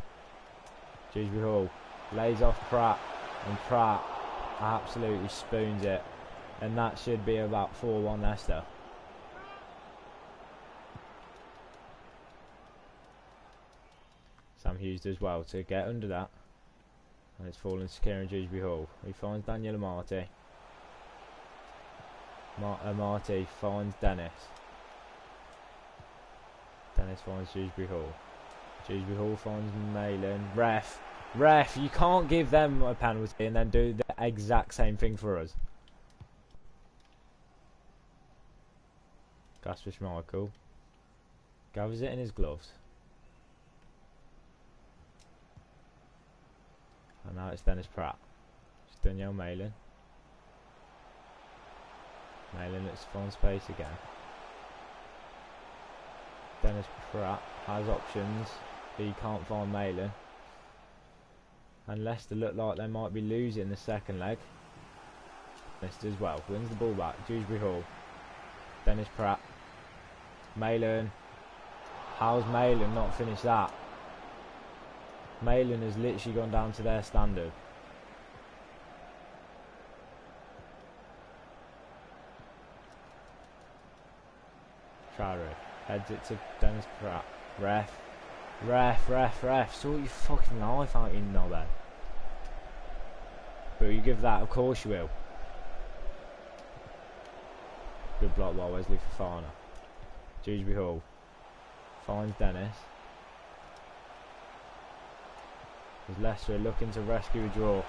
Dewsbury Hall lays off Pratt, and Pratt absolutely spoons it, and that should be about 4-1 Leicester. Sam Hughes does well to get under that, and it's fallen secure in Dewsbury Hall. He finds Daniel Amati. Amati finds Dennis. Dennis finds Dewsbury Hall. Dewsbury Hall finds Malin. Ref, you can't give them a penalty and then do the exact same thing for us. Gasper Schmeichel gathers it in his gloves. And now it's Dennis Pratt. It's Daniel Malin. Malin looks to find space again. Dennis Pratt has options, but he can't find Malin. And Leicester look like they might be losing the second leg. Leicester as well. Wins the ball back. Dewsbury Hall. Dennis Pratt. Malin. How's Malin not finished that? Malin has literally gone down to their standard. Traore heads it to Dennis Pratt. Ref. Sort your fucking life out, you knobhead. But you give that, of course you will. Good block by Wesley Fofana. Dewsbury Hall finds Dennis. As Leicester are looking to rescue a draw.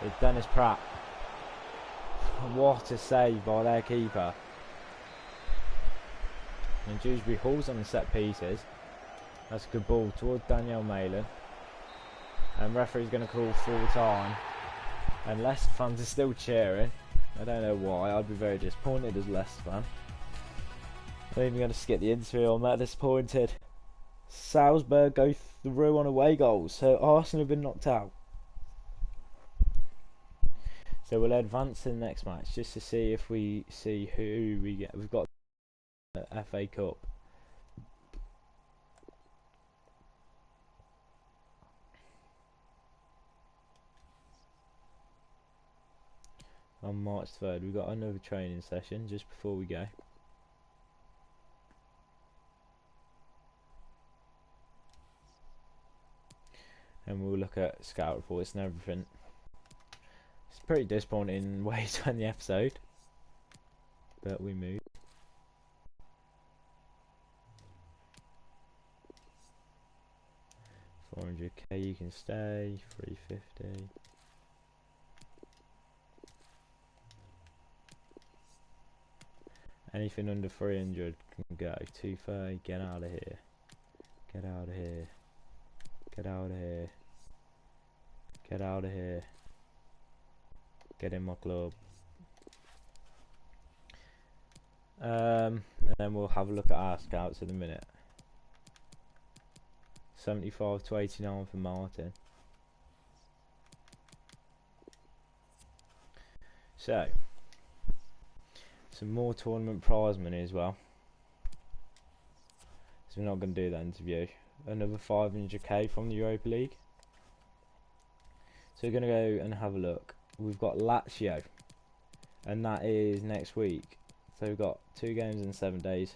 It's Dennis Pratt. What a save by their keeper. And Dewsbury Hall's on the set pieces. That's a good ball towards Daniel Malin. And referee's going to call full time. And Leicester fans are still cheering. I don't know why. I'd be very disappointed as a Leicester fan. I'm even going to skip the interview. I'm that disappointed. Salzburg go through on away goals. So Arsenal have been knocked out. So we'll advance to the next match just to see if we see who we get. We've got the FA Cup. On March 3rd, we've got another training session just before we go. And we'll look at scout reports and everything. It's pretty disappointing way to end the episode. but we move. 400k, you can stay. 350. Anything under 300 can go. 230, get out of here. Get out of here. Get out of here. Get out of here. Get in my club. And then we'll have a look at our scouts in a minute. 75 to 89 for Martin. So, some more tournament prize money as well. So we're not going to do that interview. Another 500k from the Europa League. So we're going to go and have a look. We've got Lazio, and that is next week. So we've got 2 games in 7 days.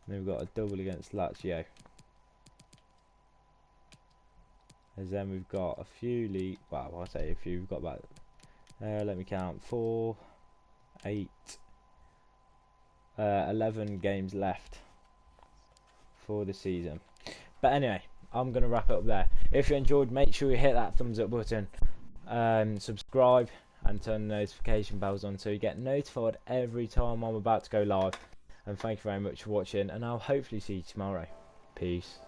And then we've got a double against Lazio. And then we've got a few league. Well, I say a few. We've got about. Let me count. 4, 8, 11 games left for the season. But anyway, I'm going to wrap it up there. If you enjoyed, make sure you hit that thumbs up button, subscribe, and turn the notification bells on so you get notified every time I'm about to go live. And thank you very much for watching, and I'll hopefully see you tomorrow. Peace.